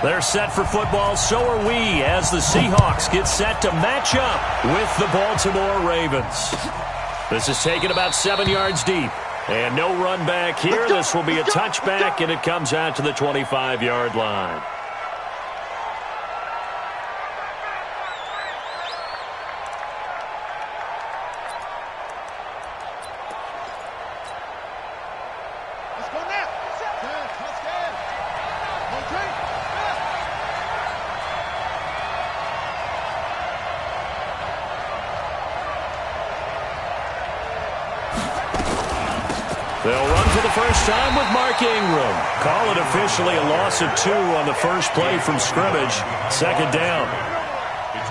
They're set for football, so are we, as the Seahawks get set to match up with the Baltimore Ravens. This is taken about 7 yards deep. And no run back here. This will be a touchback, and it comes out to the 25-yard line. They'll run for the first time with Mark Ingram. Call it officially a loss of 2 on the first play from scrimmage. Second down.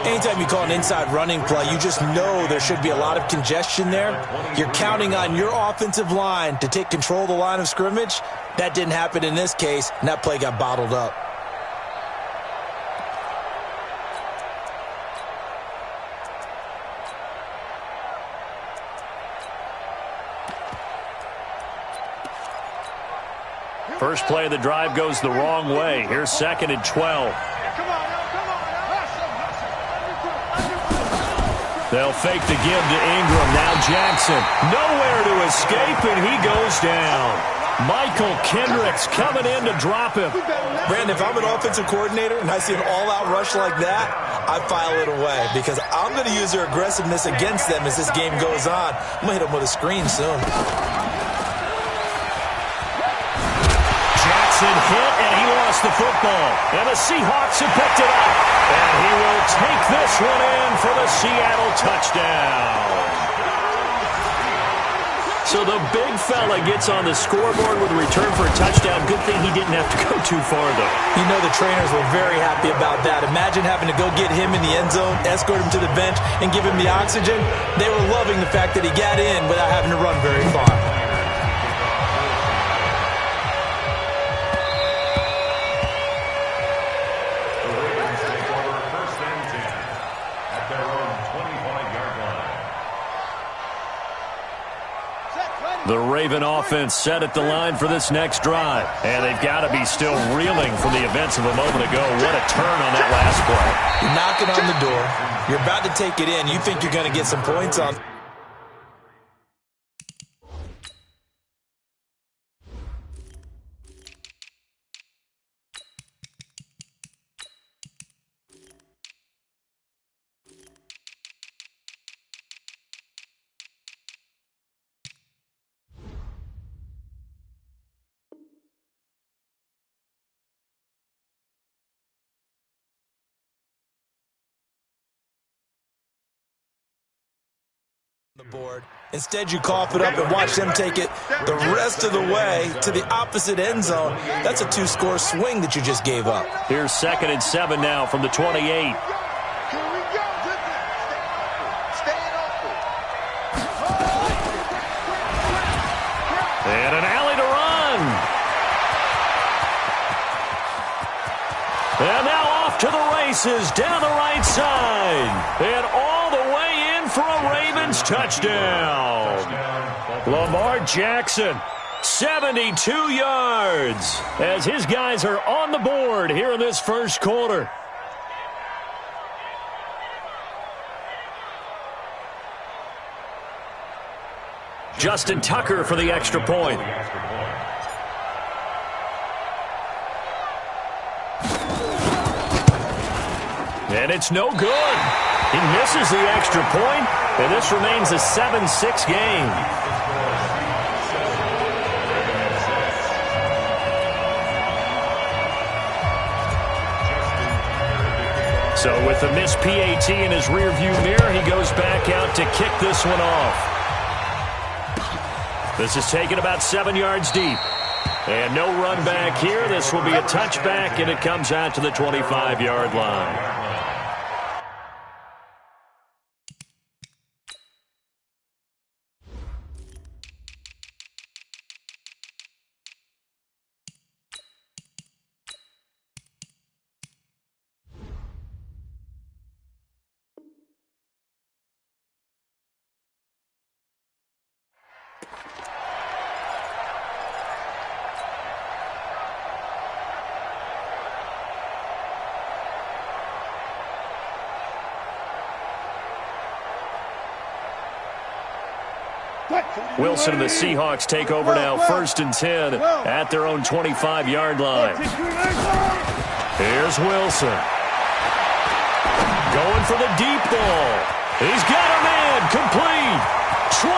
Anytime you call an inside running play, you just know there should be a lot of congestion there. You're counting on your offensive line to take control of the line of scrimmage. That didn't happen in this case, and that play got bottled up. First play of the drive goes the wrong way. Here's 2nd and 12. They'll fake the give to Ingram. Now Jackson. Nowhere to escape, and he goes down. Michael Kendricks coming in to drop him. Brandon, if I'm an offensive coordinator and I see an all-out rush like that, I file it away because I'm going to use their aggressiveness against them as this game goes on. I'm going to hit them with a screen soon. Hit, and he lost the football. And the Seahawks have picked it up. And he will take this one in for the Seattle touchdown. So the big fella gets on the scoreboard with a return for a touchdown. Good thing he didn't have to go too far, though. You know the trainers were very happy about that. Imagine having to go get him in the end zone, escort him to the bench, and give him the oxygen. They were loving the fact that he got in without having to run very far. The Raven offense set at the line for this next drive. And they've got to be still reeling from the events of a moment ago. What a turn on that last play. You're knocking on the door. You're about to take it in. You think you're going to get some points on. The board. Instead, you cough it up and watch them take it the rest of the way to the opposite end zone. That's a 2-score swing that you just gave up. Here's 2nd and 7 now from the 28. And an alley to run. And now off to the races down the right side. And all the way in for a Ravens touchdown. Lamar Jackson, 72 yards, as his guys are on the board here in this first quarter. Justin Tucker for the extra point. And it's no good. He misses the extra point, and this remains a 7-6 game. So with the missed PAT in his rearview mirror, he goes back out to kick this one off. This is taken about 7 yards deep. And no run back here. This will be a touchback, and it comes out to the 25-yard line. Wilson and the Seahawks take over now, 1st and 10 at their own 25-yard line. Here's Wilson. Going for the deep ball. He's got a man. Complete. 20.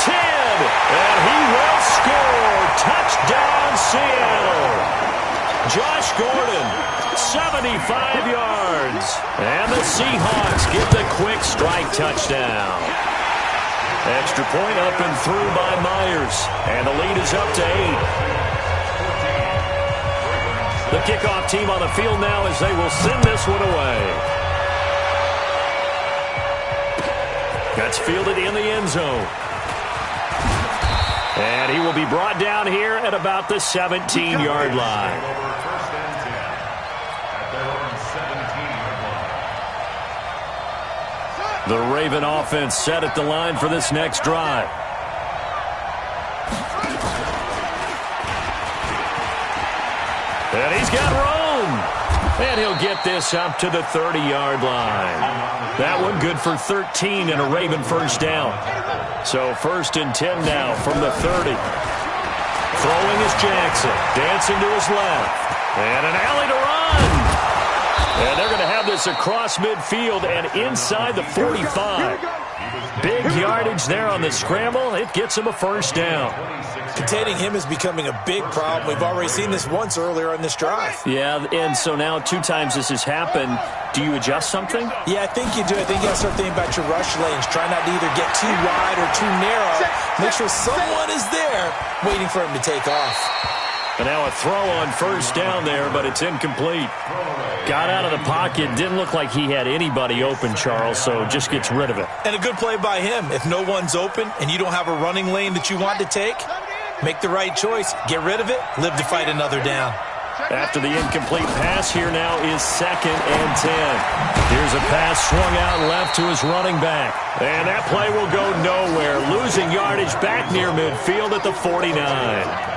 10. And he will score. Touchdown, Seattle. Josh Gordon, 75 yards. And the Seahawks get the quick strike touchdown. Extra point up and through by Myers. And the lead is up to 8. The kickoff team on the field now as they will send this one away. That's fielded in the end zone. And he will be brought down here at about the 17-yard line. The Raven offense set at the line for this next drive. And he's got room. And he'll get this up to the 30-yard line. That one good for 13 and a Raven first down. So 1st and 10 now from the 30. Throwing is Jackson. Dancing to his left. And an alley to run. And they're going to have this across midfield and inside the 45. Big yardage there on the scramble. It gets him a first down. Containing him is becoming a big problem. We've already seen this once earlier on this drive. Yeah, and so now 2 times this has happened. Do you adjust something? Yeah, I think you do. I think you got to start thinking about your rush lanes. Try not to either get too wide or too narrow. Make sure someone is there waiting for him to take off. And now a throw on first down there, but it's incomplete. Got out of the pocket. Didn't look like he had anybody open, Charles, so just gets rid of it. And a good play by him. If no one's open and you don't have a running lane that you want to take, make the right choice. Get rid of it. Live to fight another down. After the incomplete pass, here now is 2nd and 10. Here's a pass swung out left to his running back. And that play will go nowhere. Losing yardage back near midfield at the 49.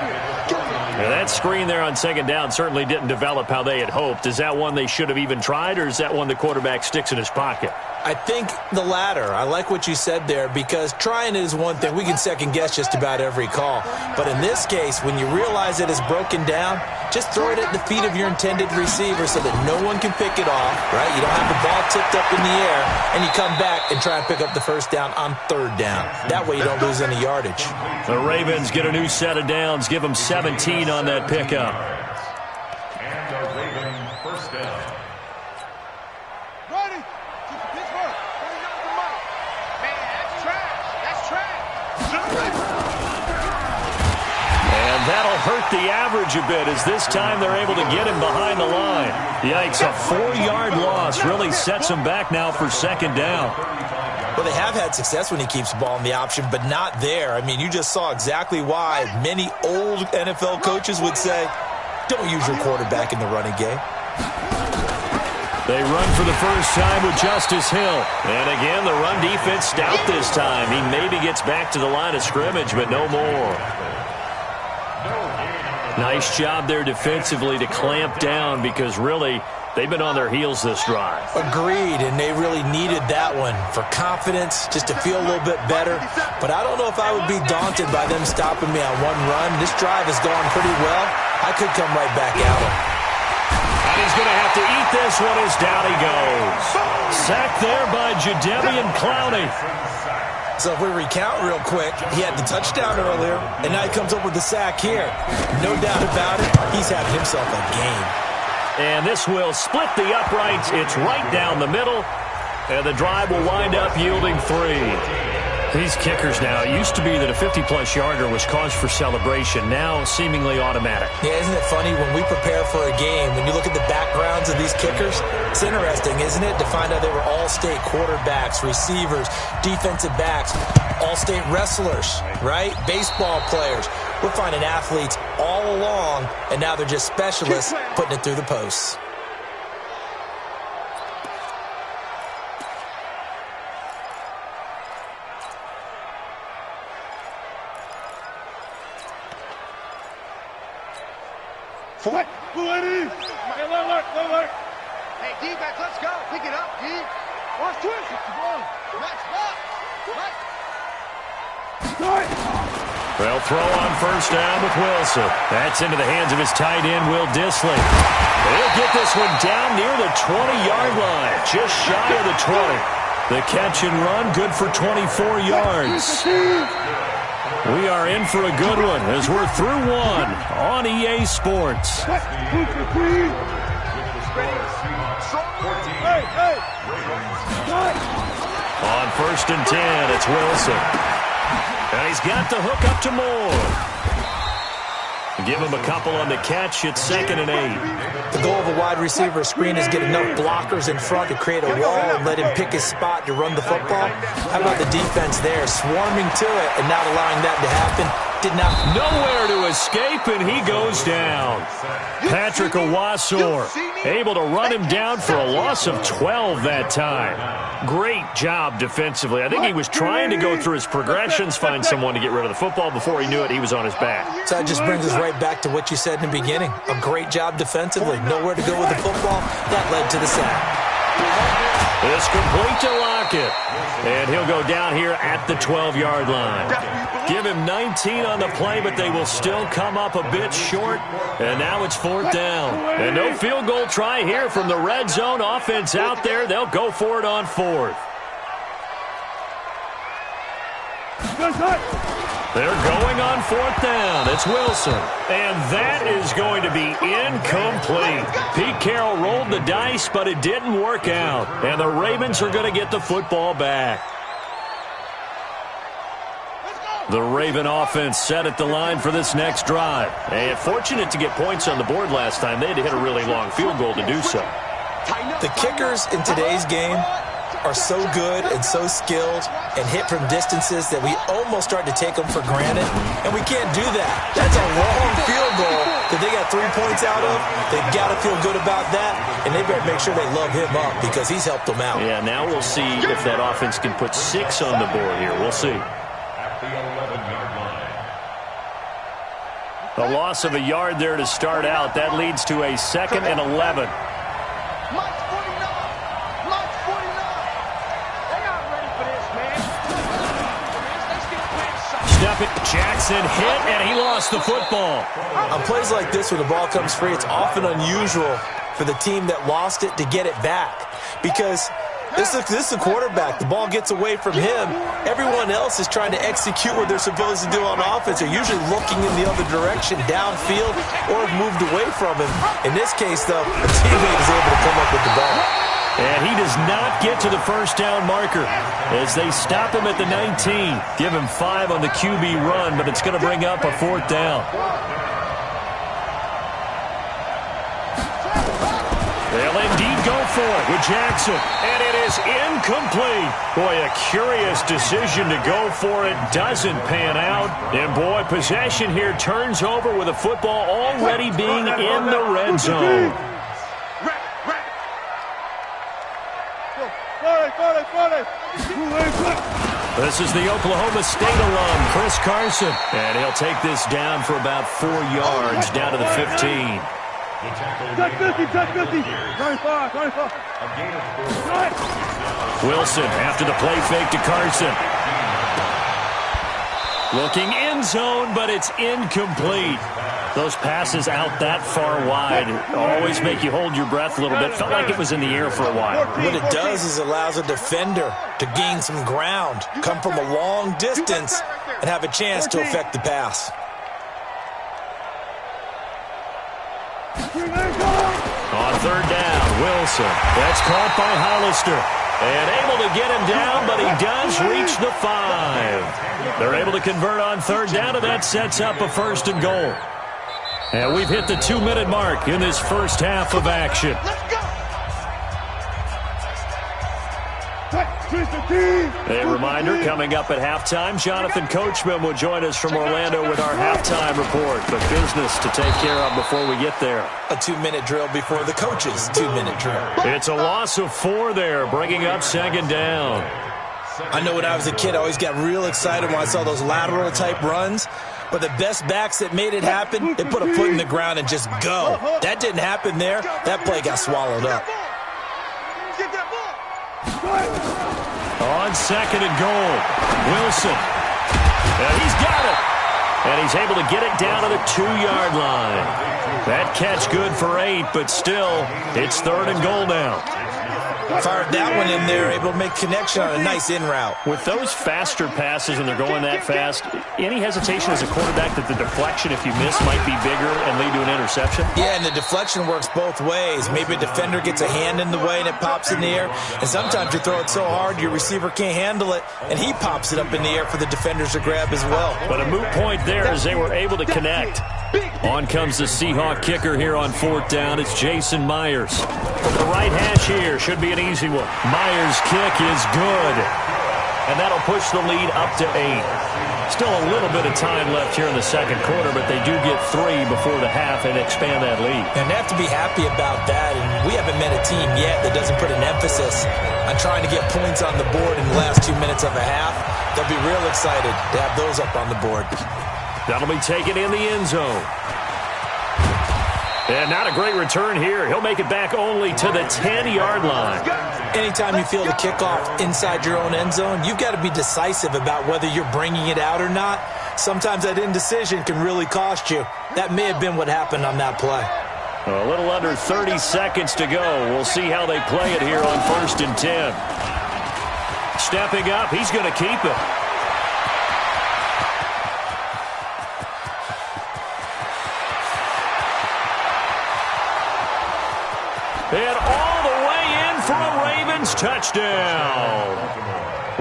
Now that screen there on 2nd down certainly didn't develop how they had hoped. Is that one they should have even tried, or is that one the quarterback sticks in his pocket? I think the latter. I like what you said there, because trying it is one thing. We can second-guess just about every call. But in this case, when you realize it is broken down, just throw it at the feet of your intended receiver so that no one can pick it off, right? You don't have the ball tipped up in the air, and you come back and try and pick up the first down on 3rd down. That way you don't lose any yardage. The Ravens get a new set of downs, give them 17 on that pickup. And the Raven first down. Ready? Pittsburgh. Man, that's trash. That's trash. And that'll hurt the average a bit, as this time they're able to get him behind the line. Yikes, a 4-yard loss really sets him back now for 2nd down. Well, they have had success when he keeps the ball in the option, but not there. I mean, you just saw exactly why many old NFL coaches would say, don't use your quarterback in the running game. They run for the first time with Justice Hill. And again, the run defense stout this time. He maybe gets back to the line of scrimmage, but no more. Nice job there defensively to clamp down, because really they've been on their heels this drive. Agreed, and they really needed that one for confidence, just to feel a little bit better. But I don't know if I would be daunted by them stopping me on one run. This drive has gone pretty well. I could come right back at him. And he's going to have to eat this one as down he goes. Sacked there by Jadeveon Clowney. So if we recount real quick, he had the touchdown earlier, and now he comes up with the sack here. No doubt about it, he's having himself a game. And this will split the uprights. It's right down the middle. And the drive will wind up yielding 3. These kickers now, it used to be that a 50-plus yarder was cause for celebration. Now seemingly automatic. Yeah, isn't it funny when we prepare for a game, when you look at the backgrounds of these kickers, it's interesting, isn't it, to find out they were all-state quarterbacks, receivers, defensive backs, all-state wrestlers, right? Baseball players. We're finding athletes all along, and now they're just specialists putting it through the posts. What? Hey, alert. Hey, defense, let's go. Pick it up, D. Watch twist. Let's go. They'll throw on first down with Wilson. That's into the hands of his tight end, Will Dissly. They'll get this one down near the 20-yard line, just shy of the 20. The catch and run, good for 24 yards. We are in for a good one as we're through one on EA Sports. On first and 10, it's Wilson. And he's got the hook up to Moore. Give him a couple on the catch. It's 2nd and 8. The goal of a wide receiver screen is get enough blockers in front to create a wall and let him pick his spot to run the football. How about the defense there, swarming to it and not allowing that to happen? Did not. Nowhere to escape, and he goes down. Patrick Owasor able to run him down for a loss of 12 that time. Great job defensively. I think he was trying to go through his progressions, find someone to get rid of the football. Before he knew it, he was on his back. So that just brings us right back to what you said in the beginning. A great job defensively. Nowhere to go with the football. That led to the sack. It's complete to Lockett. And he'll go down here at the 12-yard line. Give him 19 on the play, but they will still come up a bit short. And now it's 4th down. And no field goal try here from the red zone offense out there. They'll go for it on 4th. They're going on 4th down. It's Wilson. And that is going to be incomplete. Pete Carroll rolled the dice, but it didn't work out. And the Ravens are going to get the football back. The Raven offense set at the line for this next drive. And fortunate to get points on the board last time. They had to hit a really long field goal to do so. The kickers in today's game are so good and so skilled and hit from distances that we almost start to take them for granted, and we can't do that. That's a long field goal that they got 3 points out of. They've got to feel good about that, and they better make sure they love him up because he's helped them out. Yeah, now we'll see if that offense can put 6 on the board here. We'll see. At the 11-yard line. A loss of a yard there to start out. That leads to a 2nd and 11. Jackson hit, and he lost the football. On plays like this where the ball comes free, it's often unusual for the team that lost it to get it back because this is the quarterback. The ball gets away from him. Everyone else is trying to execute what they're supposed to do on offense. They're usually looking in the other direction, downfield, or have moved away from him. In this case, though, the teammate is able to come up with the ball. And he does not get to the first down marker as they stop him at the 19. Give him 5 on the QB run, but it's going to bring up a 4th down. They'll indeed go for it with Jackson, and it is incomplete. Boy, a curious decision to go for it. Doesn't pan out. And, boy, possession here turns over with a football already being in the red zone. This is the Oklahoma State alum, Chris Carson. And he'll take this down for about 4 yards, down to the 15. Wilson after the play fake to Carson. Looking end zone, but it's incomplete. Those passes out that far wide always make you hold your breath a little bit. Felt like it was in the air for a while. What it does is it allows a defender to gain some ground, come from a long distance, and have a chance to affect the pass. On 3rd down, Wilson. That's caught by Hollister. And able to get him down, but he does reach the 5. They're able to convert on 3rd down, and that sets up a 1st and goal. And we've hit the 2-minute mark in this first half of action. A reminder, coming up at halftime, Jonathan Coachman will join us from Orlando with our halftime report. But business to take care of before we get there. A 2-minute drill before the coach's 2-minute drill. It's a loss of 4 there, bringing up 2nd down. I know when I was a kid, I always got real excited when I saw those lateral-type runs. But the best backs that made it happen, they put a foot in the ground and just go. That didn't happen there. That play got swallowed up. On 2nd and goal, Wilson. And he's got it. And he's able to get it down to the 2-yard line. That catch good for 8, but still, it's 3rd and goal now. Fired that one in there, able to make connection on a nice in route. With those faster passes and they're going that fast, any hesitation as a quarterback that the deflection, if you miss, might be bigger and lead to an interception? Yeah, and the deflection works both ways. Maybe a defender gets a hand in the way and it pops in the air. And sometimes you throw it so hard your receiver can't handle it, and he pops it up in the air for the defenders to grab as well. But a moot point there as they were able to connect. On comes the Seahawk kicker here on 4th down. It's Jason Myers. From the right hash here, should be an easy one. Myers' kick is good. And that'll push the lead up to 8. Still a little bit of time left here in the second quarter, but they do get 3 before the half and expand that lead. And they have to be happy about that, and we haven't met a team yet that doesn't put an emphasis on trying to get points on the board in the last 2 minutes of a half. They'll be real excited to have those up on the board. That'll be taken in the end zone. And not a great return here. He'll make it back only to the 10-yard line. Anytime you field a kickoff inside your own end zone, you've got to be decisive about whether you're bringing it out or not. Sometimes that indecision can really cost you. That may have been what happened on that play. A little under 30 seconds to go. We'll see how they play it here on 1st and 10. Stepping up, he's going to keep it. And all the way in for a Ravens touchdown.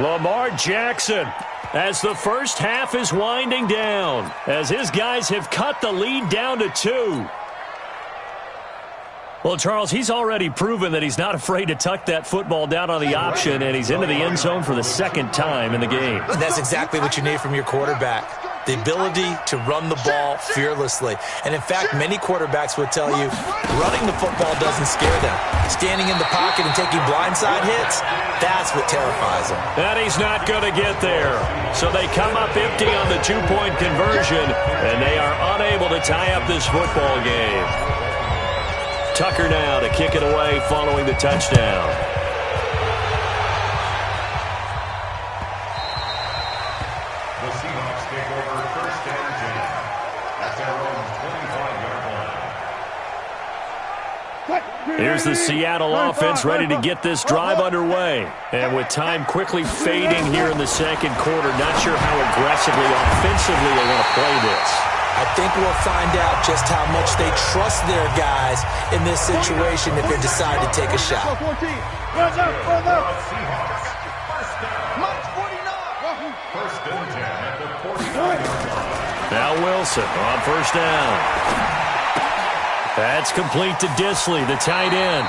Lamar Jackson, as the first half is winding down, as his guys have cut the lead down to 2. Well, Charles, he's already proven that he's not afraid to tuck that football down on the option, and he's into the end zone for the 2nd time in the game. And that's exactly what you need from your quarterback. The ability to run the ball fearlessly. And in fact, many quarterbacks will tell you running the football doesn't scare them. Standing in the pocket and taking blindside hits, that's what terrifies them. And he's not going to get there. So they come up empty on the 2-point conversion, and they are unable to tie up this football game. Tucker now to kick it away following the touchdown. The Seahawks take over 1st and 10. That's their own 25-yard line. Here's the Seattle offense ready to get this drive underway. And with time quickly fading here in the second quarter, not sure how aggressively, offensively they want to play this. I think we'll find out just how much they trust their guys in this situation if they decide to take a shot. Seahawks, 1st and 10 at the 49-yard line. Now Wilson on 1st down. That's complete to Disley, the tight end.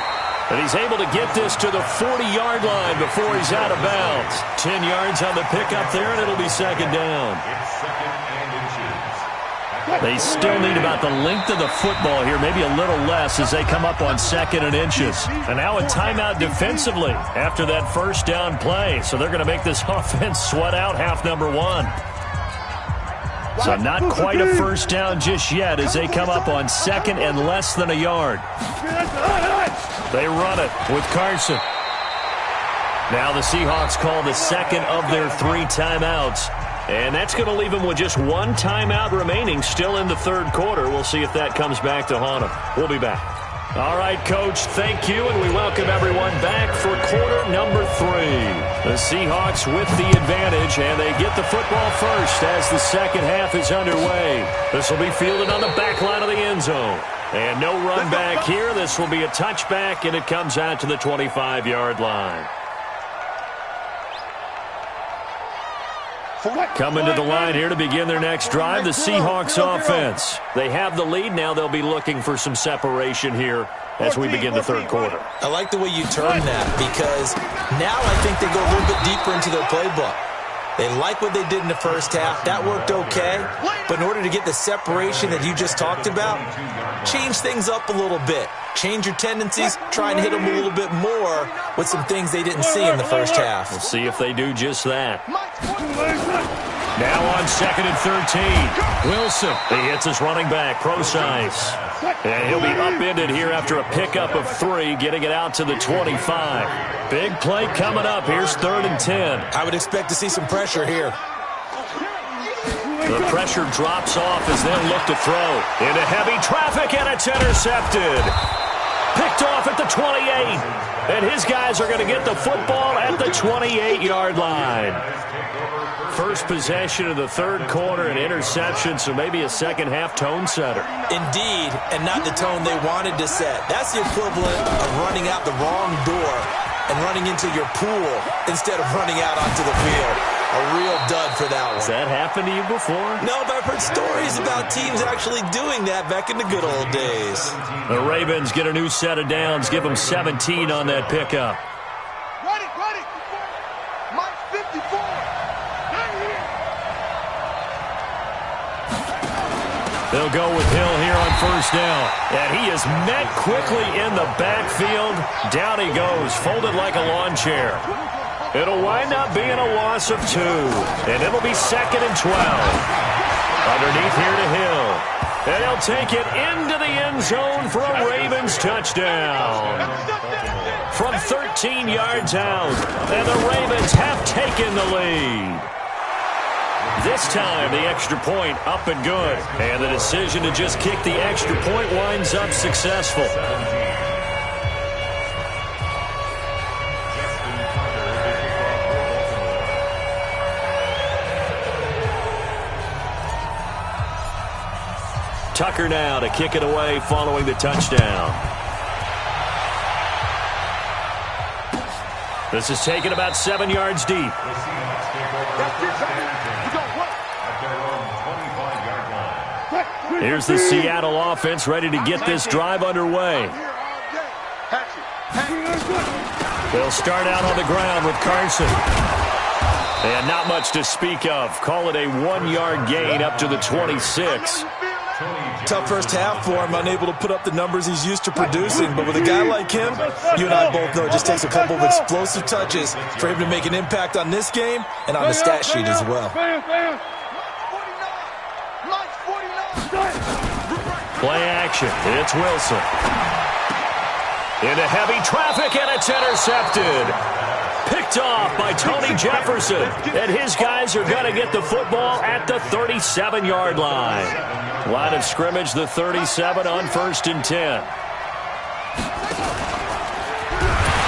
And he's able to get this to the 40-yard line before he's out of bounds. 10 yards on the pickup there, and it'll be 2nd down. It's 2nd and inches. They still need about the length of the football here, maybe a little less as they come up on 2nd and inches. And now a timeout defensively after that 1st down play. So they're going to make this offense sweat out half number 1. So not quite a 1st down just yet as they come up on 2nd and less than a yard. They run it with Carson. Now the Seahawks call the 2nd of their 3 timeouts. And that's going to leave them with just 1 timeout remaining still in the 3rd quarter. We'll see if that comes back to haunt them. We'll be back. All right, Coach, thank you, and we welcome everyone back for quarter number 3. The Seahawks with the advantage, and they get the football first as the second half is underway. This will be fielded on the back line of the end zone. And no run back here. This will be a touchback, and it comes out to the 25-yard line. Coming to the line here to begin their next drive, the Seahawks offense. They have the lead. Now they'll be looking for some separation here as we begin the 3rd quarter. I like the way you turn that because now I think they go a little bit deeper into their playbook. They like what they did in the 1st half. That worked okay. But in order to get the separation that you just talked about, change things up a little bit. Change your tendencies, try and hit them a little bit more with some things they didn't see in the 1st half. We'll see if they do just that. Now on 2nd and 13. Wilson, he hits his running back, Procise. And he'll be upended here after a pickup of 3, getting it out to the 25. Big play coming up. Here's 3rd and 10. I would expect to see some pressure here. The pressure drops off as they look to throw. Into heavy traffic, and it's intercepted. Picked off at the 28. And his guys are going to get the football at the 28-yard line. First possession of the third quarter, an interception, so maybe a second-half tone setter. Indeed, and not the tone they wanted to set. That's the equivalent of running out the wrong door and running into your pool instead of running out onto the field. A real dud for that one. Has that happened to you before? No, but I've heard stories about teams actually doing that back in the good old days. The Ravens get a new set of downs, give them 17 on that pickup. Ready. Mike 54. They'll go with Hill here on first down. And he is met quickly in the backfield. Down he goes, folded like a lawn chair. It'll wind up being a loss of 2. And it'll be 2nd and 12. Underneath here to Hill. And he'll take it into the end zone for a Ravens touchdown. From 13 yards out. And the Ravens have taken the lead. This time, the extra point up and good. And the decision to just kick the extra point winds up successful. Tucker now to kick it away following the touchdown. This is taken about 7 yards deep. Here's the Seattle offense ready to get this drive underway. They'll start out on the ground with Carson. And not much to speak of. Call it a 1-yard gain up to the 26. Tough first half for him, unable to put up the numbers he's used to producing. But with a guy like him, you and I both know it just takes a couple of explosive touches for him to make an impact on this game and on the stat sheet as well. Play action. It's Wilson. Into heavy traffic, and it's intercepted. Picked off by Tony Jefferson. And his guys are going to get the football at the 37-yard line. Line of scrimmage, the 37 on 1st and 10.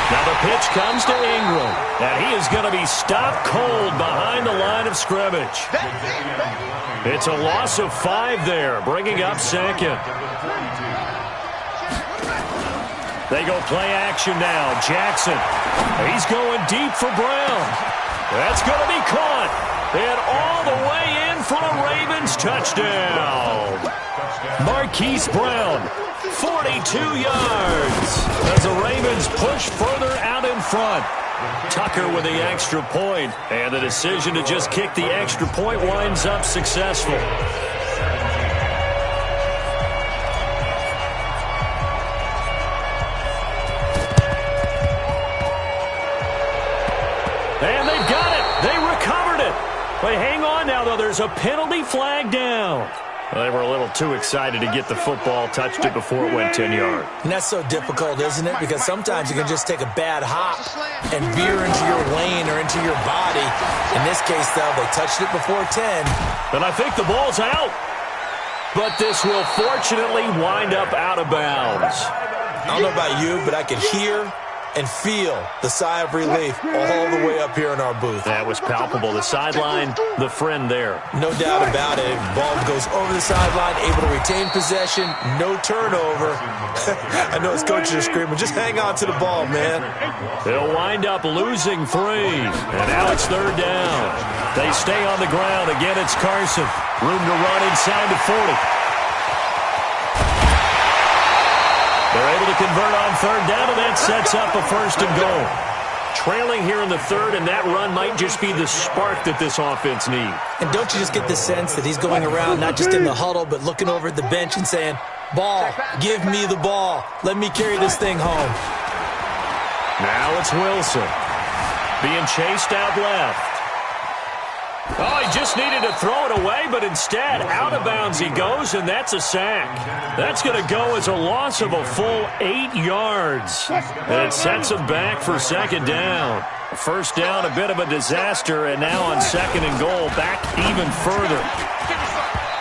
Now the pitch comes to Ingram. And he is going to be stopped cold behind the line of scrimmage. It's a loss of 5 there, bringing up 2nd. They go play action now. Jackson. He's going deep for Brown. That's going to be caught. And all the way in for a Ravens touchdown. Marquise Brown, 42 yards. As the Ravens push further out in front. Tucker with the extra point. And the decision to just kick the extra point winds up successful. And they've got it. They recovered it. But hang on now, though. There's a penalty flag down. Well, they were a little too excited to get the football, touched it before it went 10 yards. And that's so difficult, isn't it? Because sometimes you can just take a bad hop and veer into your lane or into your body. In this case, though, they touched it before 10. And I think the ball's out. But this will fortunately wind up out of bounds. I don't know about you, but I could hear and feel the sigh of relief all the way up here in our booth. That was palpable. The sideline, the friend there. No doubt about it. Ball goes over the sideline, able to retain possession, no turnover. I know his coaches are screaming, just hang on to the ball, man. They'll wind up losing 3. And now it's 3rd down. They stay on the ground. Again, it's Carson. Room to run inside the 40. They're able to convert on 3rd down, and that sets up a 1st and goal. Trailing here in the 3rd, and that run might just be the spark that this offense needs. And don't you just get the sense that he's going around not just in the huddle, but looking over at the bench and saying, ball, give me the ball. Let me carry this thing home. Now it's Wilson being chased out left. Oh, he just needed to throw it away, but instead, out of bounds he goes, and that's a sack. That's going to go as a loss of a full 8 yards. And it sets him back for second down. First down, a bit of a disaster, and now on second and goal, back even further.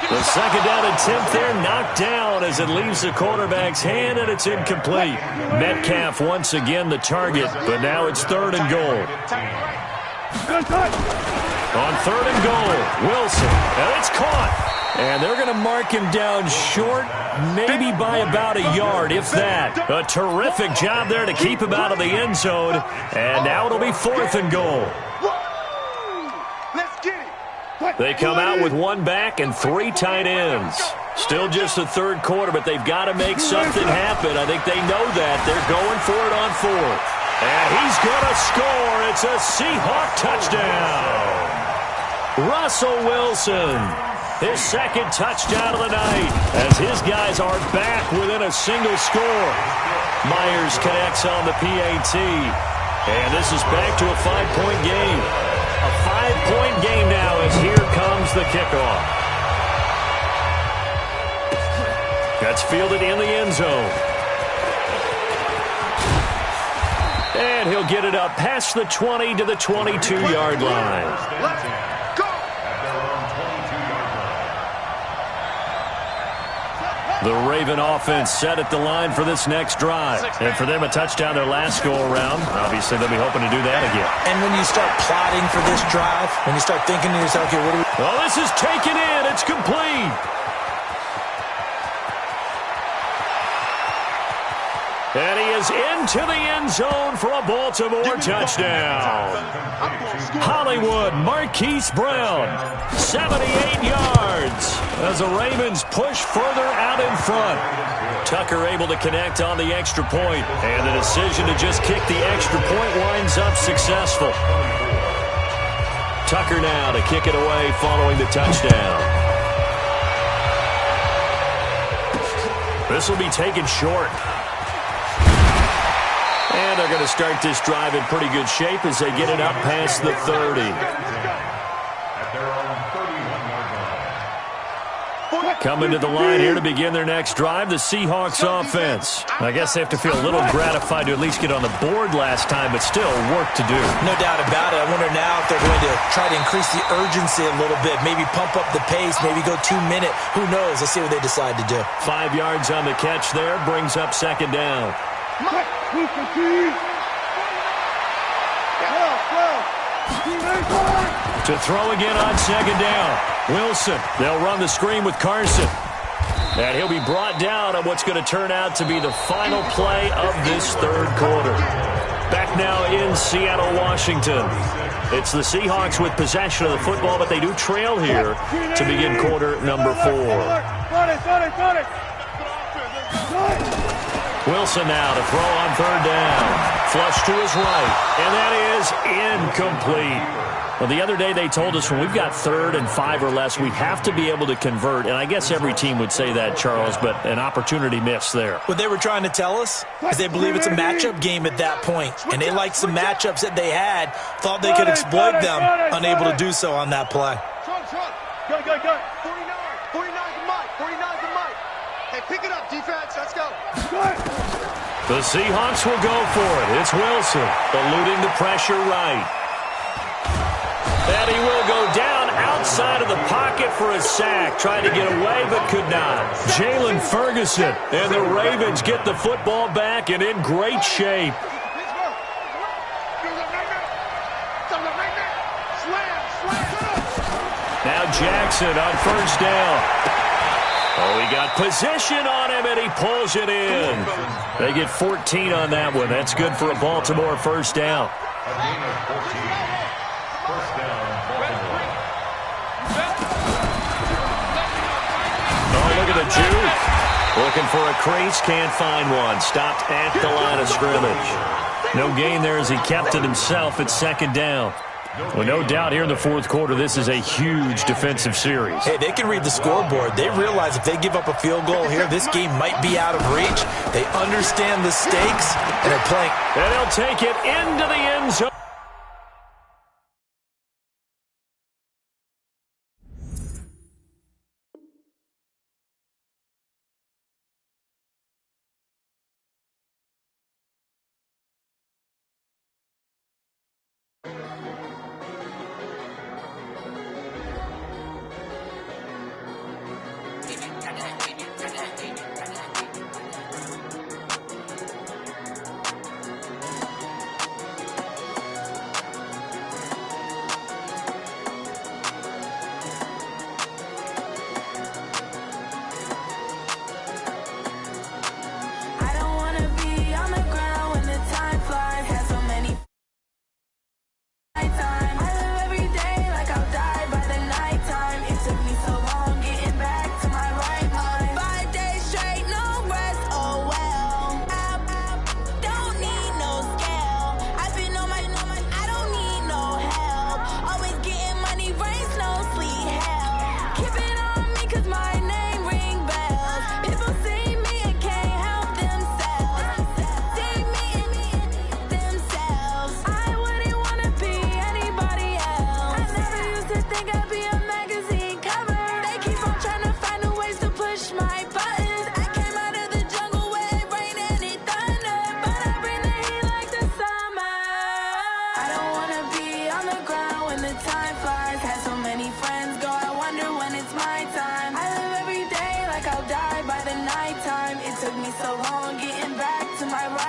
The second down attempt there knocked down as it leaves the quarterback's hand, and it's incomplete. Metcalf once again the target, but now it's third and goal. On third and goal, Wilson, and it's caught. And they're going to mark him down short, maybe by about a yard, if that. A terrific job there to keep him out of the end zone. And now it'll be fourth and goal. They come out with one back and 3 tight ends. Still just the third quarter, but they've got to make something happen. I think they know that. They're going for it on fourth. And he's going to score. It's a Seahawk touchdown. Russell Wilson, his second touchdown of the night, as his guys are back within a single score. Myers connects on the PAT. And this is back to a 5-point game. A 5-point game now as here comes the kickoff. That's fielded in the end zone. And he'll get it up past the 20 to the 22-yard line. The Raven offense set at the line for this next drive. And for them, a touchdown their last go-around. Obviously, they'll be hoping to do that again. And when you start plotting for this drive, when you start thinking to yourself, okay, what do we... Oh, this is taken in. It's complete. And he is into the end zone for a Baltimore touchdown. Hollywood Marquise Brown, 78 yards as the Ravens push further out in front. Tucker able to connect on the extra point, and the decision to just kick the extra point winds up successful. Tucker now to kick it away following the touchdown. This will be taken short. And they're going to start this drive in pretty good shape as they get it up past the 30. Coming to the line here to begin their next drive, the Seahawks offense. I guess they have to feel a little gratified to at least get on the board last time, but still work to do. No doubt about it. I wonder now if they're going to try to increase the urgency a little bit, maybe pump up the pace, maybe go 2-minute. Who knows? Let's see what they decide to do. 5 yards on the catch there, brings up second down. To throw again on second down. Wilson, they'll run the screen with Carson. And he'll be brought down on what's going to turn out to be the final play of this third quarter. Back now in Seattle, Washington. It's the Seahawks with possession of the football, but they do trail here to begin quarter number 4. Wilson now to throw on third down. Flush to his right, and that is incomplete. Well, the other day they told us when we've got 3rd and 5 or less, we have to be able to convert. And I guess every team would say that, Charles, but an opportunity missed there. What they were trying to tell us is they believe it's a matchup game at that point. And they liked some matchups that they had, thought they could exploit them, unable to do so on that play. Go. 49's the mic. 49's the mic. Hey, pick it up, defense. Let's go. The Seahawks will go for it. It's Wilson eluding the pressure right. And he will go down outside of the pocket for a sack. Tried to get away, but could not. Jalen Ferguson and the Ravens get the football back and in great shape. Now Jackson on first down. Oh, he got position on him, and he pulls it in. They get 14 on that one. That's good for a Baltimore first down. Look at the juke. Looking for a crease, can't find one. Stopped at the line of scrimmage. No gain there as he kept it himself at second down. Well, no doubt here in the fourth quarter, this is a huge defensive series. Hey, they can read the scoreboard. They realize if they give up a field goal here, this game might be out of reach. They understand the stakes, and they're playing. And they'll take it into the end zone.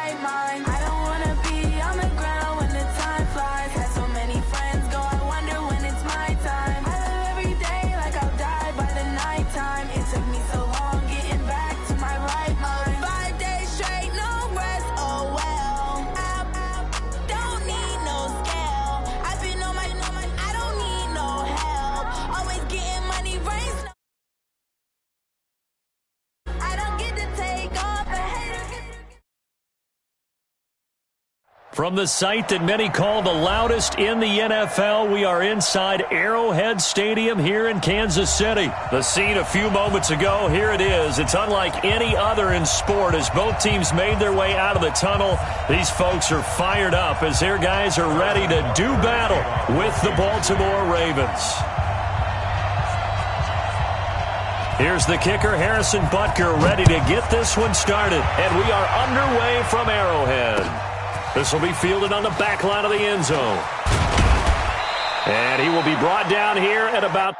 right mind. I don't wanna be on the ground when the time flies. Had so many friends go, I wonder when it's my time. I live every day like I'll die by the nighttime. It took me so long getting back to my right mind. 5 days straight, no rest, oh well. I don't need no scale. I've been on my, I don't need no help. Always getting money, rain, snow. I don't get to take off, a hater get. From the site that many call the loudest in the NFL, we are inside Arrowhead Stadium here in Kansas City. The scene a few moments ago, here it is. It's unlike any other in sport as both teams made their way out of the tunnel. These folks are fired up as their guys are ready to do battle with the Baltimore Ravens. Here's the kicker, Harrison Butker, ready to get this one started. And we are underway from Arrowhead. This will be fielded on the back line of the end zone. And he will be brought down here at about...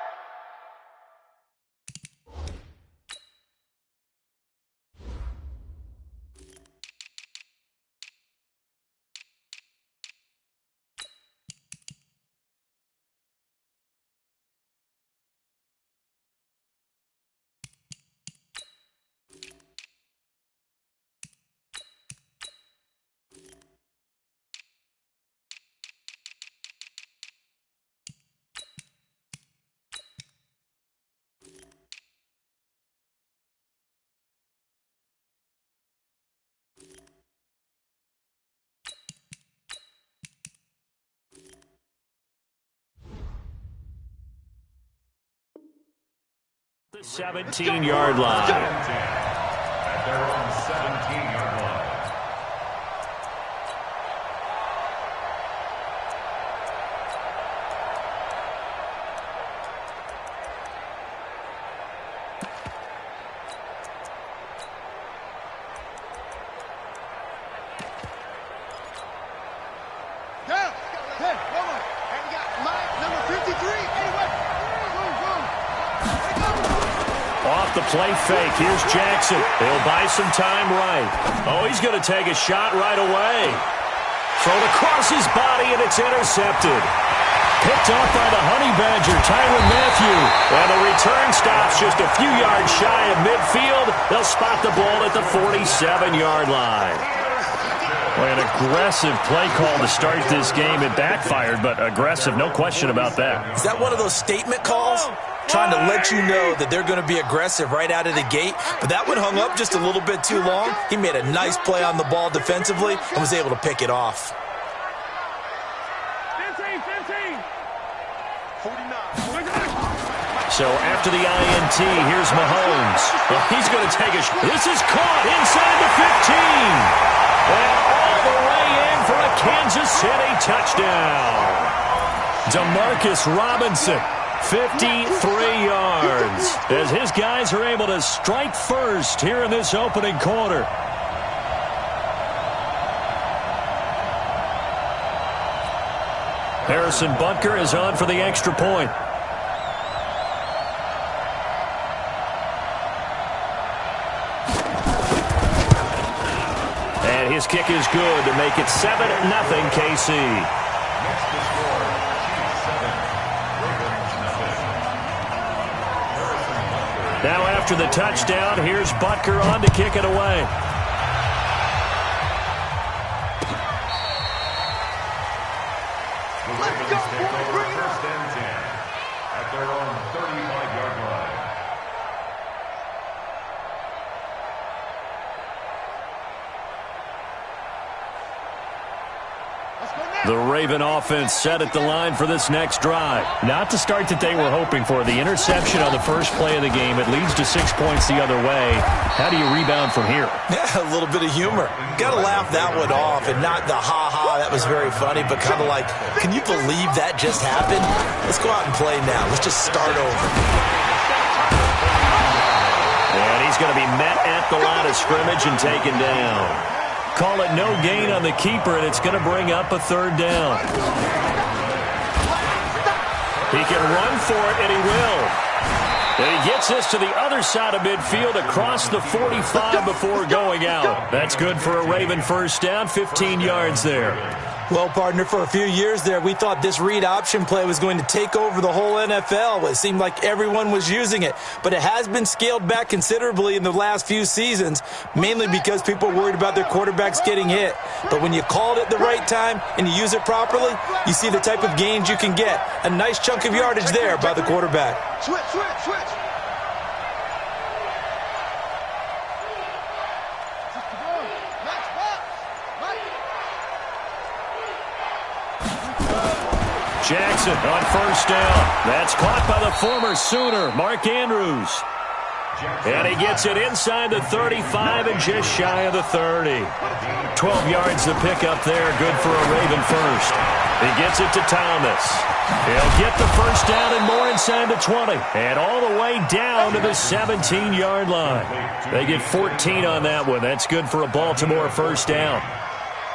The 17-yard line. At their own 17-yard line. Down. Hey, one more. And you got Mike, number 53. Anyway. Off the play fake, here's Jackson. He'll buy some time right. Oh, he's going to take a shot right away. Thrown across his body, and it's intercepted. Picked off by the Honey Badger, Tyrann Mathieu. And the return stops just a few yards shy of midfield. They'll spot the ball at the 47-yard line. Well, an aggressive play call to start this game. It backfired, but aggressive, no question about that. Is that one of those statement calls? Trying to let you know that they're going to be aggressive right out of the gate. But that one hung up just a little bit too long. He made a nice play on the ball defensively and was able to pick it off. 15. 49. So after the INT, here's Mahomes. Well, he's going to take a shot. This is caught inside the 15. And all the way in for a Kansas City touchdown. Demarcus Robinson. 53 yards as his guys are able to strike first here in this opening quarter. Harrison Butker is on for the extra point. And his kick is good to make it 7-0 KC. Now after the touchdown, here's Butker on to kick it away. The Ravens take over first and 10 at their own 35-yard line. The Raven offense set at the line for this next drive. Not the start that they were hoping for. The interception on the first play of the game. It leads to 6 points the other way. How do you rebound from here? Yeah, a little bit of humor. Got to laugh that one off and not the ha-ha. That was very funny, but kind of like, can you believe that just happened? Let's go out and play now. Let's just start over. And he's going to be met at the line of scrimmage and taken down. Call it no gain on the keeper, and it's going to bring up a third down. He can run for it, and he will. And he gets this to the other side of midfield across the 45 before going out. That's good for a Raven first down, 15 yards there. Well, partner, for a few years there, we thought this read option play was going to take over the whole NFL. It seemed like everyone was using it. But it has been scaled back considerably in the last few seasons, mainly because people are worried about their quarterbacks getting hit. But when you call it at the right time and you use it properly, you see the type of gains you can get. A nice chunk of yardage there by the quarterback. Switch. Jackson on first down. That's caught by the former Sooner, Mark Andrews. And he gets it inside the 35 and just shy of the 30. 12 yards to pick up there. Good for a Raven first. He gets it to Thomas. He'll get the first down and more inside the 20. And all the way down to the 17-yard line. They get 14 on that one. That's good for a Baltimore first down.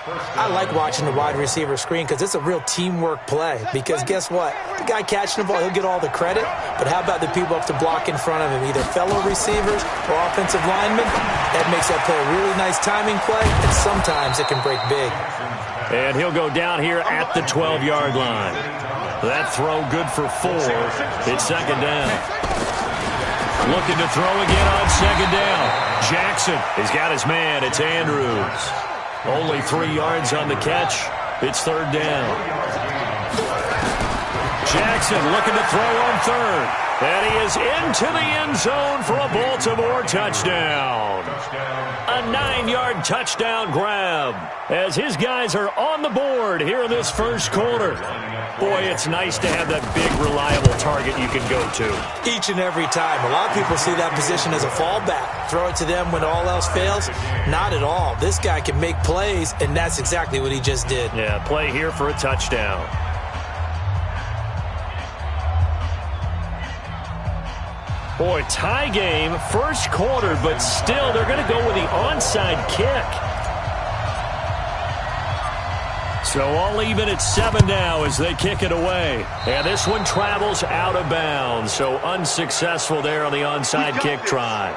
I like watching the wide receiver screen because it's a real teamwork play. Because guess what? The guy catching the ball, he'll get all the credit. But how about the people up to block in front of him, either fellow receivers or offensive linemen? That makes that play a really nice timing play, and sometimes it can break big. And he'll go down here at the 12-yard line. That throw good for 4. It's second down. Looking to throw again on second down. Jackson has got his man. It's Andrews. Only 3 yards on the catch. It's third down. Jackson looking to throw on third. And he is into the end zone for a Baltimore touchdown. A 9-yard touchdown grab as his guys are on the board here in this first quarter. Boy, it's nice to have that big, reliable target you can go to. Each and every time. A lot of people see that position as a fallback. Throw it to them when all else fails. Not at all. This guy can make plays, and that's exactly what he just did. Yeah, play here for a touchdown. Boy, tie game, first quarter, but still they're going to go with the onside kick. So all even at 7 now as they kick it away. And this one travels out of bounds, so unsuccessful there on the onside kick try.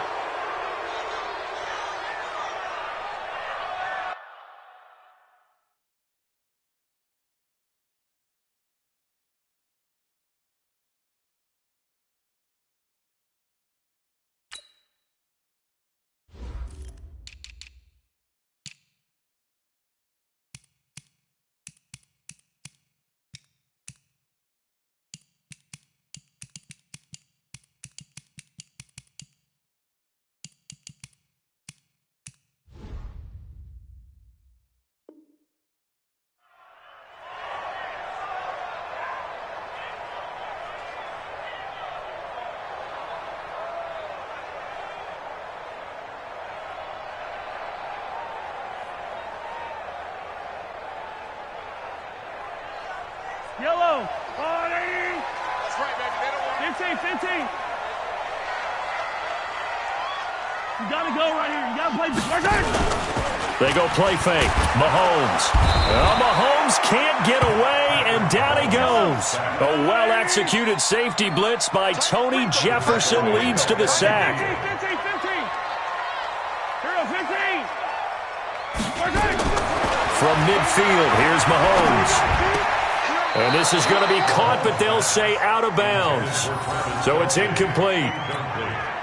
Yellow. Oh, that's right, baby. They don't want 15. You got to go right here. You got to play. They go play fake. Mahomes. Well, Mahomes can't get away, and down he goes. A well-executed safety blitz by Tony Jefferson leads to the sack. 15. Hero, 15. From midfield, here's Mahomes. And this is going to be caught, but they'll say out of bounds. So it's incomplete.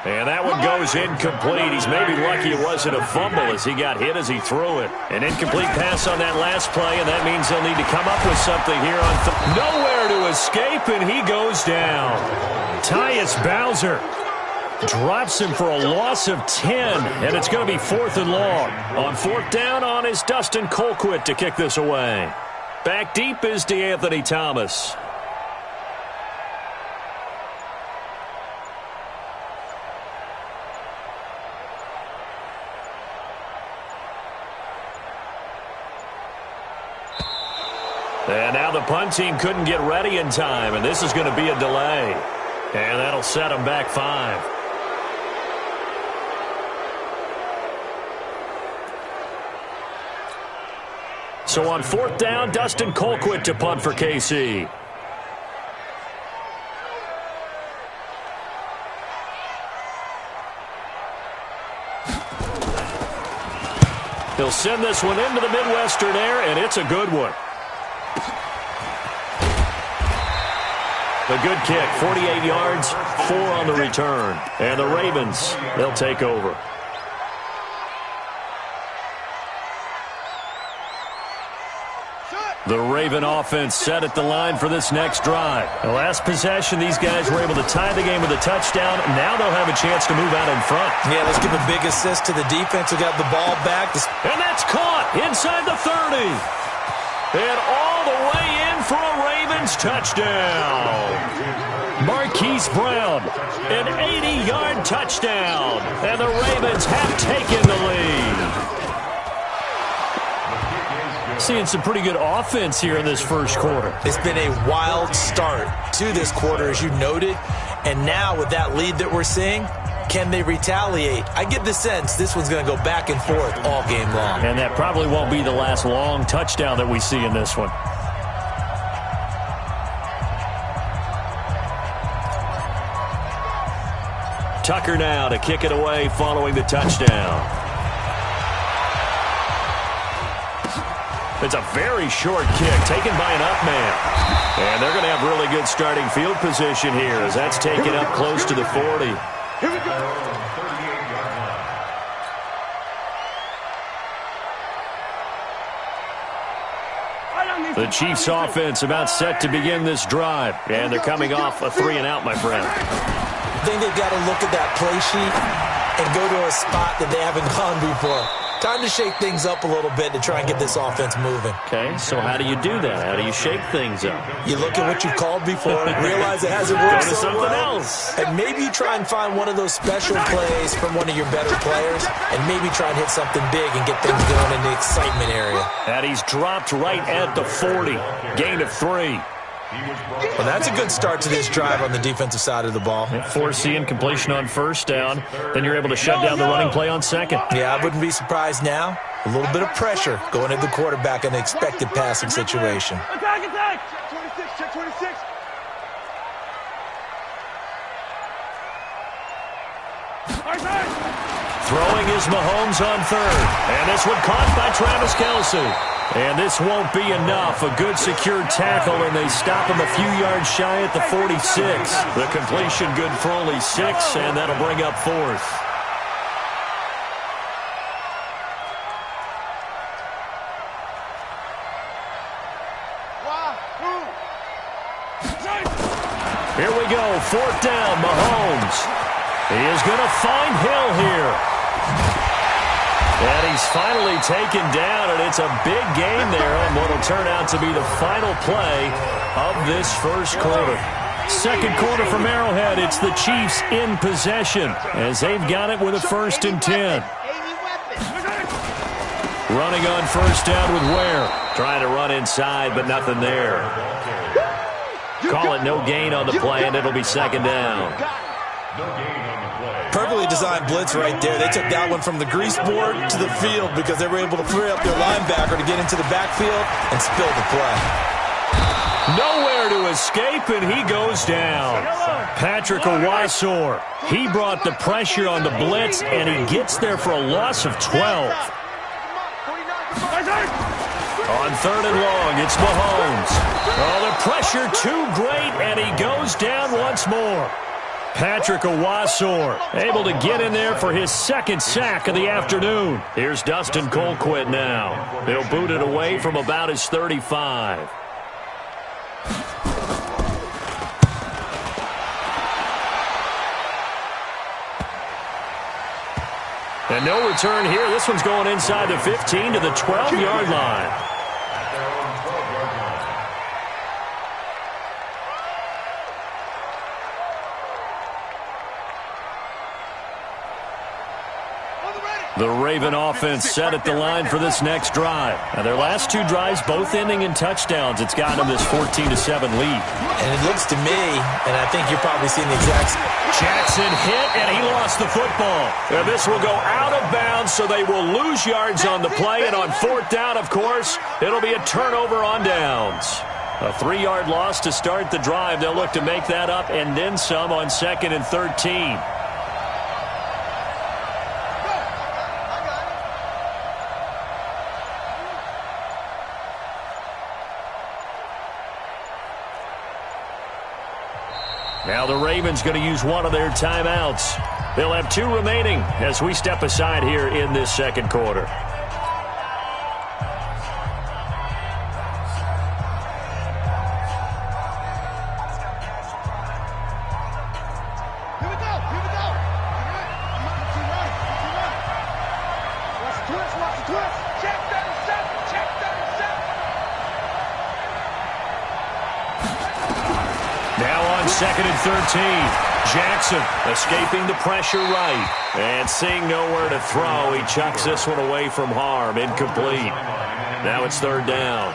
And that one goes incomplete. He's maybe lucky it wasn't a fumble as he got hit as he threw it. An incomplete pass on that last play, and that means they'll need to come up with something here on nowhere to escape, and he goes down. Tyus Bowser drops him for a loss of 10, and it's going to be 4th and long. On 4th down on is Dustin Colquitt to kick this away. Back deep is DeAnthony Thomas. And now the punt team couldn't get ready in time, and this is going to be a delay. And that'll set them back 5. So on 4th down, Dustin Colquitt to punt for KC. He'll send this one into the Midwestern air, and it's a good one. A good kick, 48 yards, 4 on the return. And the Ravens, they'll take over. The Raven offense set at the line for this next drive. The last possession, these guys were able to tie the game with a touchdown. Now they'll have a chance to move out in front. Yeah, let's give a big assist to the defense who got the ball back. And that's caught inside the 30. And all the way in for a Ravens touchdown. Marquise Brown, an 80-yard touchdown. And the Ravens have taken the lead. Seeing some pretty good offense here in this first quarter. It's been a wild start to this quarter, as you noted. And now with that lead that we're seeing, can they retaliate? I get the sense this one's going to go back and forth all game long. And that probably won't be the last long touchdown that we see in this one. Tucker now to kick it away following the touchdown. It's a very short kick taken by an up man. And they're going to have really good starting field position here as that's taken up close to the 40. Here we go. The Chiefs offense about set to begin this drive. And they're coming off a 3-and-out, my friend. I think they've got to look at that play sheet and go to a spot that they haven't gone before. Time to shake things up a little bit to try and get this offense moving. Okay, so how do you do that? How do you shake things up? You look at what you've called before, realize it hasn't worked Go to so something well, else. and maybe you try and find one of those special plays from one of your better players, and maybe try and hit something big and get things going in the excitement area. And he's dropped right at the 40. Gain of 3. Well, that's a good start to this drive on the defensive side of the ball. Forcing completion on first down. Then you're able to shut down the running play on second. Yeah, I wouldn't be surprised now. A little bit of pressure going at the quarterback in an expected passing situation. Attack, attack! Check 26, check 26. Throwing is Mahomes on third. And this one caught by Travis Kelce. And this won't be enough. A good secured tackle, and they stop him a few yards shy at the 46. The completion good for only 6, and that'll bring up 4th. Here we go, 4th down, Mahomes. He is going to find Hill here. And he's finally taken down, and it's a big game there on what will turn out to be the final play of this first quarter. Second quarter from Arrowhead, it's the Chiefs in possession as they've got it with a 1st and 10. Running on first down with Ware. Trying to run inside, but nothing there. Call it no gain on the play, and it'll be 2nd down. Perfectly designed blitz right there. They took that one from the grease board to the field because they were able to free up their linebacker to get into the backfield and spill the play. Nowhere to escape, and he goes down. Patrick Owasor, he brought the pressure on the blitz, and he gets there for a loss of 12. On 3rd and long, it's Mahomes. Oh, the pressure too great, and he goes down once more. Patrick Owasor able to get in there for his 2nd sack of the afternoon. Here's Dustin Colquitt now. He'll boot it away from about his 35. And no return here. This one's going inside the 15 to the 12-yard line. The Raven offense set at the line for this next drive. Now, their last 2 drives, both ending in touchdowns. It's gotten them this 14-7 lead. And it looks to me, and I think you're probably seeing the exact... Jackson hit, and he lost the football. And this will go out of bounds, so they will lose yards on the play. And on 4th down, of course, it'll be a turnover on downs. A 3-yard loss to start the drive. They'll look to make that up and then some on 2nd and 13. Now the Ravens going to use one of their timeouts. They'll have 2 remaining as we step aside here in this second quarter. Second and 13. Jackson escaping the pressure right. And seeing nowhere to throw, he chucks this one away from harm. Incomplete. Now it's third down.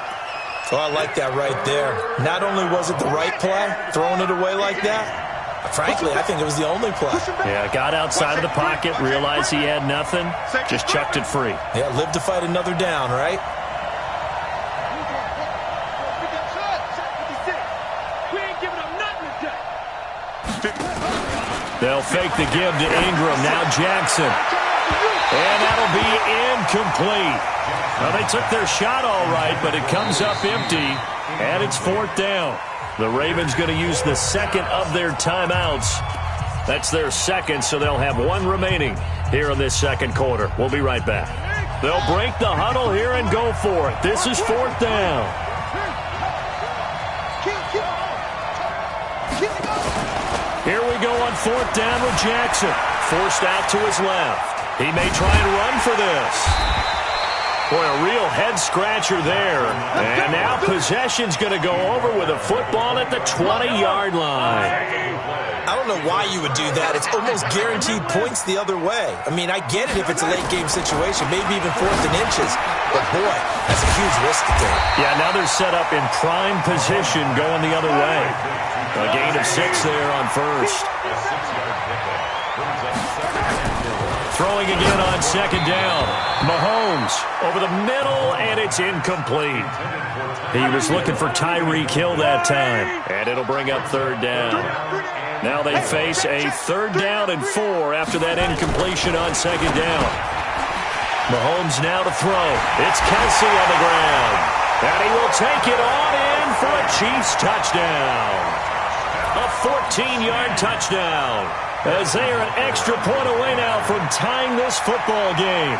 Oh, I like that right there. Not only was it the right play, throwing it away like that, frankly, I think it was the only play. Yeah, got outside of the pocket, realized he had nothing, just chucked it free. Yeah, live to fight another down, right? They'll fake the give to Ingram. Now Jackson. And that'll be incomplete. Well, they took their shot all right, but it comes up empty, and it's fourth down. The Ravens going to use the second of their timeouts. That's their second, so they'll have 1 remaining here in this second quarter. We'll be right back. They'll break the huddle here and go for it. This is fourth down. Here we go on fourth down with Jackson. Forced out to his left. He may try and run for this. Boy, a real head-scratcher there. And now possession's going to go over with a football at the 20-yard line. I don't know why you would do that. It's almost guaranteed points the other way. I mean, I get it if it's a late-game situation, maybe even 4th and inches. But, boy, that's a huge risk to take. Yeah, now they're set up in prime position going the other way. A gain of 6 there on first. Throwing again on second down. Mahomes over the middle, and it's incomplete. He was looking for Tyreek Hill that time, and it'll bring up third down. Now they face a 3rd down and 4 after that incompletion on second down. Mahomes now to throw. It's Kelsey on the ground, and he will take it on in for a Chiefs touchdown. A 14-yard touchdown, as they are an extra point away now from tying this football game.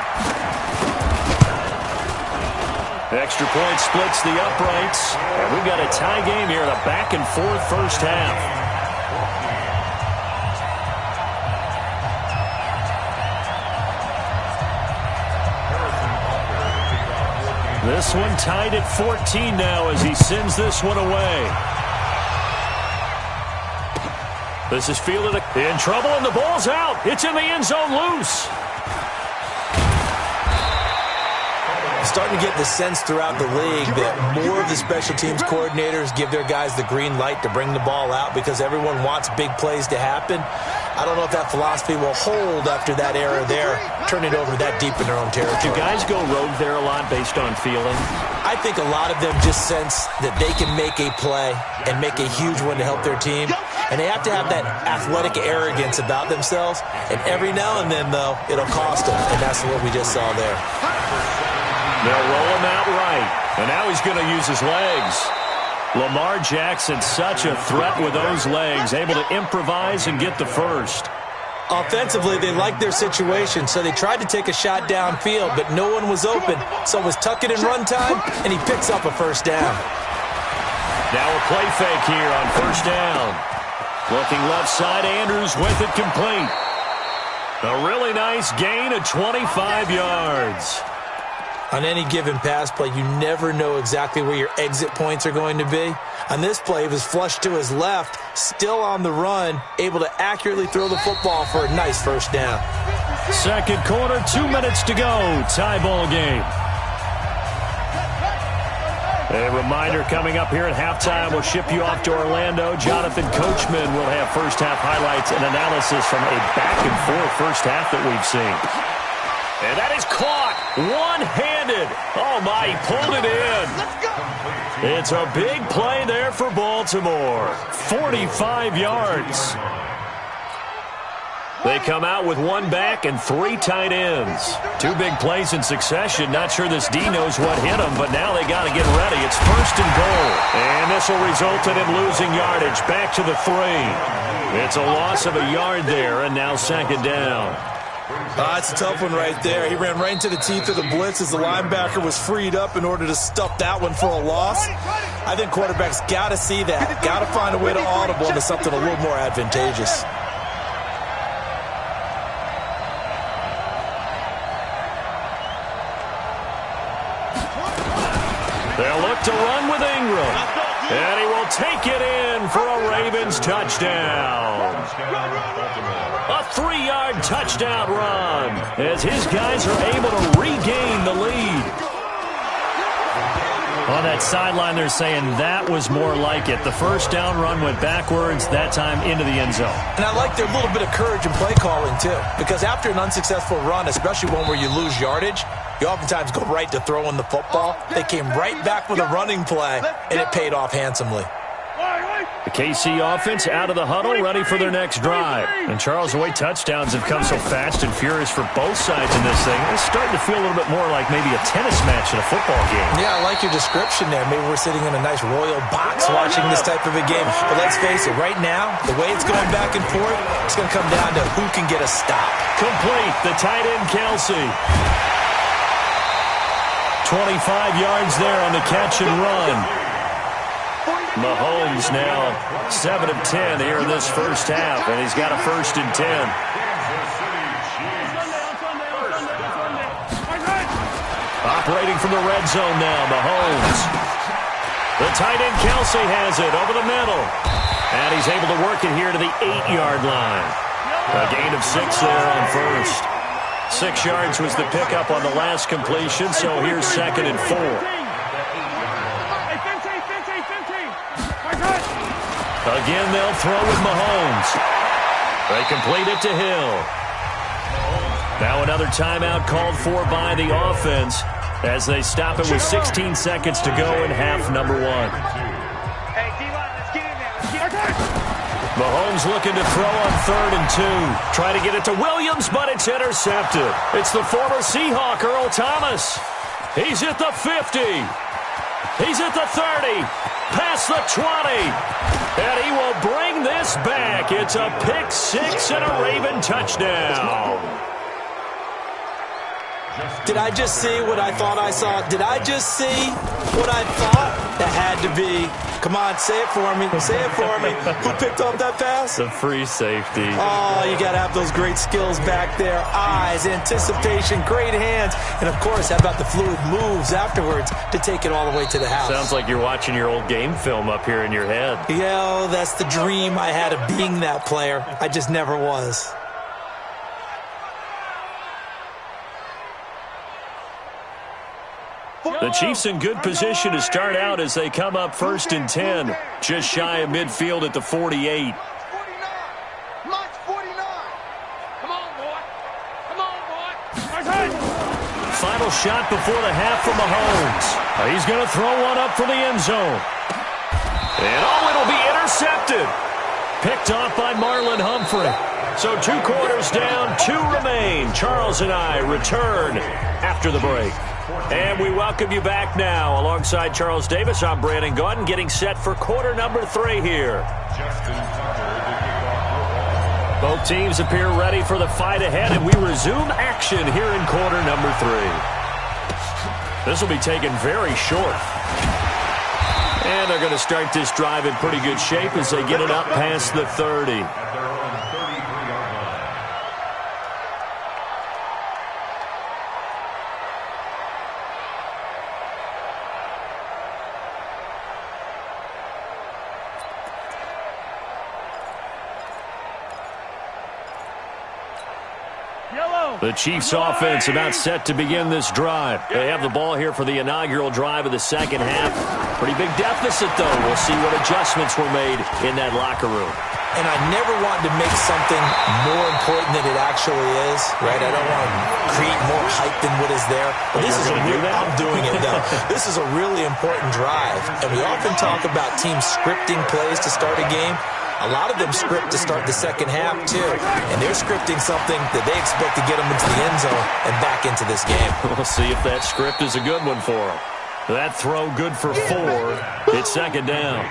Extra point splits the uprights, and we've got a tie game here in a back-and-forth first half. This one tied at 14 now as he sends this one away. This is fielded in trouble, and the ball's out. It's in the end zone loose. Starting to get the sense throughout the league that more of the special teams coordinators give their guys the green light to bring the ball out because everyone wants big plays to happen. I don't know if that philosophy will hold after that era there, turn it over that deep in their own territory. Do guys go rogue there a lot based on feeling? I think a lot of them just sense that they can make a play and make a huge one to help their team. And they have to have that athletic arrogance about themselves. And every now and then, though, it'll cost them. And that's what we just saw there. They'll roll him out right. And now he's going to use his legs. Lamar Jackson, such a threat with those legs, able to improvise and get the first. Offensively, they liked their situation, so they tried to take a shot downfield, but no one was open. So it was tuck it in run time, and he picks up a first down. Now a play fake here on first down. Looking left side, Andrews with it complete. A really nice gain of 25 yards. On any given pass play, you never know exactly where your exit points are going to be. On this play, he was flushed to his left, still on the run, able to accurately throw the football for a nice first down. Second quarter, 2 minutes to go. Tie ball game. A reminder coming up here at halftime. We'll ship you off to Orlando. Jonathan Coachman will have first half highlights and analysis from a back-and-forth first half that we've seen. And that is caught one-handed. Oh, my, he pulled it in. It's a big play there for Baltimore. 45 yards. They come out with one back and 3 tight ends. 2 big plays in succession. Not sure this D knows what hit them, but now they got to get ready. It's 1st and goal. And this will result in him losing yardage. Back to the 3. It's a loss of a yard there, and now 2nd down. It's a tough one right there. He ran right into the teeth of the blitz as the linebacker was freed up in order to stuff that one for a loss. I think quarterbacks got to see that. Got to find a way to audible into something a little more advantageous. They'll look to run with Ingram. And he will take it in for a Ravens touchdown. A 3-yard touchdown run as his guys are able to regain the lead. On that sideline, they're saying that was more like it. The first down run went backwards, that time into the end zone. And I like their little bit of courage in play calling, too. Because after an unsuccessful run, especially one where you lose yardage, you oftentimes go right to throwing the football. They came right back with a running play, and it paid off handsomely. The KC offense out of the huddle, ready for their next drive. And Charles, the way touchdowns have come so fast and furious for both sides in this thing, it's starting to feel a little bit more like maybe a tennis match in a football game. Yeah, I like your description there. Maybe we're sitting in a nice royal box watching this type of a game. But let's face it, right now, the way it's going back and forth, it's going to come down to who can get a stop. Complete, the tight end Kelsey. 25 yards there on the catch and run. Mahomes now 7 of 10 here in this first half, and he's got a 1st and 10. Operating from the red zone now, Mahomes. The tight end Kelsey has it over the middle, and he's able to work it here to the 8-yard line. A gain of 6 there on first. 6 yards was the pickup on the last completion, so here's 2nd and 4. Again, they'll throw with Mahomes. They complete it to Hill. Now another timeout called for by the offense as they stop it with 16 seconds to go in half number 1. Hey, D-line, let's get in there. Let's get in there. Mahomes looking to throw on 3rd and 2. Try to get it to Williams, but it's intercepted. It's the former Seahawk, Earl Thomas. He's at the 50. He's at the 30. Past the 20. And he will bring this back. It's a pick 6 and a Raven touchdown. Did I just see what I thought I saw? Did I just see what I thought? That had to be. Come on, say it for me. Say it for me. Who picked up that pass? The free safety. Oh, you got to have those great skills back there. Eyes, anticipation, great hands. And, of course, how about the fluid moves afterwards to take it all the way to the house? Sounds like you're watching your old game film up here in your head. Yeah, that's the dream I had of being that player. I just never was. The Chiefs in good position to start out as they come up 1st and 10. Just shy of midfield at the 48. March 49. Come on, boy. Come on, boy. Final shot before the half from Mahomes. He's going to throw one up for the end zone. And it'll be intercepted. Picked off by Marlon Humphrey. So 2 quarters down, 2 remain. Charles and I return after the break. And we welcome you back now. Alongside Charles Davis, I'm Brandon Gaudin, getting set for quarter number 3 here. Both teams appear ready for the fight ahead, and we resume action here in quarter number 3. This will be taken very short. And they're going to start this drive in pretty good shape as they get it up past the 30. The Chiefs offense about set to begin this drive. They have the ball here for the inaugural drive of the second half. Pretty big deficit, though. We'll see what adjustments were made in that locker room. And I never wanted to make something more important than it actually is, right? I don't want to create more hype than what is there. But this is I'm doing it, though. This is a really important drive. And we often talk about teams scripting plays to start a game. A lot of them script to start the second half, too. And they're scripting something that they expect to get them into the end zone and back into this game. We'll see if that script is a good one for them. That throw good for 4. It's second down.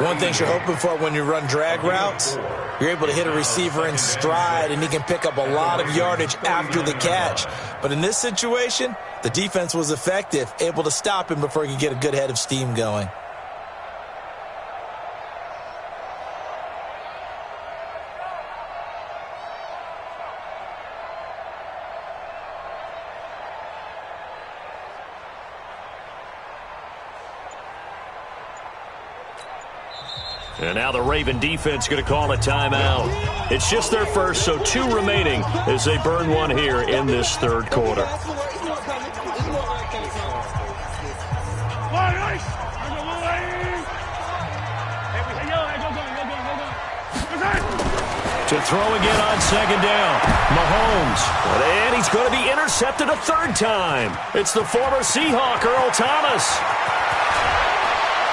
One thing you're hoping for when you run drag routes, you're able to hit a receiver in stride, and he can pick up a lot of yardage after the catch. But in this situation, the defense was effective, able to stop him before he could get a good head of steam going. And now the Raven defense going to call a timeout. It's just their first, so 2 remaining as they burn one here in this third quarter. To throw again on second down. Mahomes. And he's going to be intercepted a third time. It's the former Seahawk, Earl Thomas.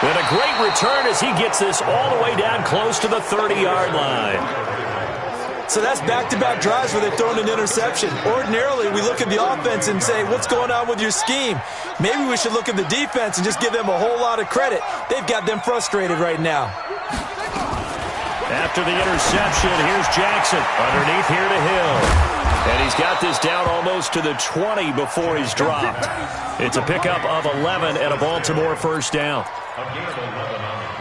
And a great return as he gets this all the way down close to the 30-yard line. So that's back-to-back drives where they're throwing an interception. Ordinarily, we look at the offense and say, what's going on with your scheme? Maybe we should look at the defense and just give them a whole lot of credit. They've got them frustrated right now. After the interception, here's Jackson. Underneath here to Hill. And he's got this down almost to the 20 before he's dropped. It's a pickup of 11 and a Baltimore first down.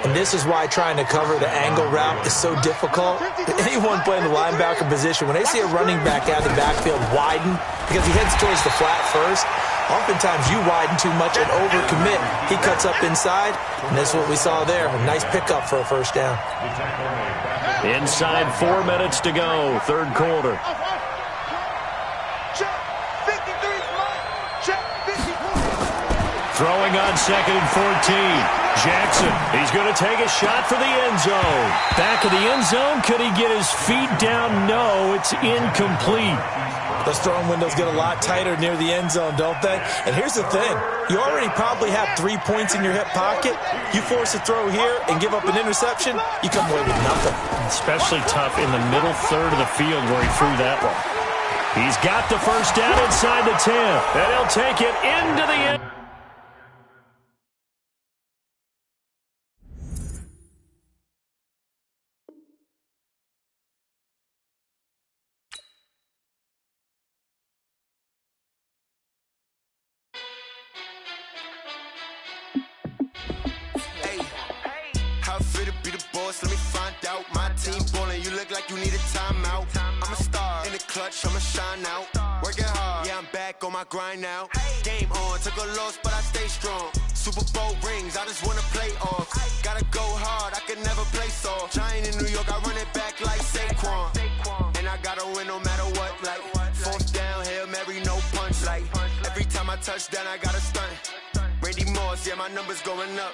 And this is why trying to cover the angle route is so difficult. Anyone playing the linebacker position, when they see a running back out of the backfield widen, because he heads towards the flat first, oftentimes you widen too much and overcommit. He cuts up inside, and that's what we saw there. A nice pickup for a first down. Inside 4 minutes to go, third quarter. Throwing on second and 14. Jackson, he's going to take a shot for the end zone. Back of the end zone, could he get his feet down? No, it's incomplete. Those throwing windows get a lot tighter near the end zone, don't they? And here's the thing. You already probably have 3 points in your hip pocket. You force a throw here and give up an interception, you come away with nothing. Especially tough in the middle third of the field where he threw that one. He's got the first down inside the 10, and he'll take it into the end. Let me find out. My team ballin', you look like you need a timeout. I'm a star in the clutch, I'ma shine out. Working hard, yeah, I'm back on my grind now. Game on, took a loss, but I stay strong. Super Bowl rings, I just wanna play off. Gotta go hard, I can never play soft. Giant in New York, I run it back like Saquon. And I gotta win no matter what, like fourth down, Hail Mary, no punch. Like every time I touch down, I gotta stunt. Randy Moss, yeah, my numbers going up.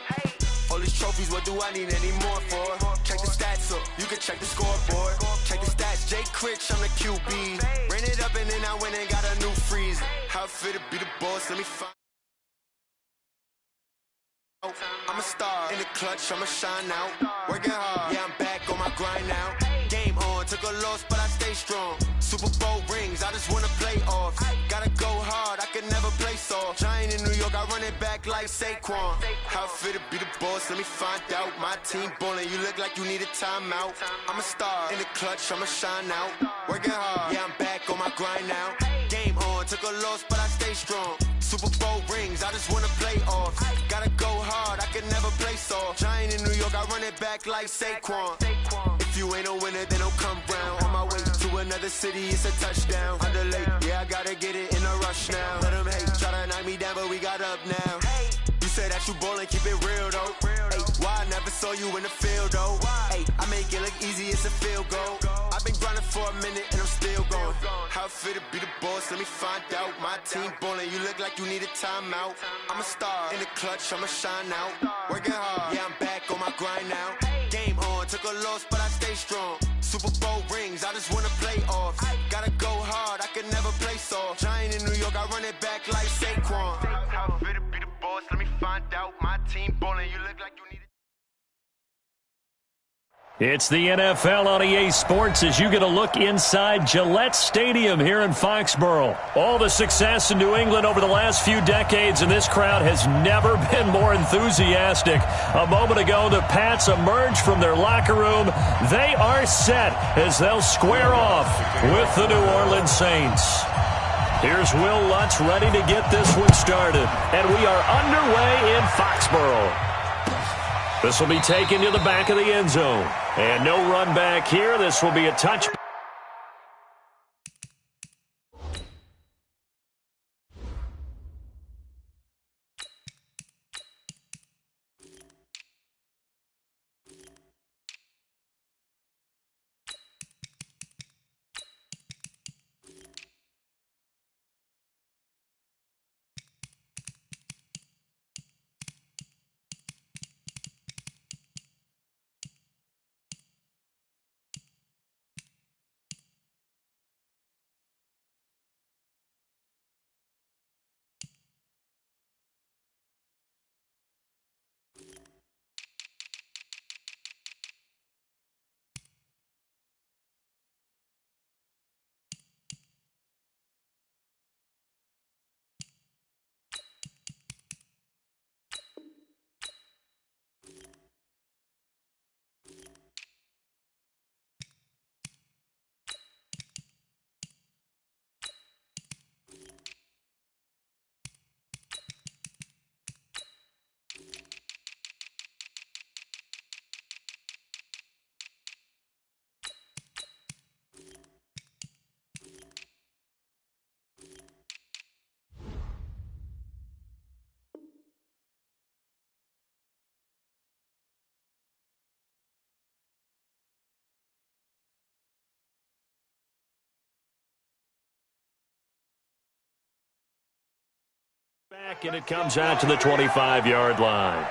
All these trophies, what do I need any more for? Check the stats up, you can check the scoreboard. Check the stats, Jay Critch, I'm the QB. Ran it up and then I went and got a new freeze. How it feel to be the boss, let me find. I'm a star in the clutch, I'ma shine out. Working hard, yeah, I'm back on my grind now. Game on, took a loss, but I stay strong. Super Bowl rings, I just wanna play off. Gotta go hard, I can never play soft. Giant in New York, I run it back like Saquon. How it feel to be the boss, let me find out. My team ballin', you look like you need a timeout. I'm a star in the clutch, I'ma shine out. Working hard, yeah, I'm back on my grind now. Game on, took a loss, but I stay strong. Super Bowl rings, I just wanna play off. Gotta go hard, I can never play soft. Giant in New York, I run it back like Saquon. If you ain't a winner, then don't come round. On my way to another city, it's a touchdown. Underlay, yeah, I gotta get it in a rush now. Let them hate, try to knock me down, but we got up now. You say that you ballin', keep it real though. Hey, why I never saw you in the field though? Hey, I make it look easy, it's a field goal. I've been grinding for a minute and I'm still going. How it feel to be the boss, let me find out. My team ballin', you look like you need a timeout. I'm a star in the clutch, I'ma shine out. Working hard, yeah, I'm back on my grind now. Game on, took a loss, but I stay strong. Super Bowl rings, I just wanna play off. Gotta go hard, I can never play soft. Giant in New York, I run it back like Saquon. How it feel to be the boss, let me find out. My team ballin', you look like you need it. It's the NFL on EA Sports as you get a look inside Gillette Stadium here in Foxborough. All the success in New England over the last few decades, and this crowd has never been more enthusiastic. A moment ago, the Pats emerged from their locker room. They are set as they'll square off with the New Orleans Saints. Here's Will Lutz ready to get this one started, and we are underway in Foxborough. This will be taken to the back of the end zone. And no run back here. This will be a touch. Back, and it comes out to the 25-yard line.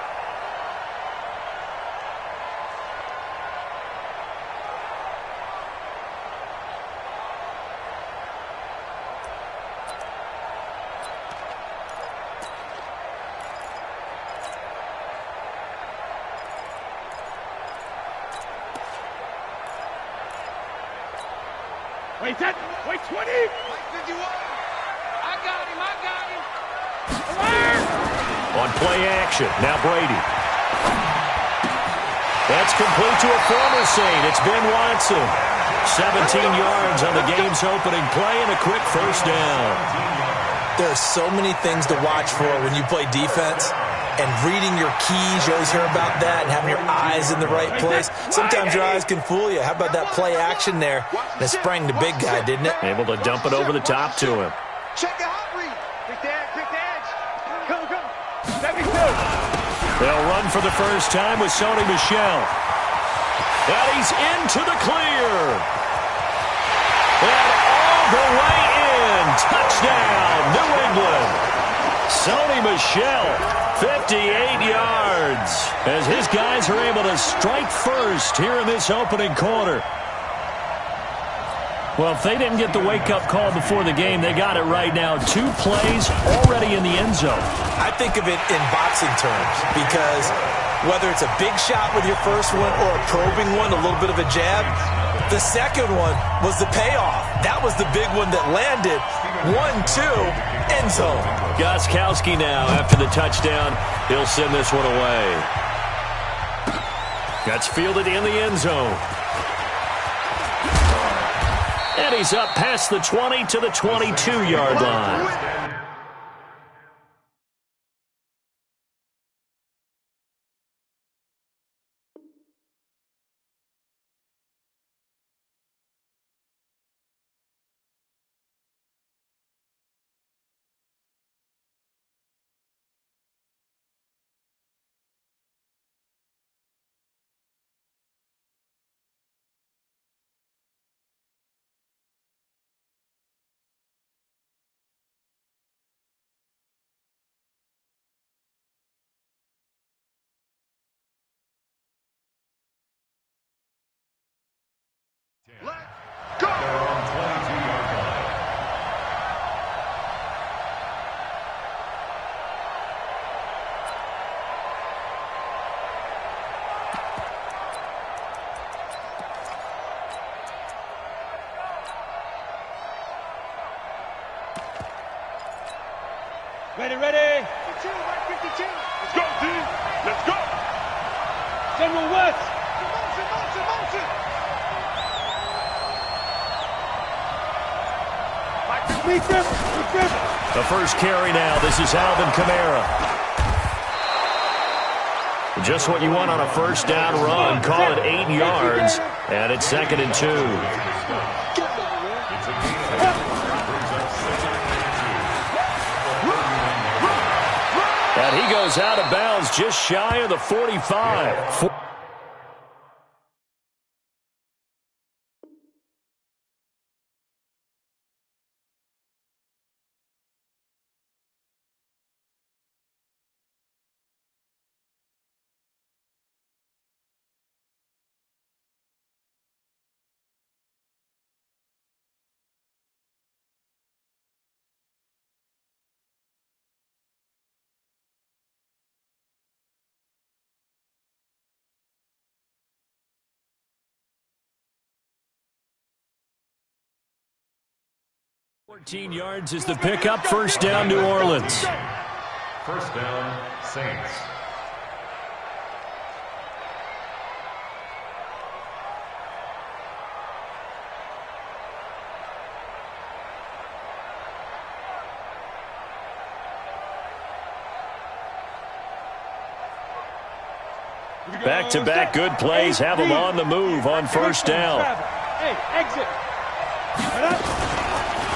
Wait, 10. Wait, 20. Mike 51. I got him. On play action, now Brady. That's complete to a former Saint. It's Ben Watson. 17 yards on the game's opening play and a quick first down. There are so many things to watch for when you play defense. And reading your keys, you always hear about that, and having your eyes in the right place. Sometimes your eyes can fool you. How about that play action there? That sprang the big guy, didn't it? Able to dump it over the top to him. Check the hot read. Quick the edge. Go. 72. They'll run for the first time with Sony Michel. And he's into the clear. And all the way in. Touchdown, New England. Sony Michel, 58 yards, as his guys are able to strike first here in this opening quarter. Well, if they didn't get the wake-up call before the game, they got it right now. 2 plays already in the end zone. I think of it in boxing terms because whether it's a big shot with your first one or a probing one, a little bit of a jab, the second one was the payoff. That was the big one that landed. 1-2, end zone. Gostkowski now after the touchdown. He'll send this one away. That's fielded in the end zone. And he's up past the 20 to the 22-yard line. Ready, ready. 52, right 52. Let's go, D. Let's go. General West. Motion. Meet them. The first carry now. This is Alvin Kamara. Just what you want on a first down run. Call it 8 yards, and it's 2nd and 2. And he goes out of bounds just shy of the 45. $14 yards is the pickup. First down, New Orleans. First down, Saints. Back-to-back good plays have them on the move on first down. Hey, exit.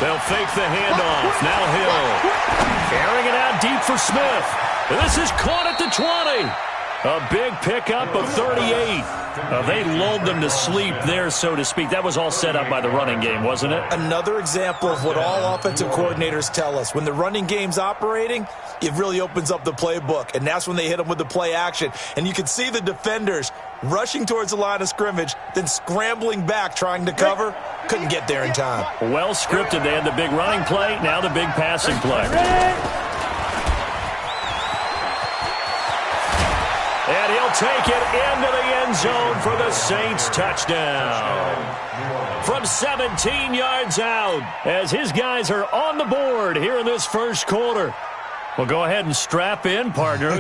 They'll fake the handoff. Now Hill. Airing it out deep for Smith. This is caught at the 20. A big pickup of 38. They lulled them to sleep there, so to speak. That was all set up by the running game, wasn't it? Another example of what all offensive coordinators tell us. When the running game's operating, it really opens up the playbook, and that's when they hit them with the play action. And you can see the defenders rushing towards the line of scrimmage, then scrambling back trying to cover. Couldn't get there in time. Well scripted. They had the big running play, now the big passing play. And he'll take it into the end zone for the Saints touchdown. From 17 yards out, as his guys are on the board here in this first quarter. Well, go ahead and strap in, partner.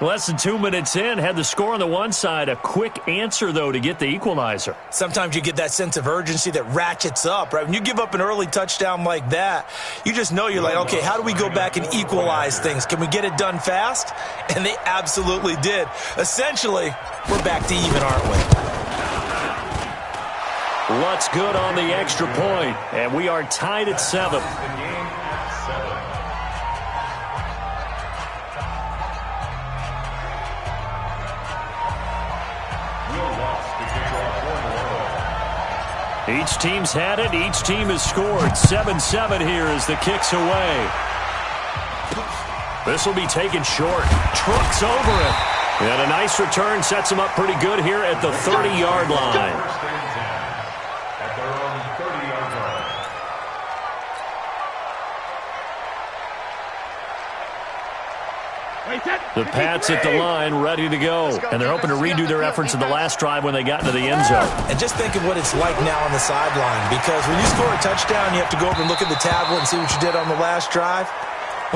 Less than 2 minutes in, had the score on the one side. A quick answer, though, to get the equalizer. Sometimes you get that sense of urgency that ratchets up, right? When you give up an early touchdown like that, you just know you're like, okay, how do we go back and equalize things? Can we get it done fast? And they absolutely did. Essentially, we're back to even, aren't we? What's good on the extra point? And we are tied at 7. Each team's had it. Each team has scored. 7-7 here as the kick's away. This will be taken short. Trucks over it. And a nice return sets them up pretty good here at the 30-yard line. At their own 30-yard line. The Pats at the line, ready to go. And they're hoping to redo their efforts in the last drive when they got into the end zone. And just think of what it's like now on the sideline, because when you score a touchdown, you have to go over and look at the tablet and see what you did on the last drive.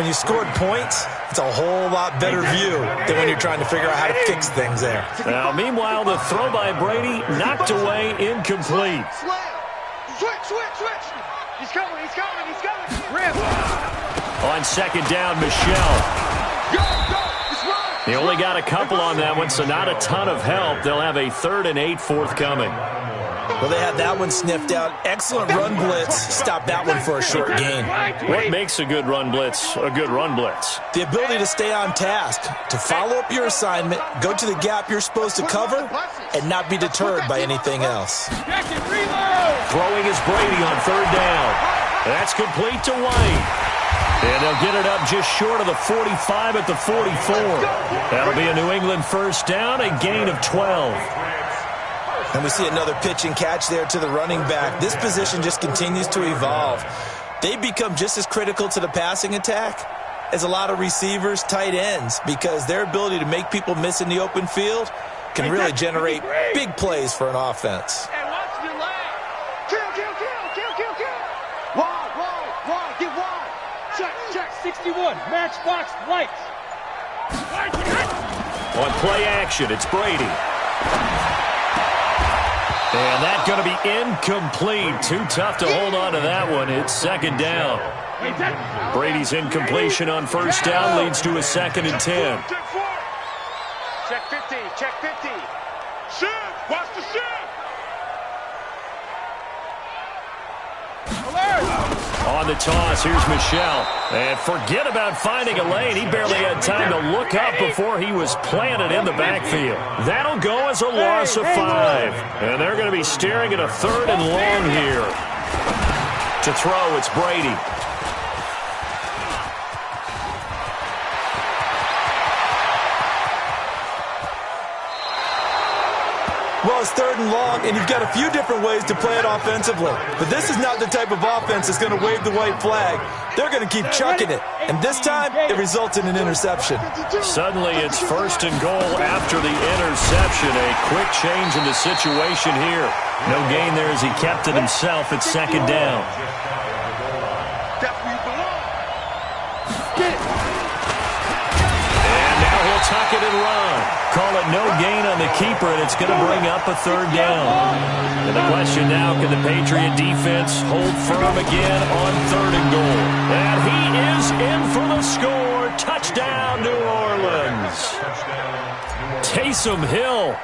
When you scored points, it's a whole lot better view than when you're trying to figure out how to fix things there. Now, meanwhile, the throw by Brady knocked away, incomplete. Switch. He's coming. Rip. On second down, Michelle. They only got a couple on that one, so not a ton of help. They'll have a 3rd and 8 forthcoming. Well, they had that one sniffed out. Excellent run blitz. Stopped that one for a short gain. What makes a good run blitz a good run blitz? The ability to stay on task, to follow up your assignment, go to the gap you're supposed to cover, and not be deterred by anything else. Throwing is Brady on 3rd down. That's complete to White. And they'll get it up just short of the 45 at the 44. That'll be a New England first down, a gain of 12. And we see another pitch and catch there to the running back. This position just continues to evolve. They become just as critical to the passing attack as a lot of receivers, tight ends, because their ability to make people miss in the open field can really generate big plays for an offense. Hey, watch the leg. Kill. Wide. Get wide. Check. 60 51, matchbox lights. On play action, it's Brady. And that's going to be incomplete. Too tough to hold on to that one. It's second down. Brady's incompletion on first down leads to a 2nd and 10. Check 50, check 50. Shift, watch the shift. On the toss, here's Michel. And forget about finding a lane. He barely had time to look up before he was planted in the backfield. That'll go as a loss of 5. And they're going to be staring at a 3rd and long here. To throw, it's Brady. Well, it's 3rd and long, and you've got a few different ways to play it offensively. But this is not the type of offense that's going to wave the white flag. They're going to keep chucking it. And this time, it results in an interception. Suddenly, it's 1st and goal after the interception. A quick change in the situation here. No gain there as he kept it himself at 2nd down. And now he'll tuck it and run. Call it no gain on the keeper, and it's going to bring up a 3rd down. And the question now, can the Patriot defense hold firm again on 3rd and goal? And he is in for the score. Touchdown, New Orleans. Taysom Hill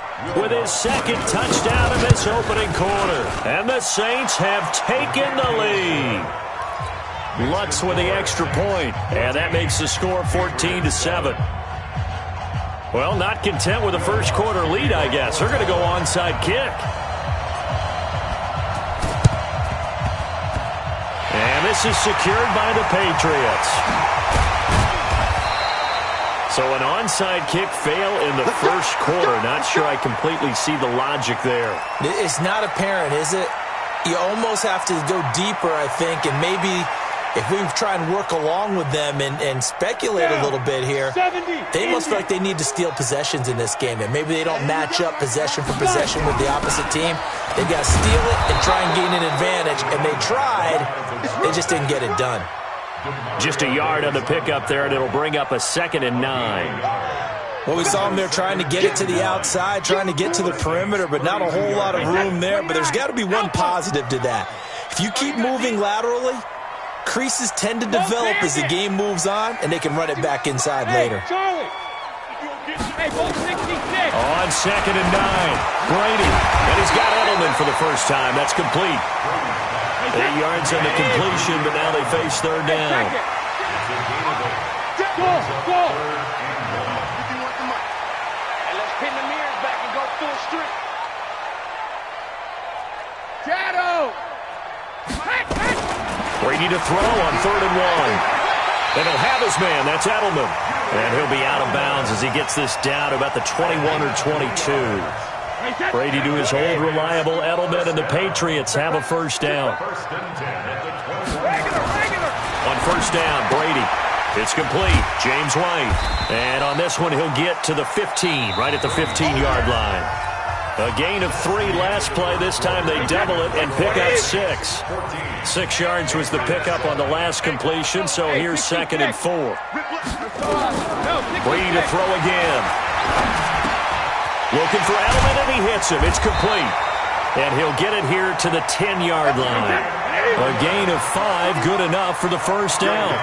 with his 2nd touchdown in this opening quarter. And the Saints have taken the lead. Lutz with the extra point, and that makes the score 14-7. Well, not content with a first quarter lead, I guess. They're going to go onside kick. And this is secured by the Patriots. So an onside kick fail in the first quarter. Not sure I completely see the logic there. It's not apparent, is it? You almost have to go deeper, I think, and maybe if we try and work along with them and speculate a little bit here, they must feel like they need to steal possessions in this game, and maybe they don't match up possession for possession with the opposite team. They've got to steal it and try and gain an advantage, and they tried. They just didn't get it done. Just a yard on the pickup there, and it'll bring up a 2nd and 9. Well, we saw them there trying to get it to the outside, trying to get to the perimeter, but not a whole lot of room there. But there's got to be one positive to that. If you keep moving laterally, creases tend to develop as the game moves on, and they can run it back inside later. On 2nd and 9, Brady, and he's got Edelman for the first time. That's complete. 8 yards on the completion, but now they face 3rd down. Go. And let's pin the mirrors back and go full street. Shadow. Brady to throw on 3rd and 1. And he'll have his man. That's Edelman. And he'll be out of bounds as he gets this down to about the 21 or 22. Brady to his old reliable Edelman, and the Patriots have a first down. On first down, Brady. It's complete. James White. And on this one, he'll get to the 15, right at the 15-yard line. A gain of 3 last play. This time they double it and pick up 6. 6 yards was the pickup on the last completion, so here's 2nd and 4. Brady to throw again. Looking for Edelman, and he hits him. It's complete. And he'll get it here to the 10-yard line. A gain of 5, good enough for the first down.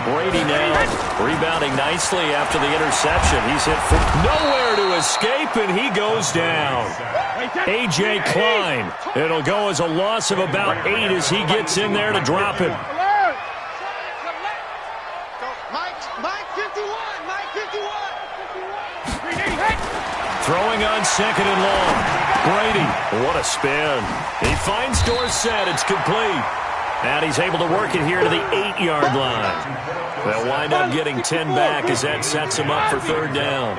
Brady now rebounding nicely after the interception. He's hit for nowhere to escape, and he goes down. A.J. Klein. It'll go as a loss of about 8 as he gets in there to drop him. Mike 51. Throwing on 2nd and long. Brady, what a spin. He finds Dorsett. It's complete. And he's able to work it here to the 8-yard line. They'll wind up getting 10 back as that sets him up for 3rd down.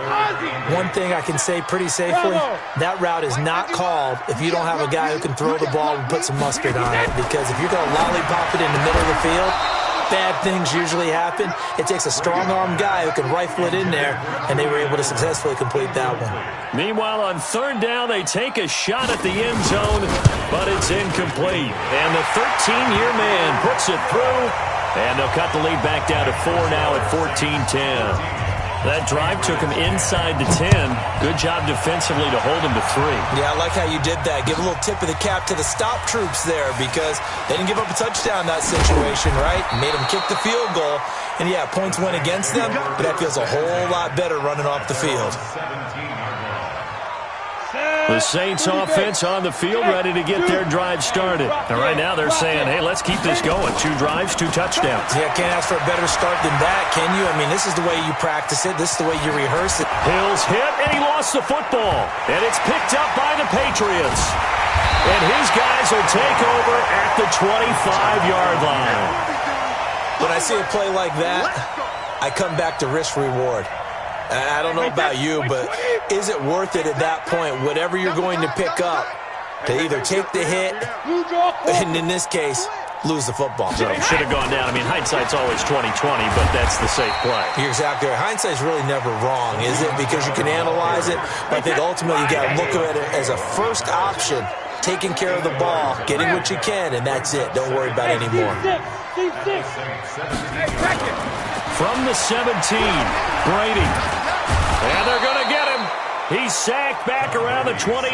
One thing I can say pretty safely, that route is not called if you don't have a guy who can throw the ball and put some mustard on it. Because if you're going to lollipop it in the middle of the field, bad things usually happen. It takes a strong-arm guy who can rifle it in there, and they were able to successfully complete that one. Meanwhile, on 3rd down, they take a shot at the end zone, but it's incomplete. And the 13-year man puts it through And they'll cut the lead back down to 4 now at 14-10. That drive took him inside the 10. Good job defensively to hold him to 3. Yeah, I like how you did that. Give a little tip of the cap to the stop troops there because they didn't give up a touchdown in that situation, right? Made them kick the field goal. And, yeah, points went against them, but that feels a whole lot better running off the field. The Saints offense on the field, ready to get their drive started. And right now they're saying, hey, let's keep this going. 2 drives, 2 touchdowns. Yeah, can't ask for a better start than that, can you? I mean, this is the way you practice it. This is the way you rehearse it. Hill's hit, and he lost the football. And it's picked up by the Patriots. And his guys will take over at the 25-yard line. When I see a play like that, I come back to risk-reward. I don't know about you, but is it worth it at that point, whatever you're going to pick up, to either take the hit, and in this case, lose the football? So should have gone down. I mean, hindsight's always 20/20, but that's the safe play. You're exactly right. Hindsight's really never wrong, is it? Because you can analyze it, but I think ultimately you got to look at it as a first option, taking care of the ball, getting what you can, and that's it. Don't worry about any more. From the 17, Brady. And they're going to get him. He's sacked back around the 28.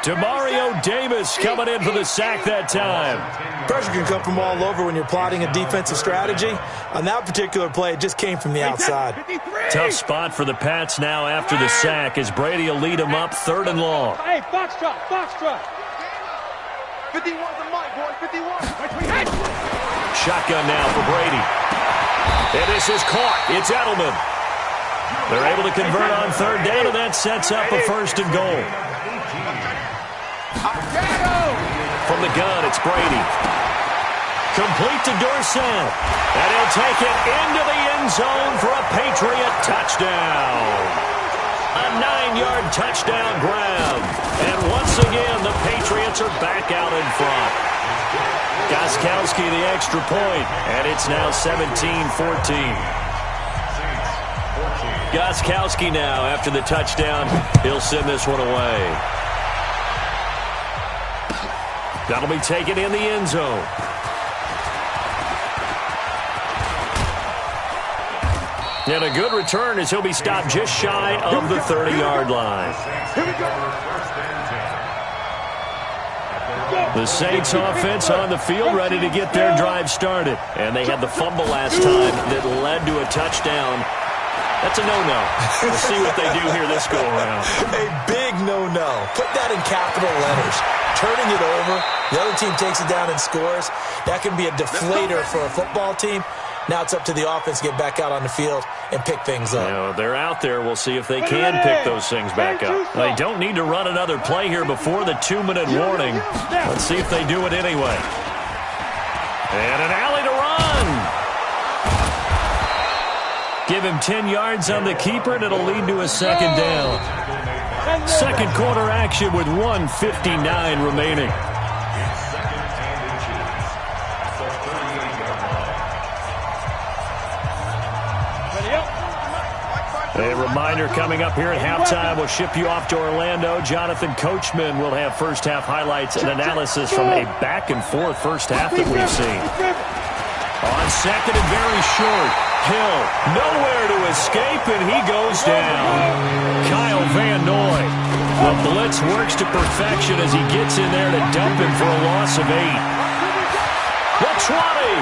Demario Davis coming in for the sack that time. Pressure can come from all over when you're plotting a defensive strategy. On that particular play, it just came from the outside. Tough spot for the Pats now after the sack as Brady will lead them up 3rd and long. Hey, box drop, box drop. 51 the mic, boy, 51. Shotgun now for Brady. And this is caught. It's Edelman. They're able to convert on 3rd down, and that sets up a 1st and goal. From the gun, it's Brady. Complete to Dorsett. And he'll take it into the end zone for a Patriot touchdown. A 9-yard touchdown grab. And once again, the Patriots are back out in front. Gostkowski the extra point, and it's now 17-14. Gostkowski now, after the touchdown, he'll send this one away. That'll be taken in the end zone. And a good return as he'll be stopped just shy of the 30-yard line. The Saints offense on the field ready to get their drive started. And they had the fumble last time that led to a touchdown. That's a no-no. We'll see what they do here this go-around. A big no-no. Put that in capital letters. Turning it over, the other team takes it down and scores. That can be a deflator for a football team. Now it's up to the offense to get back out on the field and pick things up. You know, they're out there. We'll see if they can pick those things back up. They don't need to run another play here before the 2-minute warning. Let's see if they do it anyway. And an alley to run. Give him 10 yards on the keeper, and it'll lead to a 2nd down. Second quarter action with 1:59 remaining. A reminder coming up here at halftime. We'll ship you off to Orlando. Jonathan Coachman will have first-half highlights and analysis from a back-and-forth first half that we've seen. On 2nd and very short. Hill, nowhere to escape, and he goes down. Kyle Van Noy. The blitz works to perfection as he gets in there to dump him for a loss of 8. The 20.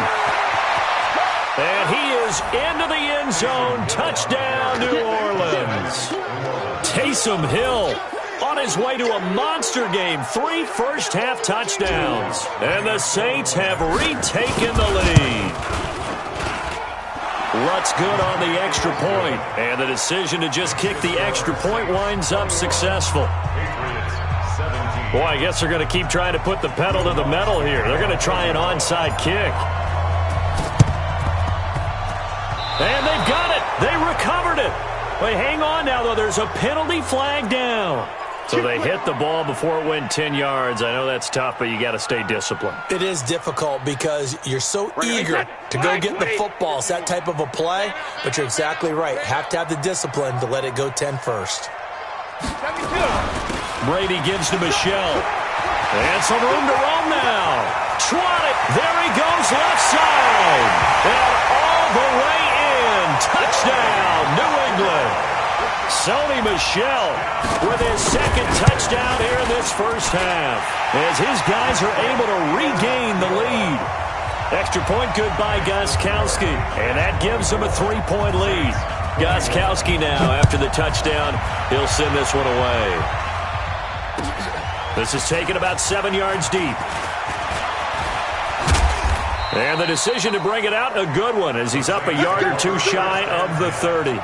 And he is into the end zone. Touchdown, New Orleans. Taysom Hill on his way to a monster game. 3 first-half touchdowns. And the Saints have retaken the lead. Rutt's good on the extra point, and the decision to just kick the extra point winds up successful. Boy, I guess they're going to keep trying to put the pedal to the metal here. They're going to try an onside kick. And they've got it. They recovered it. Wait, hang on now, though. There's a penalty flag down. So they hit the ball before it went 10 yards. I know that's tough, but you got to stay disciplined. It is difficult because you're so eager to go get the football. It's that type of a play, but you're exactly right. Have to have the discipline to let it go 10 first. Brady gives to Michelle. And some room to run. home now. 20. There he goes left side. And all the way in. Touchdown, New England. Sony Michel with his second touchdown here in this first half, as his guys are able to regain the lead. Extra point good by Gostkowski, and that gives them a 3-point lead. Gostkowski now, after the touchdown, he'll send this one away. This is taken about 7 yards deep. And the decision to bring it out, a good one, as he's up a yard or two shy of the 30.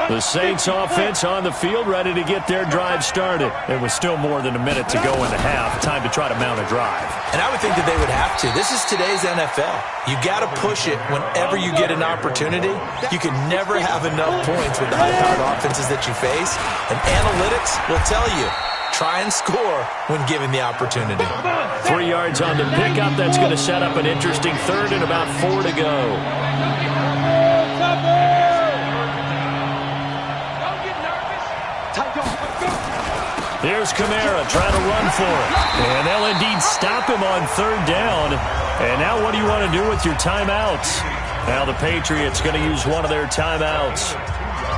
The Saints offense on the field, ready to get their drive started. There was still more than a minute to go in the half. Time to try to mount a drive. And I would think that they would have to. This is today's NFL. You got to push it whenever you get an opportunity. You can never have enough points with the high-powered offenses that you face. And analytics will tell you, try and score when given the opportunity. 3 yards on the pickup. That's going to set up an interesting third and about 4 to go. Here's Kamara trying to run for it. And they'll indeed stop him on third down. And now what do you want to do with your timeouts? Now the Patriots going to use one of their timeouts,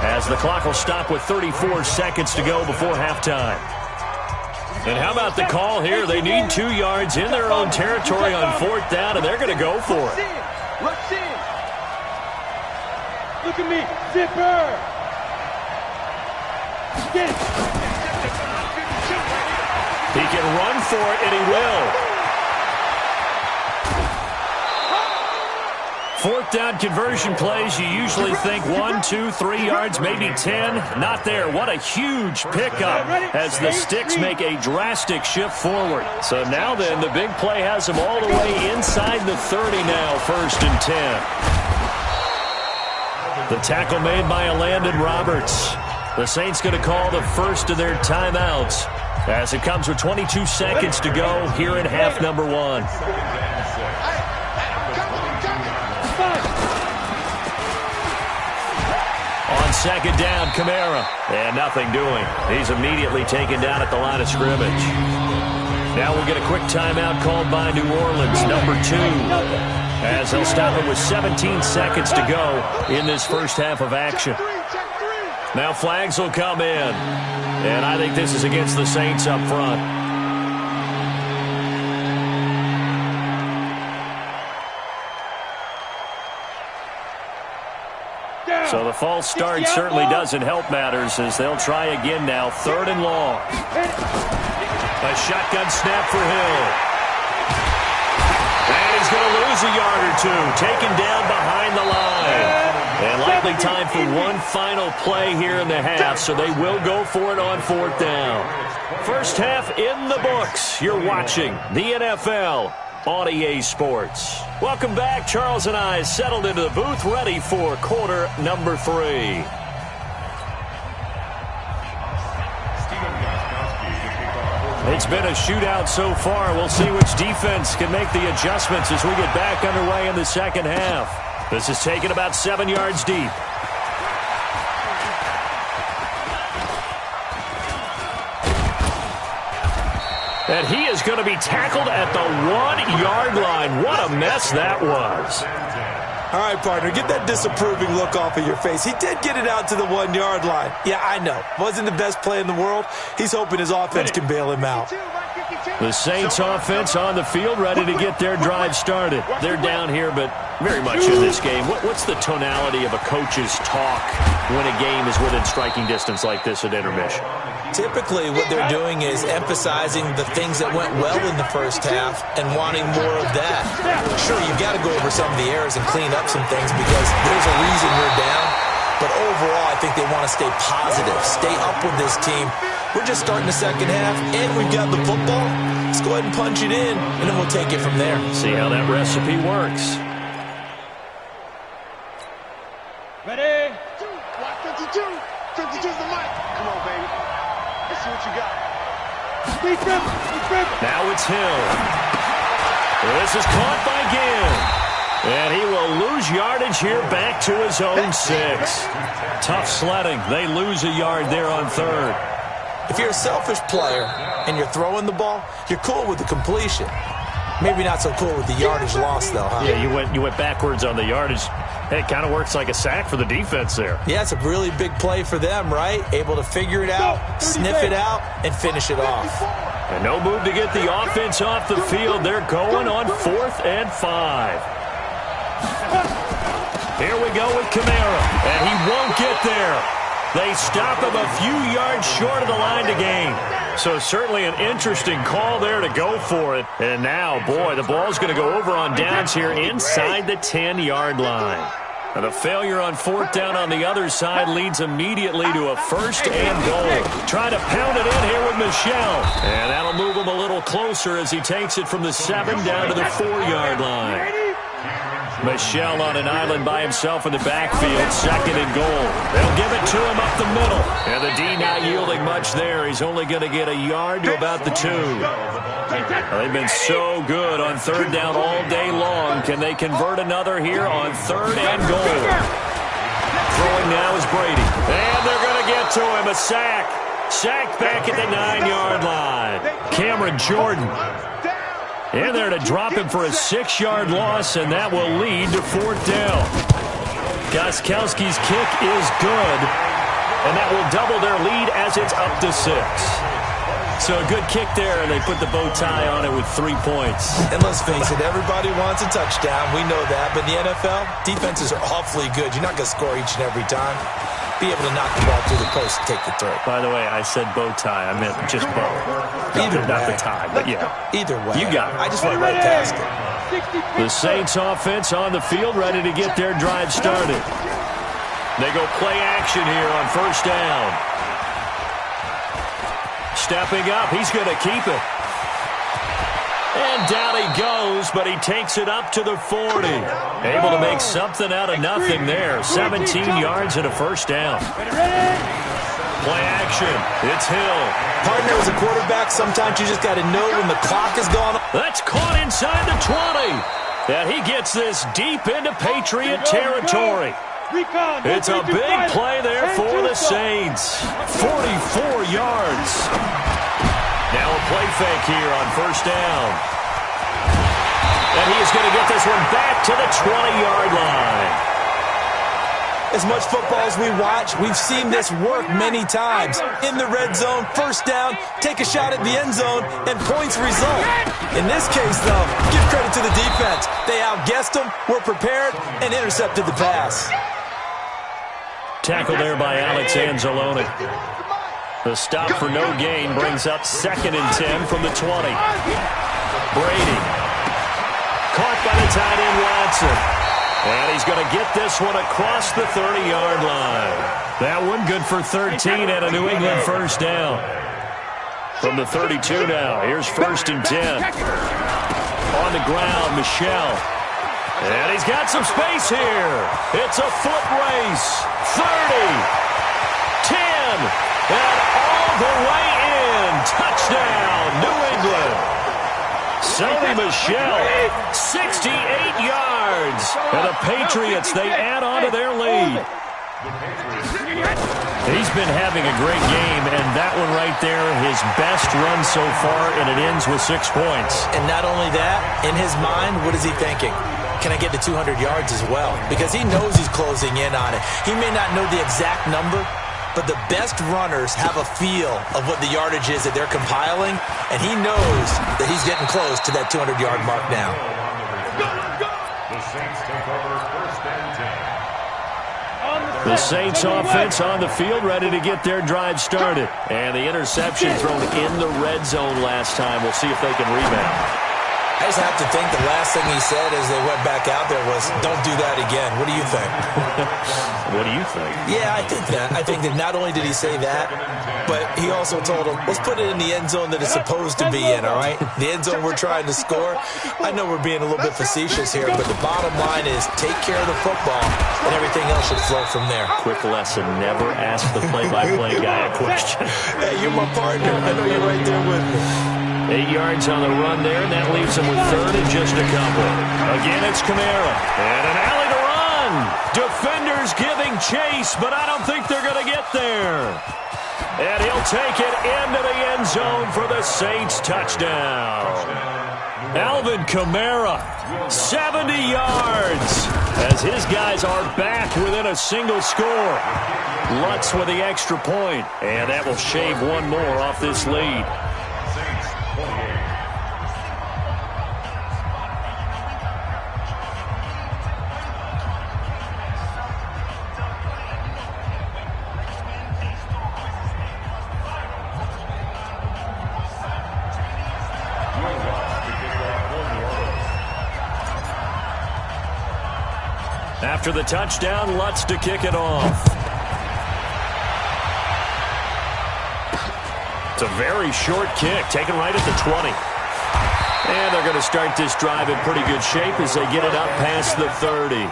as the clock will stop with 34 seconds to go before halftime. And how about the call here? They need 2 yards in their own territory on fourth down, and they're going to go for it. Rush in. Look at me. Zipper. Get it. He can run for it, and he will. Fourth down conversion plays, you usually think 1, 2, 3 yards, maybe 10. Not there. What a huge pickup as the Sticks make a drastic shift forward. So now then, the big play has them all the way inside the 30 now, 1st and 10. The tackle made by Landon Roberts. The Saints going to call the first of their timeouts, as it comes with 22 seconds to go here in half number 1. On second down, Kamara. And nothing doing. He's immediately taken down at the line of scrimmage. Now we'll get a quick timeout called by New Orleans, number 2, as they'll stop it with 17 seconds to go in this first half of action. Now flags will come in, and I think this is against the Saints up front. So the false start certainly doesn't help matters, as they'll try again now, 3rd and long. A shotgun snap for Hill. And he's going to lose a yard or two, taken down behind the line. And likely time for one final play here in the half, so they will go for it on 4th down. First half in the books. You're watching the NFL on EA Sports. Welcome back. Charles and I settled into the booth, ready for quarter number 3. It's been a shootout so far. We'll see which defense can make the adjustments as we get back underway in the second half. This is taken about 7 yards deep. And he is going to be tackled at the 1-yard line. What a mess that was. All right, partner, get that disapproving look off of your face. He did get it out to the 1-yard line. Yeah, I know. Wasn't the best play in the world. He's hoping his offense can bail him out. The Saints offense on the field, ready to get their drive started. They're down here, but very much in this game. What's the tonality of a coach's talk when a game is within striking distance like this at intermission? Typically, what they're doing is emphasizing the things that went well in the first half and wanting more of that. Sure, you've got to go over some of the errors and clean up some things because there's a reason we're down. But overall, I think they want to stay positive, stay up with this team. We're just starting the second half, and we've got the football. Let's go ahead and punch it in, and then we'll take it from there. See how that recipe works. Ready? 52. 52's the mic. Come on, baby. Let's see what you got. Now it's Hill. This is caught by Gill. And he will lose yardage here back to his own 6. Tough sledding. They lose a yard there on 3rd. If you're a selfish player and you're throwing the ball, you're cool with the completion. Maybe not so cool with the yardage loss, though, huh? Yeah, you went backwards on the yardage. Hey, it kind of works like a sack for the defense there. Yeah, it's a really big play for them, right? Able to figure it out, sniff it out, and finish it off. And no move to get the offense off the field. They're going on 4th and 5. Here we go with Kamara, and he won't get there. They stop him a few yards short of the line to gain. So certainly an interesting call there to go for it. And now, boy, the ball's going to go over on downs here inside the 10-yard line. And the failure on 4th down on the other side leads immediately to a 1st and goal. Trying to pound it in here with Michel. And that'll move him a little closer as he takes it from the 7 down to the 4-yard line. Michel on an island by himself in the backfield, 2nd and goal. They'll give it to him up the middle. And the D not yielding much there. He's only going to get a yard to about the 2. They've been so good on 3rd down all day long. Can they convert another here on 3rd and goal? Throwing now is Brady. And they're going to get to him. A sack. Sacked back at the 9-yard line. Cameron Jordan in there to drop him for a 6-yard loss, and that will lead to 4th down. Gostkowski's kick is good, and that will double their lead as it's up to 6. So a good kick there, and they put the bow tie on it with 3 points. And let's face it, everybody wants a touchdown. We know that. But in the NFL, defenses are awfully good. You're not going to score each and every time. Be able to knock the ball through the post and take the throw. By the way, I said bow tie. I meant just bow. Either not way. the tie, but yeah. Either way. You got it. I just went right past it. The Saints offense on the field, ready to get their drive started. They go play action here on 1st down. Stepping up, he's going to keep it. And down he goes, but he takes it up to the 40. Able to make something out of nothing there. 17 yards and a 1st down. Play action. It's Hill. Partner, as a quarterback, sometimes you just got to know when the clock is gone. That's caught inside the 20. And he gets this deep into Patriot territory. It's a big play there for the Saints. 44 yards. Now a play fake here on 1st down. And he is going to get this one back to the 20-yard line. As much football as we watch, we've seen this work many times. In the red zone, 1st down, take a shot at the end zone, and points result. In this case, though, give credit to the defense. They outguessed them, were prepared, and intercepted the pass. Tackle there by Alex Anzalone. The stop for no gain brings up 2nd and 10 from the 20. Brady. Caught by the tight end Watson. And he's going to get this one across the 30-yard line. That one good for 13 and a New England 1st down. From the 32 now, here's 1st and 10. On the ground, Michel. And he's got some space here. It's a foot race. 30. 10. And all the way in. Touchdown, New England. Sony Michel, 68 yards. And the Patriots, they add on to their lead. He's been having a great game, and that one right there, his best run so far, and it ends with 6 points. And not only that, in his mind, what is he thinking? Can I get to 200 yards as well? Because he knows he's closing in on it. He may not know the exact number, but the best runners have a feel of what the yardage is that they're compiling, and he knows that he's getting close to that 200-yard mark now. The Saints take over 1st and 10. The Saints offense on the field, ready to get their drive started. And the interception thrown in the red zone last time. We'll see if they can rebound. I just have to think the last thing he said as they went back out there was, don't do that again. What do you think? What do you think? Yeah, I think that. I think that not only did he say that, but he also told him, let's put it in the end zone that it's supposed to be in, all right? The end zone we're trying to score. I know we're being a little bit facetious here, but the bottom line is take care of the football, and everything else should flow from there. Quick lesson, never ask the play-by-play guy a question. Hey, you're my partner. I know you're right there with me. 8 yards on the run there, and that leaves them with third and just a couple. Again, it's Kamara. And an alley to run. Defenders giving chase, but I don't think they're going to get there. And he'll take it into the end zone for the Saints touchdown. Alvin Kamara, 70 yards, as his guys are back within a single score. Lutz with the extra point, and that will shave one more off this lead. After the touchdown, Lutz to kick it off. It's a very short kick, taken right at the 20. And they're going to start this drive in pretty good shape as they get it up past the 30.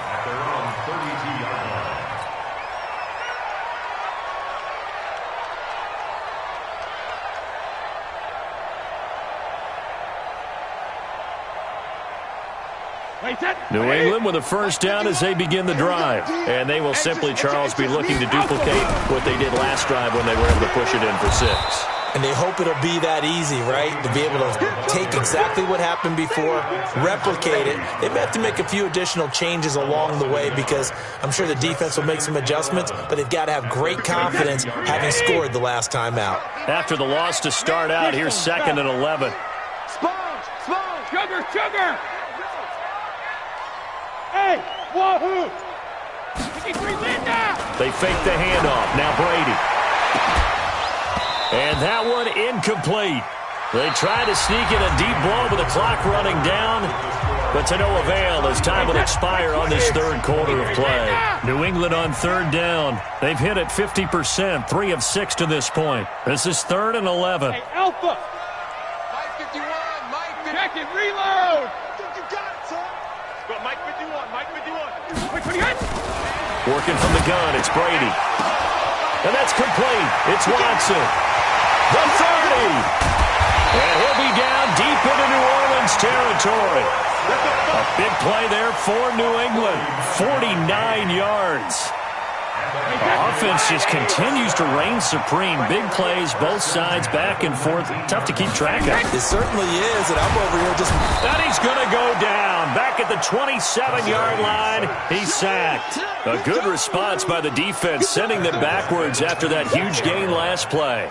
New England with a first down as they begin the drive. And they will simply, Charles, be looking to duplicate what they did last drive when they were able to push it in for 6. And they hope it'll be that easy, right? To be able to take exactly what happened before, replicate it. They may have to make a few additional changes along the way because I'm sure the defense will make some adjustments, but they've got to have great confidence having scored the last time out. After the loss to start out, here's 2nd and 11. Sponge! Sugar! Hey, wahoo! They fake the handoff. Now Brady. And that one incomplete. They try to sneak in a deep blow with the clock running down, but to no avail as time will expire on this third quarter of play. New England on third down. They've hit it 50%, 3 of 6 to this point. This is 3rd and 11. Hey, Alpha! Mike 51, Mike 51. Check it, reload! You got it, son. Go, Mike 51, Mike 51. Wait, 28. Working from the gun, it's Brady. And that's complete. It's Watson. The 30. And he'll be down deep into New Orleans territory. A big play there for New England. 49 yards. The offense just continues to reign supreme. Big plays, both sides, back and forth. Tough to keep track of. It certainly is, and I'm over here just... And he's going to go down. Back at the 27-yard line, he's sacked. A good response by the defense, sending them backwards after that huge gain last play.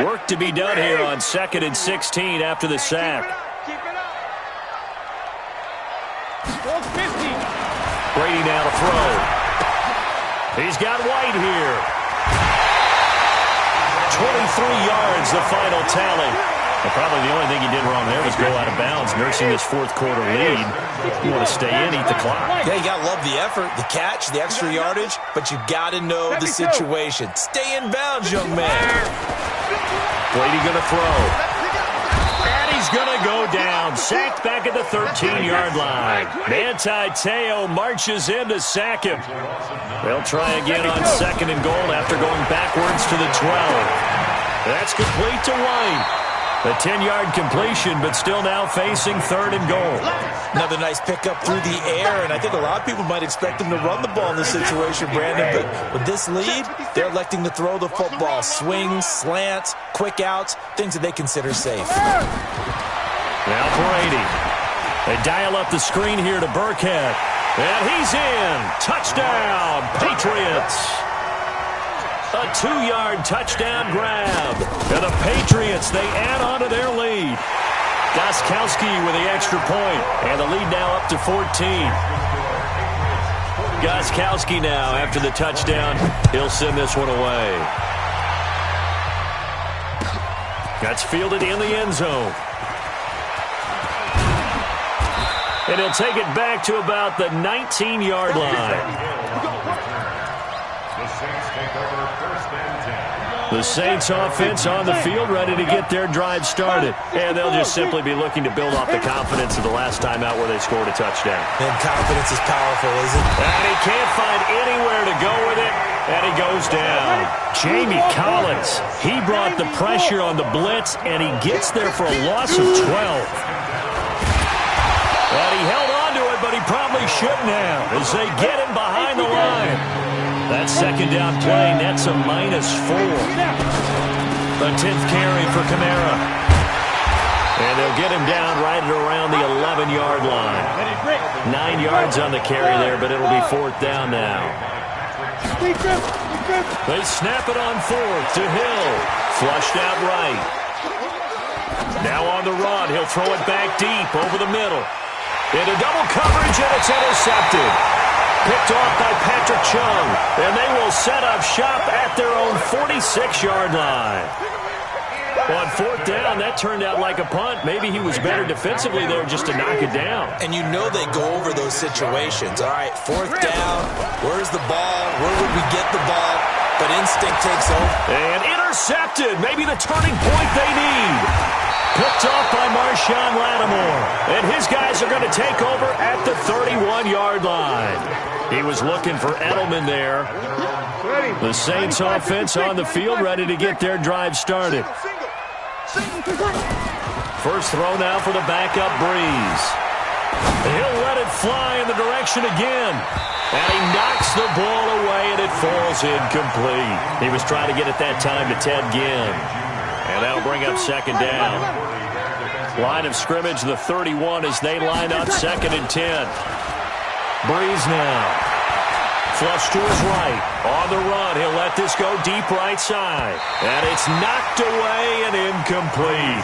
Work to be done here on 2nd and 16 after the sack. Keep it up. Brady now to throw. He's got White here. 23 yards, the final tally. And probably the only thing he did wrong there was go out of bounds, nursing this fourth quarter lead. You want to stay in, eat the clock. Yeah, you got to love the effort, the catch, the extra yardage, but you got to know the situation. Stay in bounds, young man. Brady going to throw. And he's going to go down. Sacked back at the 13-yard line. Manti Te'o marches in to sack him. They'll try again on 2nd and goal after going backwards to the 12. That's complete to White. A 10-yard completion, but still now facing 3rd and goal. Another nice pickup through the air, and I think a lot of people might expect him to run the ball in this situation, Brandon, but with this lead, they're electing to throw the football. Swings, slants, quick outs, things that they consider safe. Now Brady. They dial up the screen here to Burkhead. And he's in. Touchdown, Patriots. A 2-yard touchdown grab. And the Patriots, they add on to their lead. Gostkowski with the extra point. And the lead now up to 14. Gostkowski now, after the touchdown, he'll send this one away. That's fielded in the end zone. And he'll take it back to about the 19-yard line. The Saints offense on the field, ready to get their drive started. And they'll just simply be looking to build off the confidence of the last time out where they scored a touchdown. And confidence is powerful, isn't it? And he can't find anywhere to go with it. And he goes down. Jamie Collins, he brought the pressure on the blitz, and he gets there for a loss of 12. And he held on to it, but he probably shouldn't have as they get him behind the line. That second down play nets a -4. The 10th carry for Kamara. And they'll get him down right at around the 11-yard line. 9 yards on the carry there, but it'll be 4th down now. They snap it on 4th to Hill. Flushed out right. Now on the run, he'll throw it back deep over the middle. Into double coverage, and it's intercepted. Picked off by Patrick Chung, and they will set up shop at their own 46-yard line. On 4th down, that turned out like a punt. Maybe he was better defensively there just to knock it down. And you know they go over those situations. All right, 4th down, where's the ball? Where would we get the ball? But instinct takes over. And intercepted, maybe the turning point they need. Picked off by Marshawn Lattimore. And his guys are going to take over at the 31-yard line. He was looking for Edelman there. The Saints offense on the field, ready to get their drive started. First throw now for the backup Breeze. He'll let it fly in the direction again. And he knocks the ball away, and it falls incomplete. He was trying to get it that time to Ted Ginn. And that'll bring up 2nd down. Line of scrimmage, the 31, as they line up 2nd and 10. Breeze now. Flush to his right. On the run, he'll let this go deep right side. And it's knocked away and incomplete.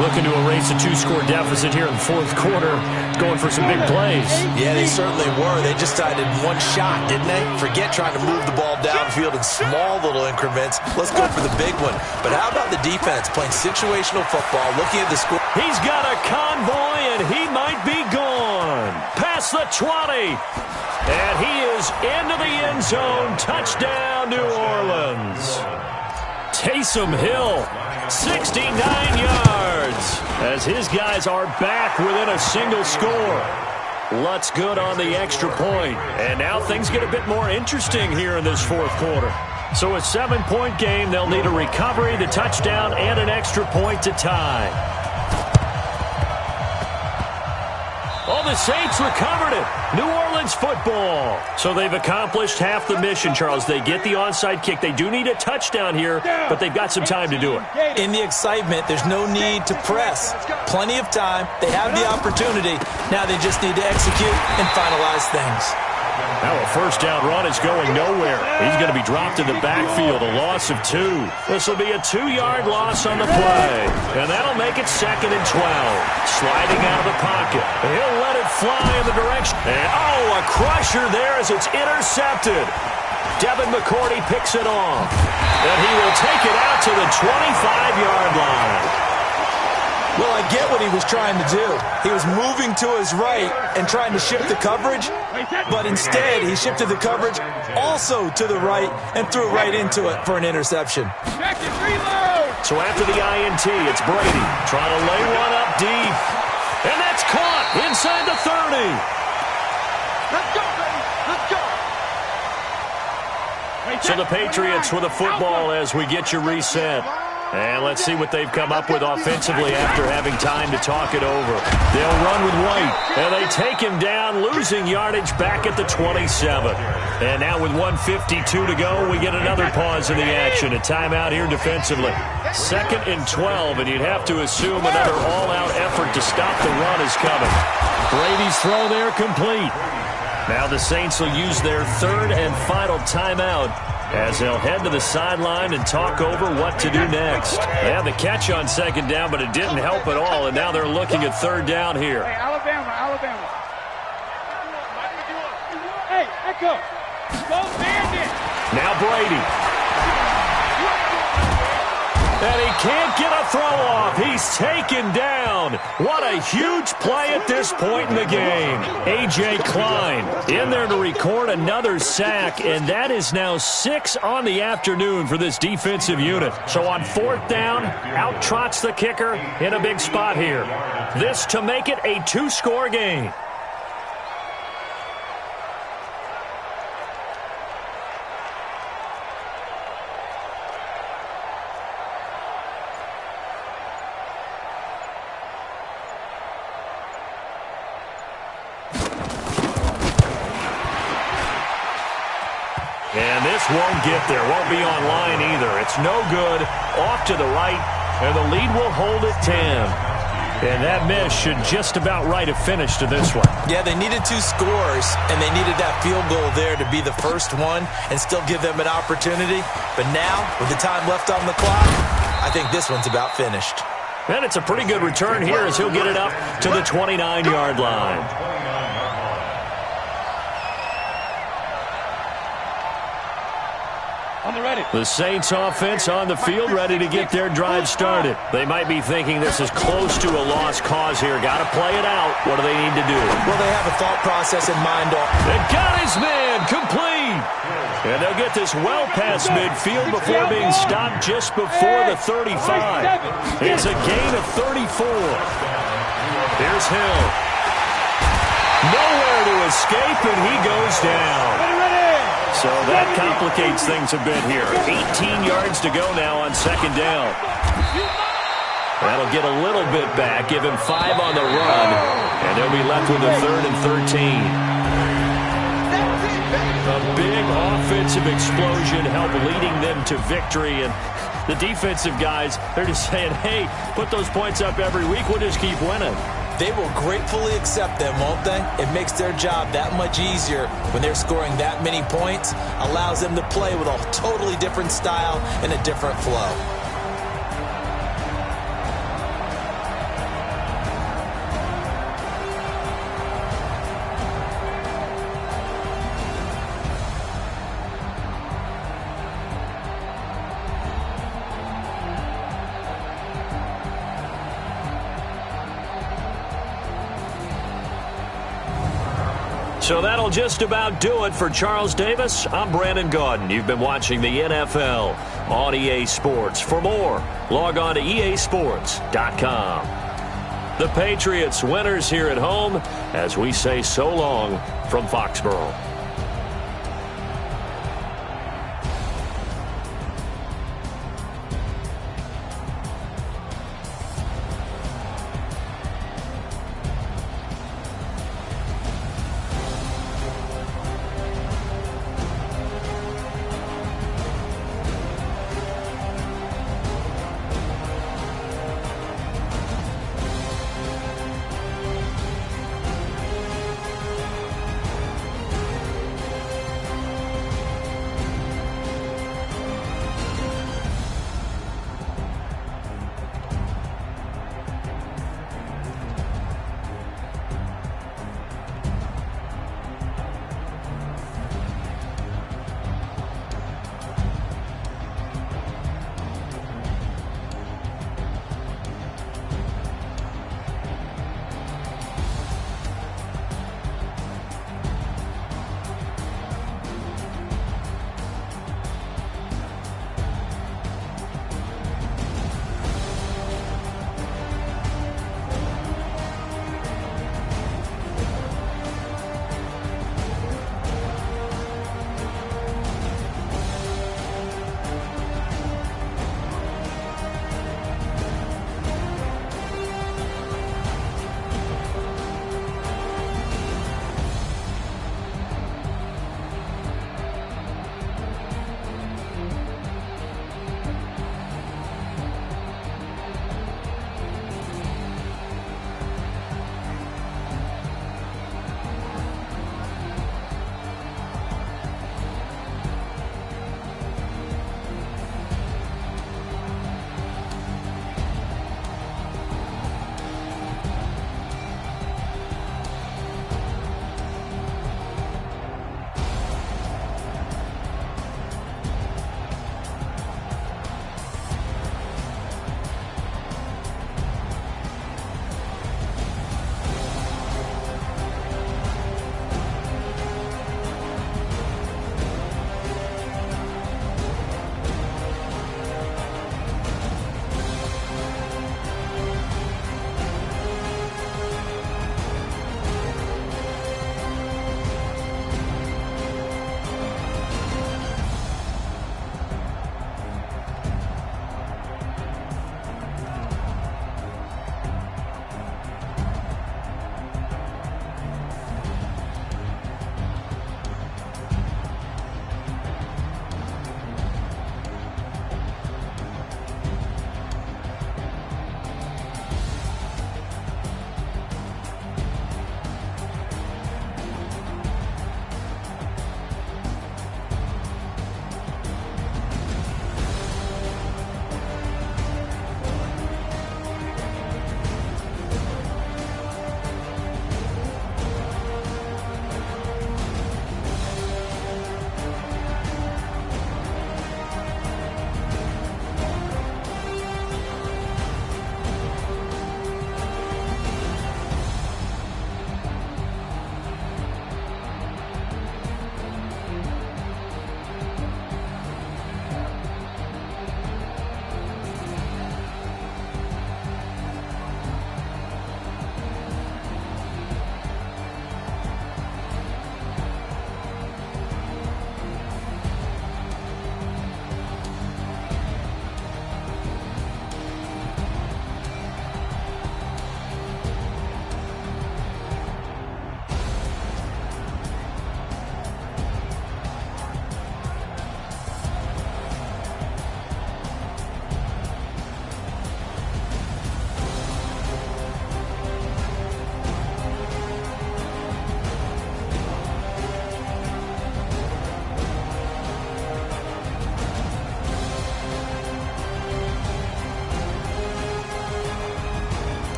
Looking to erase a 2-score deficit here in the 4th quarter. Going for some big plays. Yeah, they certainly were. They just decided one shot, didn't they? Forget trying to move the ball downfield in small little increments. Let's go for the big one. But how about the defense playing situational football, looking at the score? He's got a convoy, and he might be gone. Past the 20. And he is into the end zone. Touchdown, New Orleans. Taysom Hill, 69 yards, as his guys are back within a single score. Lutz good on the extra point. And now things get a bit more interesting here in this 4th quarter. So a 7-point game, they'll need a recovery, the touchdown, and an extra point to tie. Oh, the Saints recovered it. New Orleans football. So they've accomplished half the mission, Charles. They get the onside kick. They do need a touchdown here, but they've got some time to do it. In the excitement, there's no need to press. Plenty of time. They have the opportunity. Now they just need to execute and finalize things. Now a 1st down run is going nowhere. He's going to be dropped in the backfield, a loss of 2. This will be a 2-yard loss on the play. And that'll make it 2nd and 12. Sliding out of the pocket. He'll let it fly in the direction. And, a crusher there as it's intercepted. Devin McCourty picks it off. And he will take it out to the 25-yard line. Well, I get what he was trying to do. He was moving to his right and trying to shift the coverage, but instead he shifted the coverage also to the right and threw right into it for an interception. So after the INT, it's Brady trying to lay one up deep. And that's caught inside the 30. Let's go, baby. Let's go. So the Patriots with a football as we get you reset. And let's see what they've come up with offensively after having time to talk it over. They'll run with White, and they take him down, losing yardage back at the 27. And now with 1:52 to go, we get another pause in the action. A timeout here defensively. 2nd and 12, and you'd have to assume another all-out effort to stop the run is coming. Brady's throw there complete. Now the Saints will use their 3rd and final timeout as they'll head to the sideline and talk over what to do next. They had the catch on 2nd down, but it didn't help at all, and now they're looking at 3rd down here. Hey, Alabama. Hey, echo. Go Bandit. Now Brady. And he can't get a throw off. He's taken down. What a huge play at this point in the game. A.J. Klein in there to record another sack, and that is now 6 on the afternoon for this defensive unit. So on 4th down, out trots the kicker in a big spot here. This to make it a 2-score game. And this won't get there. Won't be on line either. It's no good. Off to the right. And the lead will hold at 10. And that miss should just about right a finish to this one. Yeah, they needed 2 scores, and they needed that field goal there to be the first one and still give them an opportunity. But now, with the time left on the clock, I think this one's about finished. And it's a pretty good return here as he'll get it up to the 29-yard line. The Saints offense on the field ready to get their drive started. They might be thinking this is close to a lost cause here. Got to play it out. What do they need to do? Well, they have a thought process in mind. They got his man complete. And they'll get this well past midfield before being stopped just before the 35. It's a gain of 34. Here's Hill. Nowhere to escape, and he goes down. So that complicates things a bit here. 18 yards to go now on second down. That'll get a little bit back, give him 5 on the run, and they'll be left with a 3rd and 13. A big offensive explosion helped leading them to victory, and the defensive guys, they're just saying, hey, put those points up every week, we'll just keep winning. They will gratefully accept them, won't they? It makes their job that much easier when they're scoring that many points, allows them to play with a totally different style and a different flow. So that'll just about do it for Charles Davis. I'm Brandon Gaudin. You've been watching the NFL on EA Sports. For more, log on to easports.com. The Patriots winners here at home as we say so long from Foxborough.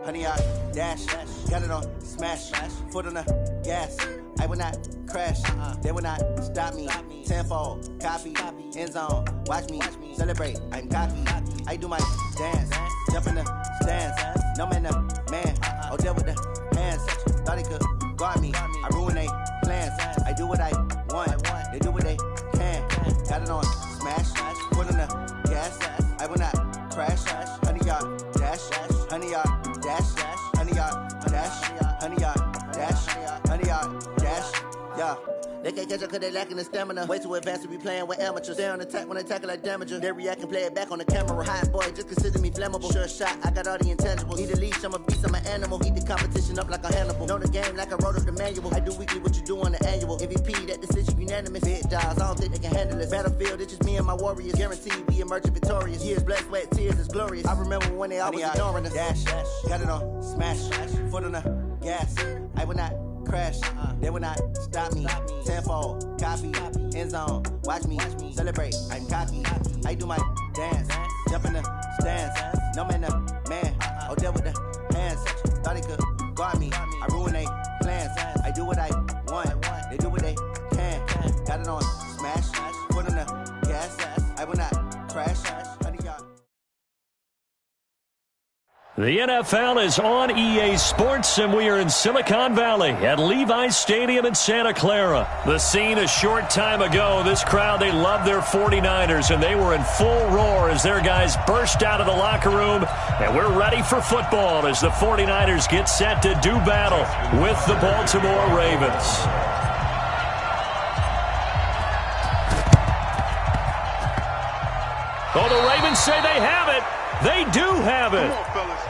100 yard dash. Got it on smash. Foot on the gas. I will not crash. They will not stop me. Tenfold, copy, end zone. Watch me celebrate. I'm cocky. I do my dance. Jump in the stands. No man, man. Oh, deal with the hands. Thought he could guard me. I ruin they plans. I do what I want. They do what they can. Got it on smash. Foot on the gas. I will not crash. 100 yard dash. 100 yard dash. 100 yard dash. 100 yard dash. 100 yard dash. Yeah. They can't catch up cause they lacking the stamina. Way too advanced to be playing with amateurs. Stay on attack when they tackle like damager. They react and play it back on the camera. Hot boy, just consider me flammable. Sure shot, I got all the intangibles. Need a leash, I'm a beast, I'm an animal. Heat the competition up like a Hannibal. Know the game like I wrote up the manual. I do weekly what you do on the annual. MVP, that decision unanimous. Big dogs, I don't think they can handle this. Battlefield, it's just me and my warriors. Guaranteed we emerging victorious. Years, blood, sweat, tears, it's glorious. I remember when they always ignoring us. Dash, got it on smash. Foot on the gas. I will not crash. They will not stop me. Tenfold, copy, end zone. Watch me celebrate. I'm cocky. I do my dance. Jump in the stands. No man, man. Oh, deal with the hands. Thought he could guard me. I ruin they plans. I do what I want. They do what they can. Got it on smash. Foot on the gas. I will not crash. The NFL is on EA Sports, and we are in Silicon Valley at Levi's Stadium in Santa Clara. The scene a short time ago, this crowd, they love their 49ers, and they were in full roar as their guys burst out of the locker room, and we're ready for football as the 49ers get set to do battle with the Baltimore Ravens. Oh, the Ravens say they have it. They do have it. Come on, fellas.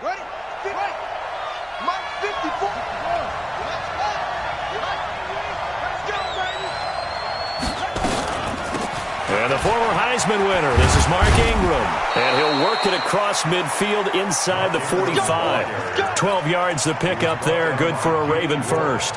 Ready? Right. Mike 54. Let's go, baby. And the former Heisman winner, this is Mark Ingram. And he'll work it across midfield inside the 45. 12 yards to pick up there. Good for a Raven first.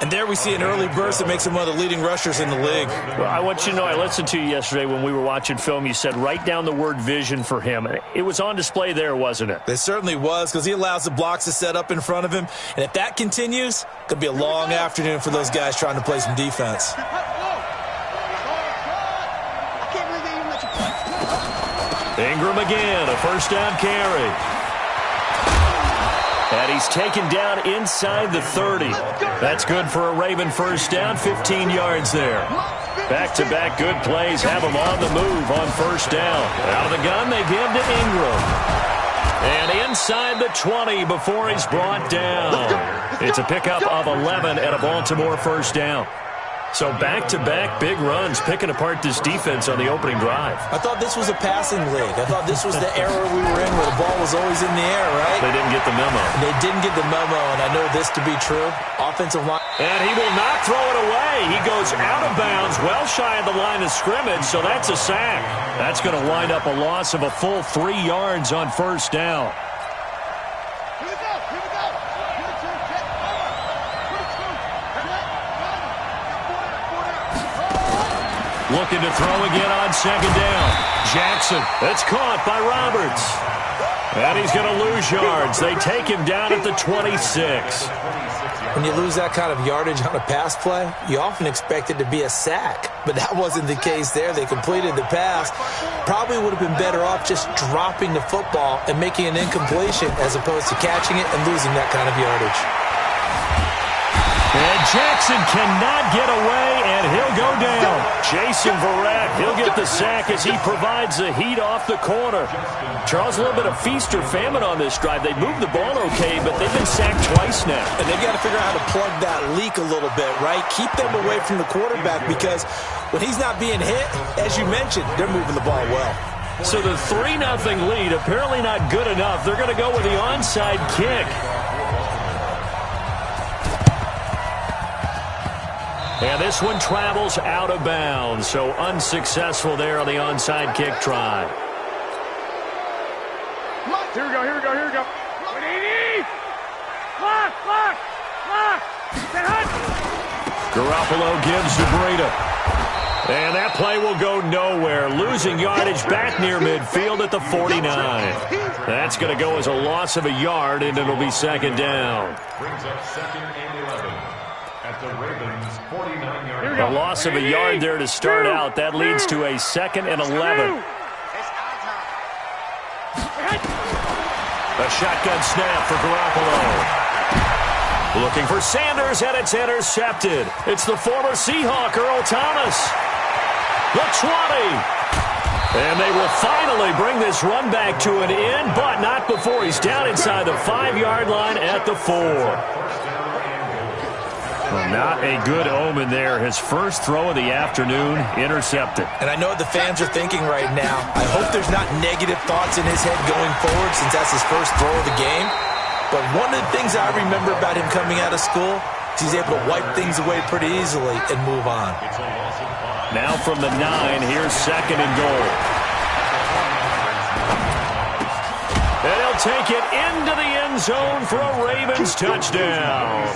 And there we see an early burst that makes him one of the leading rushers in the league. Well, I want you to know, I listened to you yesterday when we were watching film. You said write down the word vision for him. It was on display there, wasn't it? It certainly was, because he allows the blocks to set up in front of him. And if that continues, it could be a long afternoon for those guys trying to play some defense. Ingram again, a first down carry. And he's taken down inside the 30. That's good for a Raven first down, 15 yards there. Back-to-back good plays have him on the move on first down. Out of the gun, they give to Ingram. And inside the 20 before he's brought down. It's a pickup of 11 and a Baltimore first down. So back-to-back big runs, picking apart this defense on the opening drive. I thought this was a passing league. I thought this was the era we were in where the ball was always in the air, right? They didn't get the memo. They didn't get the memo, and I know this to be true. Offensive line. And he will not throw it away. He goes out of bounds, well shy of the line of scrimmage, so that's a sack. That's going to wind up a loss of a full 3 yards on first down. Looking to throw again on second down. Jackson, that's caught by Roberts. And he's going to lose yards. They take him down at the 26. When you lose that kind of yardage on a pass play, you often expect it to be a sack. But that wasn't the case there. They completed the pass. Probably would have been better off just dropping the football and making an incompletion as opposed to catching it and losing that kind of yardage. And Jackson cannot get away, and he'll go down. Jason Verrett, he'll get the sack as he provides the heat off the corner. Charles, a little bit of feast or famine on this drive. They moved the ball okay, but they've been sacked twice now. And they've got to figure out how to plug that leak a little bit, right? Keep them away from the quarterback because when he's not being hit, as you mentioned, they're moving the ball well. So the 3-0 lead, apparently not good enough. They're going to go with the onside kick. And this one travels out of bounds, so unsuccessful there on the onside kick try. Here we go, here we go, here we go. 180! Lock! Garoppolo gives to Breida. And that play will go nowhere. Losing yardage back near midfield at the 49. That's going to go as a loss of a yard, and it'll be second down. Brings up 2nd and 11 at the Ravens' 49-yard line. A loss of a yard there to start out. That leads to a 2nd and 11. A shotgun snap for Garoppolo. Looking for Sanders, and it's intercepted. It's the former Seahawk, Earl Thomas. The 20. And they will finally bring this run back to an end, but not before he's down inside the 5-yard line at the 4. Well, not a good omen there. His first throw of the afternoon intercepted. And I know what the fans are thinking right now. I hope there's not negative thoughts in his head going forward since that's his first throw of the game. But one of the things I remember about him coming out of school is he's able to wipe things away pretty easily and move on. Now from the 9, here's 2nd and goal. And he'll take it into the end zone for a Ravens touchdown.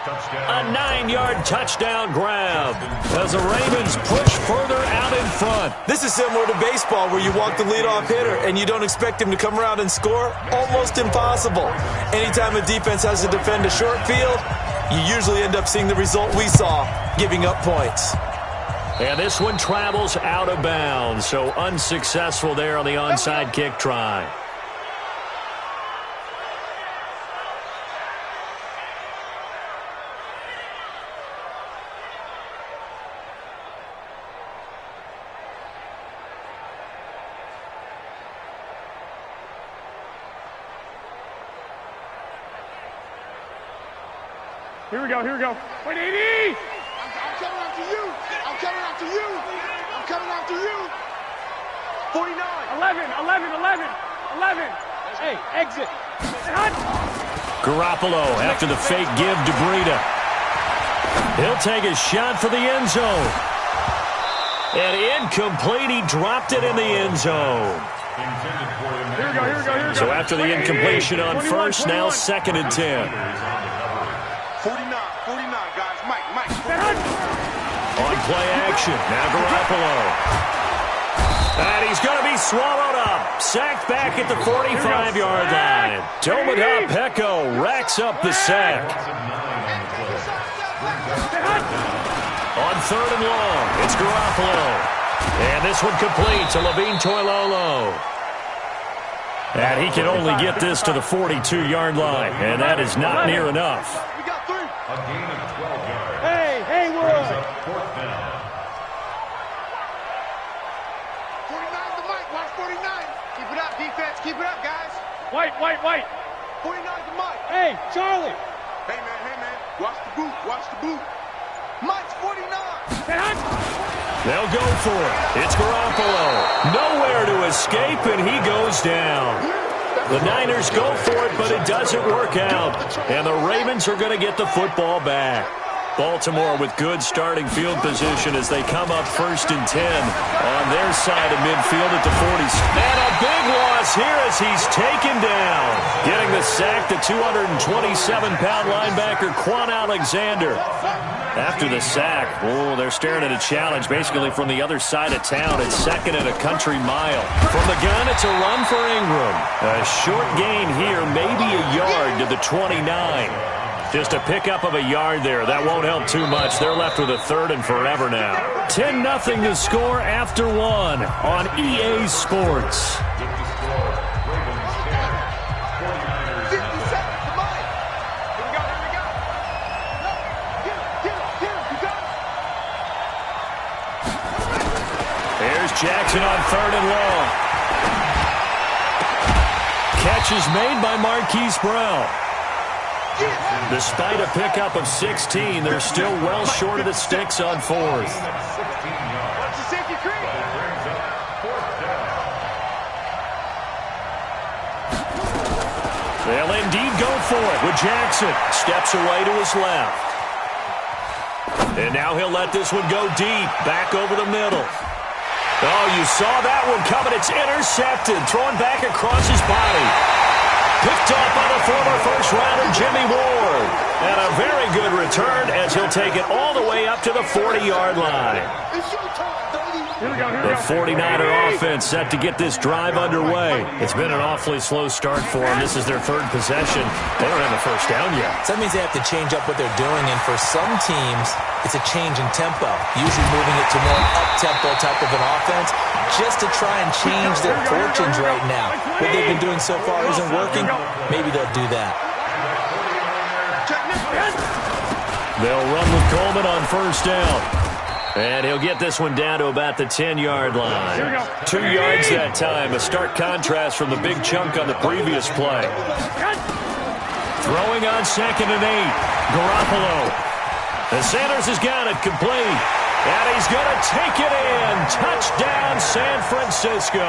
A 9-yard touchdown grab as the Ravens push further out in front. This is similar to baseball where you walk the leadoff hitter and you don't expect him to come around and score. Almost impossible. Anytime a defense has to defend a short field, you usually end up seeing the result we saw, giving up points. And this one travels out of bounds, so unsuccessful there on the onside kick try. Here we go, here we go. 180! I'm coming after you! I'm coming after you! I'm coming after you! 49! 11! Hey, exit! Garoppolo after the fake give to Breida. He'll take a shot for the end zone. And incomplete, he dropped it in the end zone. Here we go, here we go, here we go. So after the incompletion on first, now 2nd and 10. 49, guys. Mike. On play action, now Garoppolo. And he's going to be swallowed up. Sacked back at the 45-yard line. Dominic Pecco racks up the sack. On 3rd and long, it's Garoppolo. And this one complete to Levine Toilolo. And he can only get this to the 42-yard line. And that is not near enough. A gain of 12 yards. Hey, Brings up 4th down. 49 to Mike. Watch 49. Keep it up, defense. Keep it up, guys. White. 49 to Mike. Hey, Charlie. Hey, man. Watch the boot. Mike's 49. They'll go for it. It's Garoppolo. Nowhere to escape, and he goes down. The Niners go for it, but it doesn't work out. And the Ravens are going to get the football back. Baltimore with good starting field position as they come up 1st and 10 on their side of midfield at the 40s. And a big loss here as he's taken down. Getting the sack, the 227-pound linebacker Quan Alexander. After the sack, they're staring at a challenge basically from the other side of town. It's 2nd and a country mile. From the gun, it's a run for Ingram. A short gain here, maybe a yard to the 29. Just a pickup of a yard there. That won't help too much. They're left with a 3rd and forever now. 10-0 to score after 1 on EA Sports. Here's Jackson on 3rd and long. Catch is made by Marquise Brown. Despite a pickup of 16, they're still well short of the sticks on 4th. They'll indeed go for it with Jackson. Steps away to his left. And now he'll let this one go deep, back over the middle. Oh, you saw that one coming. It's intercepted, thrown back across his body. Picked off by the former first-rounder Jimmy Ward. And a very good return as he'll take it all the way up to the 40-yard line. The 49er offense set to get this drive underway. It's been an awfully slow start for them. This is their 3rd possession. They don't have a first down yet. So that means they have to change up what they're doing, and for some teams, it's a change in tempo, usually moving it to more up-tempo type of an offense just to try and change their fortunes right now. What they've been doing so far isn't working. Maybe they'll do that. They'll run with Coleman on 1st down. And he'll get this one down to about the 10-yard line. 2 yards that time, a stark contrast from the big chunk on the previous play. Throwing on 2nd and 8, Garoppolo. And Sanders has got it complete. And he's going to take it in. Touchdown, San Francisco.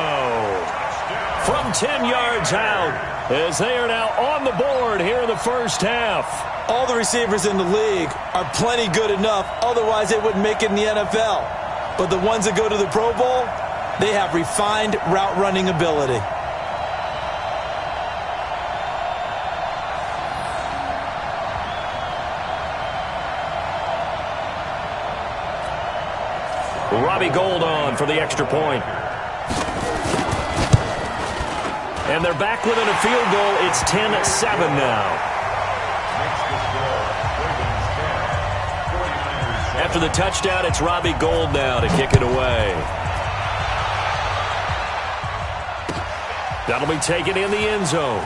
From 10 yards out, as they are now on the board here in the first half. All the receivers in the league are plenty good enough, otherwise they wouldn't make it in the NFL. But the ones that go to the Pro Bowl, they have refined route running ability. Robbie Gould on for the extra point. And they're back within a field goal. It's 10-7 now. After the touchdown, it's Robbie Gould now to kick it away. That'll be taken in the end zone.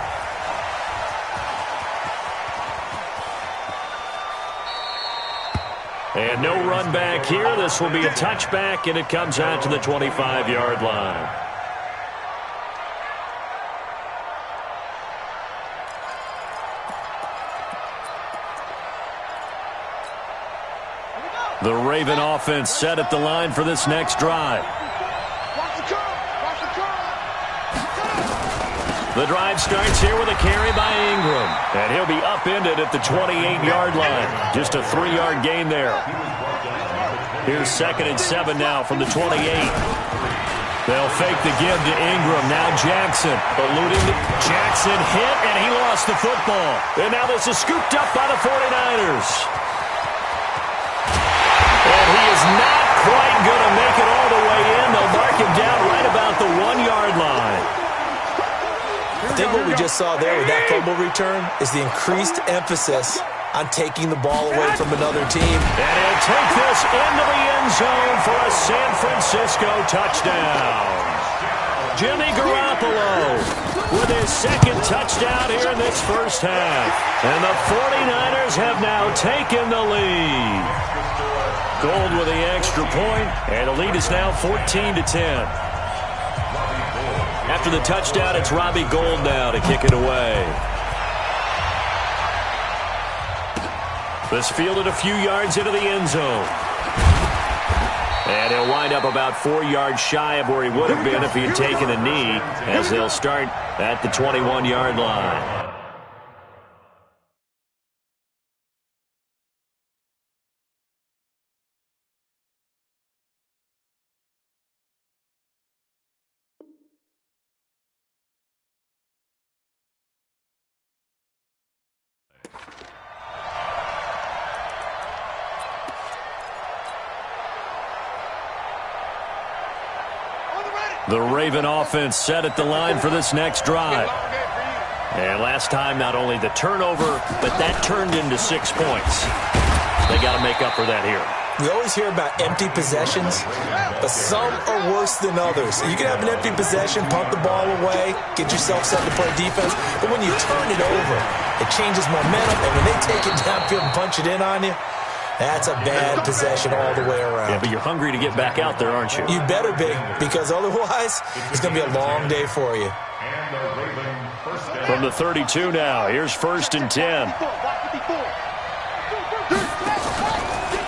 And no run back here. This will be a touchback, and it comes out to the 25-yard line. The Raven offense set at the line for this next drive. The drive starts here with a carry by Ingram. And he'll be upended at the 28-yard line. Just a 3-yard gain there. Here's 2nd and 7 now from the 28. They'll fake the give to Ingram. Now Jackson eluding. Jackson hit, and he lost the football. And now this is scooped up by the 49ers. And he is not quite going to make it all the way in. They'll mark him down right about the 1-yard line. I think what we just saw there with that fumble return is the increased emphasis on taking the ball away from another team. And he'll take this into the end zone for a San Francisco touchdown. Jimmy Garoppolo with his 2nd touchdown here in this first half. And the 49ers have now taken the lead. Gould with the extra point, and the lead is now 14-10. After the touchdown, it's Robbie Gould now to kick it away. This fielded a few yards into the end zone. And he'll wind up about 4 yards shy of where he would have been if he had taken a knee, as they'll start at the 21-yard line. The Raven offense set at the line for this next drive. And last time, not only the turnover, but that turned into 6 points. They got to make up for that here. We always hear about empty possessions, but some are worse than others. You can have an empty possession, pump the ball away, get yourself set to play defense, but when you turn it over, it changes momentum, and when they take it downfield and punch it in on you, that's a bad possession all the way around. Yeah, but you're hungry to get back out there, aren't you? You better be, because otherwise, it's going to be a long day for you. From the 32 now, here's 1st and 10.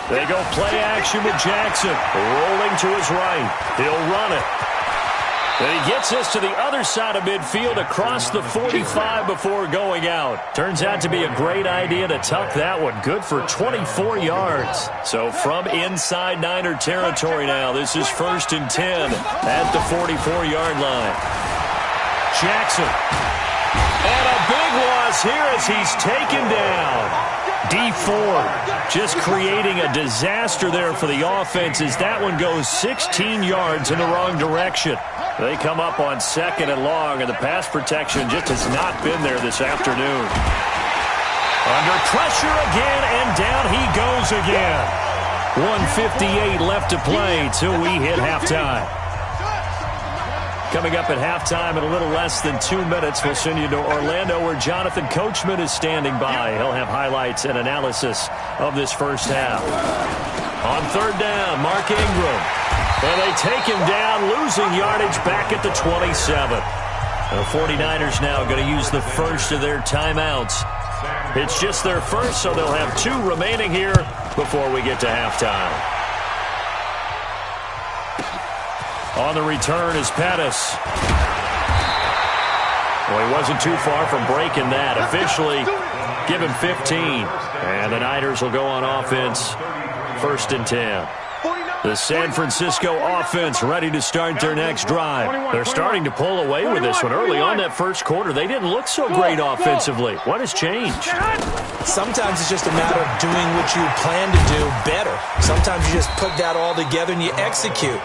They go play action with Jackson. Rolling to his right. He'll run it. And he gets this to the other side of midfield across the 45 before going out. Turns out to be a great idea to tuck that one. Good for 24 yards. So from inside Niner territory now, this is 1st and 10 at the 44-yard line. Jackson. And a big loss here as he's taken down. D Ford just creating a disaster there for the offense as that one goes 16 yards in the wrong direction. They come up on 2nd and long, and the pass protection just has not been there this afternoon. Under pressure again, and down he goes again. 1:58 left to play till we hit halftime. Coming up at halftime in a little less than 2 minutes, we'll send you to Orlando where Jonathan Coachman is standing by. He'll have highlights and analysis of this first half. On 3rd down, Mark Ingram. And they take him down, losing yardage back at the 27. The 49ers now going to use the first of their timeouts. It's just their first, so they'll have 2 remaining here before we get to halftime. On the return is Pettis. Well, he wasn't too far from breaking that. Officially, give him 15. And the Niners will go on offense, 1st and 10. The San Francisco offense ready to start their next drive. They're starting to pull away with this one. Early on that first quarter, they didn't look so great offensively. What has changed? Sometimes it's just a matter of doing what you plan to do better. Sometimes you just put that all together and you execute.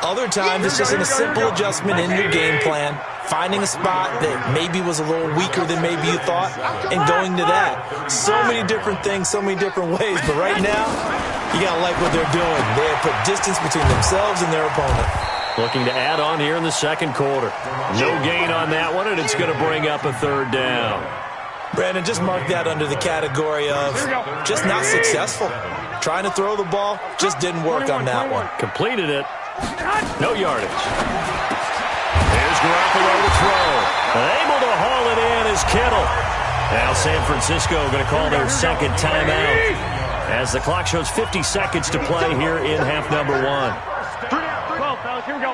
Other times it's just a simple adjustment in your game plan, finding a spot that maybe was a little weaker than maybe you thought, and going to that. So many different things, so many different ways, but right now, you got to like what they're doing. They have put distance between themselves and their opponent. Looking to add on here in the second quarter. No gain on that one, and it's going to bring up a 3rd down. Brandon, just mark that under the category of just not successful. Trying to throw the ball, just didn't work on that one. Completed it. No yardage. Here's Garoppolo to throw. Able to haul it in is Kittle. Now San Francisco going to call their second timeout as the clock shows 50 seconds to play here in half number 1. 12, fellas, here we go.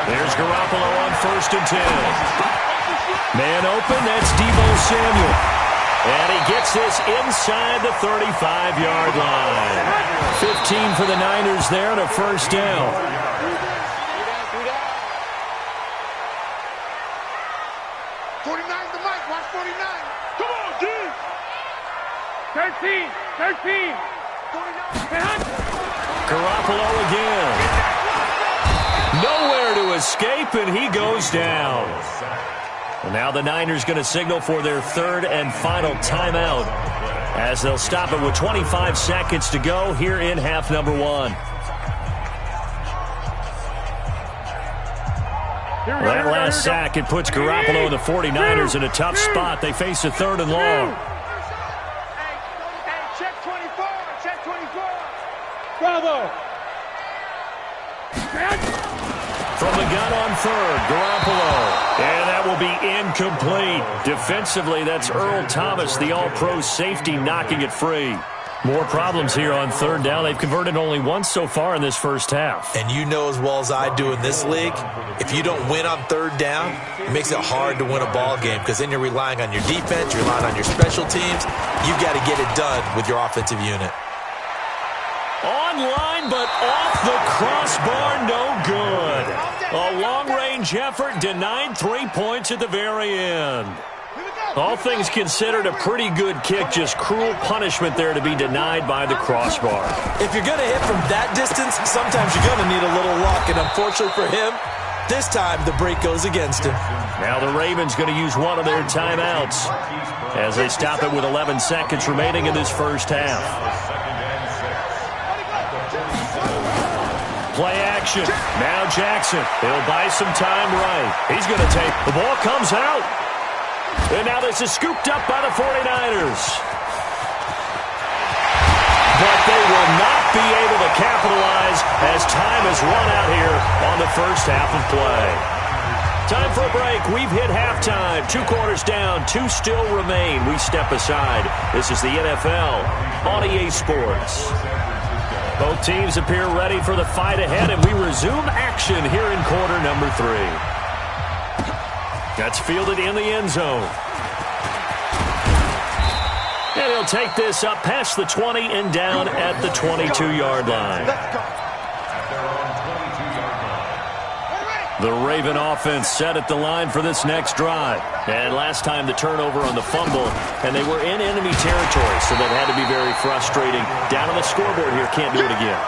There's Garoppolo on 1st and 10. Man open, that's Deebo Samuel. And he gets this inside the 35-yard line. 15 for the Niners there and a 1st down. 49's the mic. Watch 49. Come on, D. 13. 49. Garoppolo again. Nowhere to escape, and he goes down. And now the Niners going to signal for their 3rd and final timeout as they'll stop it with 25 seconds to go here in half number 1. That last sack, it puts Garoppolo and the 49ers in a tough spot. They face a 3rd and long. Hey, check 24. Check 24. Bravo. From the gun on 3rd, Garoppolo. And that will be incomplete. Defensively, that's Earl Thomas, the all-pro safety, knocking it free. More problems here on 3rd down. They've converted only once so far in this first half. And you know as well as I do in this league, if you don't win on 3rd down, it makes it hard to win a ball game because then you're relying on your defense, you're relying on your special teams. You've got to get it done with your offensive unit. Online, but off the crossbar, no good. A long-range effort denied 3 points at the very end. All things considered, a pretty good kick, just cruel punishment there to be denied by the crossbar. If you're going to hit from that distance, sometimes you're going to need a little luck, and unfortunately for him, This time, the break goes against him. Now the Ravens going to use one of their timeouts as they stop it with 11 seconds remaining in this first half. Play action. Now Jackson. He'll buy some time right. He's going to take. The ball comes out. And now this is scooped up by the 49ers. But they will not be able to capitalize as time has run out here on the first half of play. Time for a break. We've hit halftime. 2 quarters down. 2 still remain. We step aside. This is the NFL on EA Sports. Both teams appear ready for the fight ahead, and we resume action here in quarter number 3. That's fielded in the end zone. And he'll take this up past the 20 and down at the 22-yard line. The Raven offense set at the line for this next drive. And last time the turnover on the fumble, and they were in enemy territory, so that had to be very frustrating. Down on the scoreboard here, can't do it again.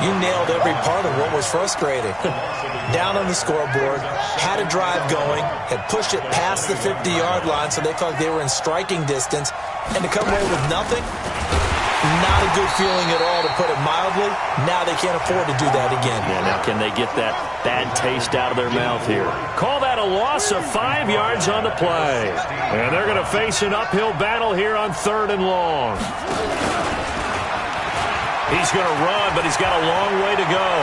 You nailed every part of what was frustrating. Down on the scoreboard, had a drive going, had pushed it past the 50-yard line, so they felt they were in striking distance, and to come away with nothing, not a good feeling at all, to put it mildly. Now they can't afford to do that again. Yeah, now can they get that bad taste out of their mouth here? Call that a loss of 5 yards on the play. And they're going to face an uphill battle here on 3rd and long. He's going to run, but he's got a long way to go.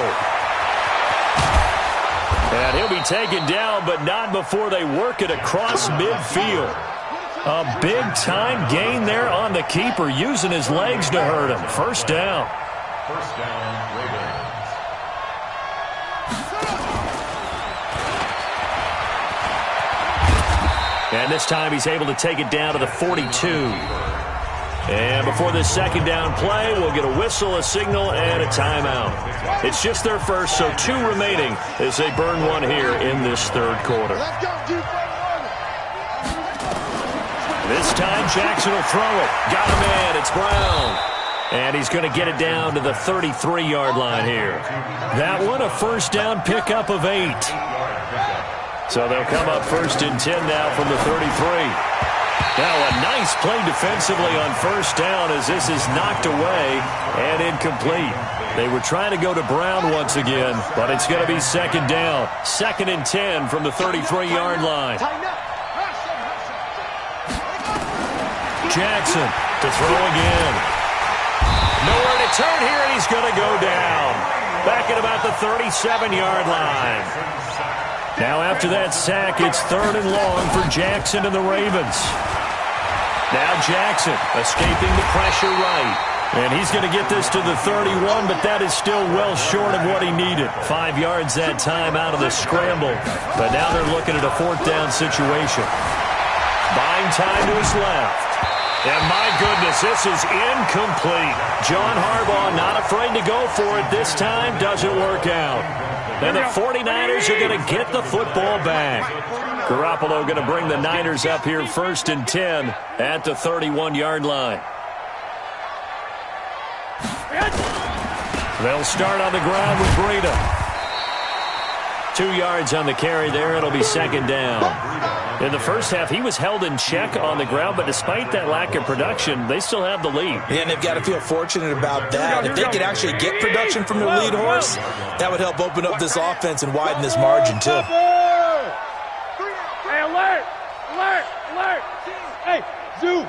And he'll be taken down, but not before they work it across midfield. A big-time gain there on the keeper, using his legs to hurt him. First down. First down, Ravens. And this time he's able to take it down to the 42. And before this second down play, we'll get a whistle, a signal, and a timeout. It's just their first, so 2 remaining as they burn one here in this 3rd quarter. This time Jackson will throw it. Got him in. It's Brown. And he's going to get it down to the 33-yard line here. That one a first down pickup of 8. So they'll come up 1st and 10 now from the 33. Now a nice play defensively on first down as this is knocked away and incomplete. They were trying to go to Brown once again, but it's going to be 2nd down. 2nd and 10 from the 33-yard line. Jackson to throw again. Nowhere to turn here, and he's going to go down. Back at about the 37-yard line. Now after that sack, it's 3rd and long for Jackson and the Ravens. Now Jackson escaping the pressure right. And he's going to get this to the 31, but that is still well short of what he needed. 5 yards that time out of the scramble. But now they're looking at a 4th down situation. Buying time to his left. And my goodness, this is incomplete. John Harbaugh not afraid to go for it this time. Doesn't work out. And the 49ers are going to get the football back. Garoppolo going to bring the Niners up here 1st and 10 at the 31-yard line. They'll start on the ground with Breida. 2 yards on the carry there. It'll be 2nd down. In the first half, he was held in check on the ground, but despite that lack of production, they still have the lead. Yeah, and they've got to feel fortunate about that. If they could actually get production from their lead horse, that would help open up this offense and widen this margin, too. Hey, alert! Alert! Alert! Hey, Zoo!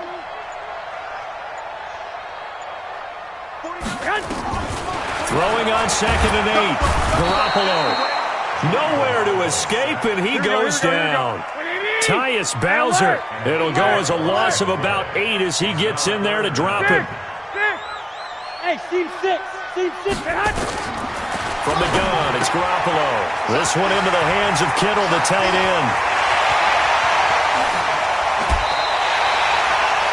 Throwing on 2nd and 8. Garoppolo. Nowhere to escape, and he goes down. Tyus Bowser. It'll go as a loss of about 8 as he gets in there to drop him. Hey, team 6. Team 6. From the gun, it's Garoppolo. This one into the hands of Kittle, the tight end.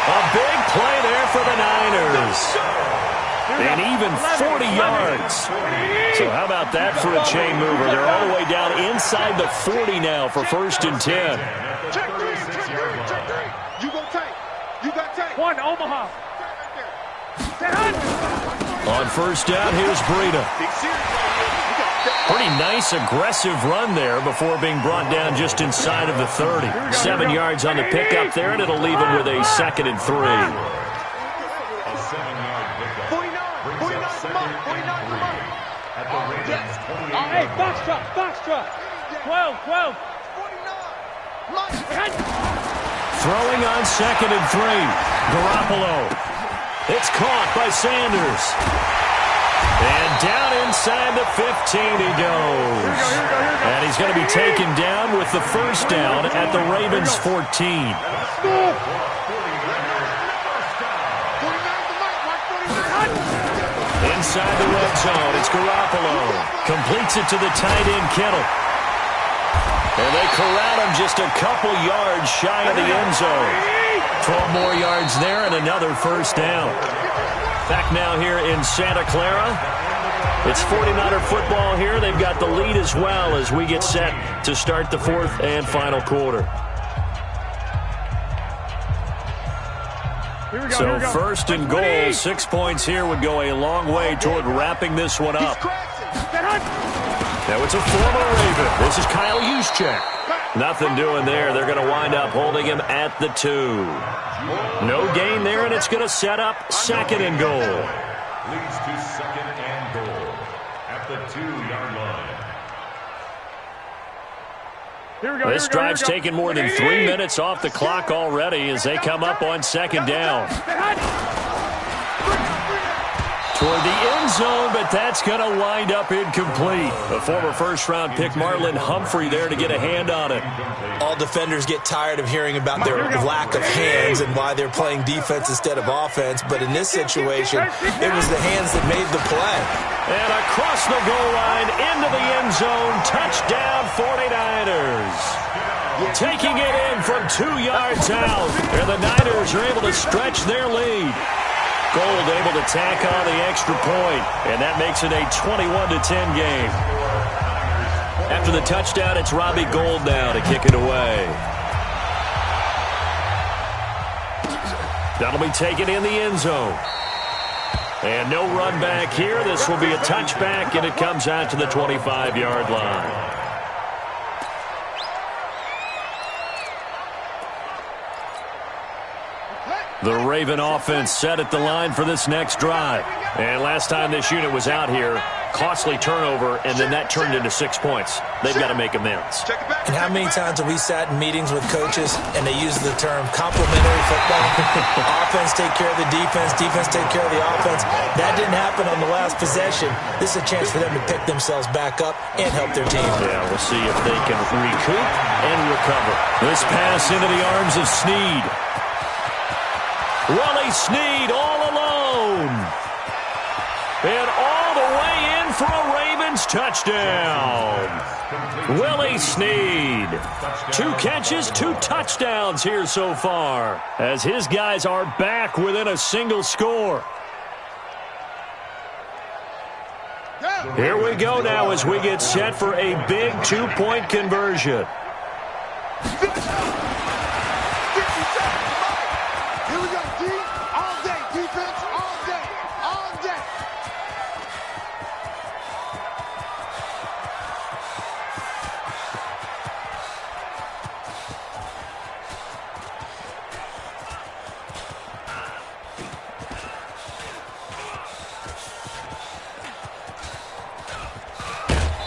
A big play there for the Niners. And even 40 yards. So how about that for a chain mover? They're all the way down inside the 40 now for 1st and 10. Check 3. You go tank. You got tank. 1, Omaha. On 1st down, here's Breida. Pretty nice, aggressive run there before being brought down just inside of the 30. 7 yards on the pickup there, and it'll leave him with a 2nd and 3. A 7-yard pickup. 49 at the Ravens 28. Hey, box truck. 12. 49. Throwing on 2nd and 3. Garoppolo. It's caught by Sanders. And down inside the 15 he goes. And he's going to be taken down with the first down at the Ravens 14. Inside the red zone, it's Garoppolo. Completes it to the tight end, Kittle. And they corral him just a couple yards shy of the end zone. 12 more yards there and another first down. Back now here in Santa Clara. It's 49er football here. They've got the lead as well as we get set to start the 4th and final quarter. So first and goal, 6 points here would go a long way toward wrapping this one up. Now it's a former Raven. This is Kyle Juszczyk. Nothing doing there. They're going to wind up holding him at the 2. No gain there, and it's going to set up 2nd and goal. Leads to 2nd and goal at the 2-yard line. This drive's taken more than 3 minutes off the clock already as they come up on 2nd down. Toward the end zone, but that's going to wind up incomplete. A former first-round pick, Marlon Humphrey, there to get a hand on it. All defenders get tired of hearing about their lack of hands and why they're playing defense instead of offense. But in this situation, it was the hands that made the play. And across the goal line, into the end zone, touchdown 49ers. Taking it in from 2 yards out. And the Niners are able to stretch their lead. Gold able to tack on the extra point, and that makes it a 21-10 game. After the touchdown, it's Robbie Gould now to kick it away. That'll be taken in the end zone. And no run back here. This will be a touchback, and it comes out to the 25-yard line. The Raven offense set at the line for this next drive. And last time this unit was out here, costly turnover, and then that turned into 6 points. They've got to make amends. And how many times have we sat in meetings with coaches and they use the term complementary football? Offense take care of the defense take care of the offense. That didn't happen on the last possession. This is a chance for them to pick themselves back up and help their team. Yeah, we'll see if they can recoup and recover. This pass into the arms of Snead. Willie Snead all alone. And all the way in for a Ravens touchdown. Willie Snead. 2 catches, 2 touchdowns here so far, as his guys are back within a single score. Here we go now as we get set for a big 2-point conversion.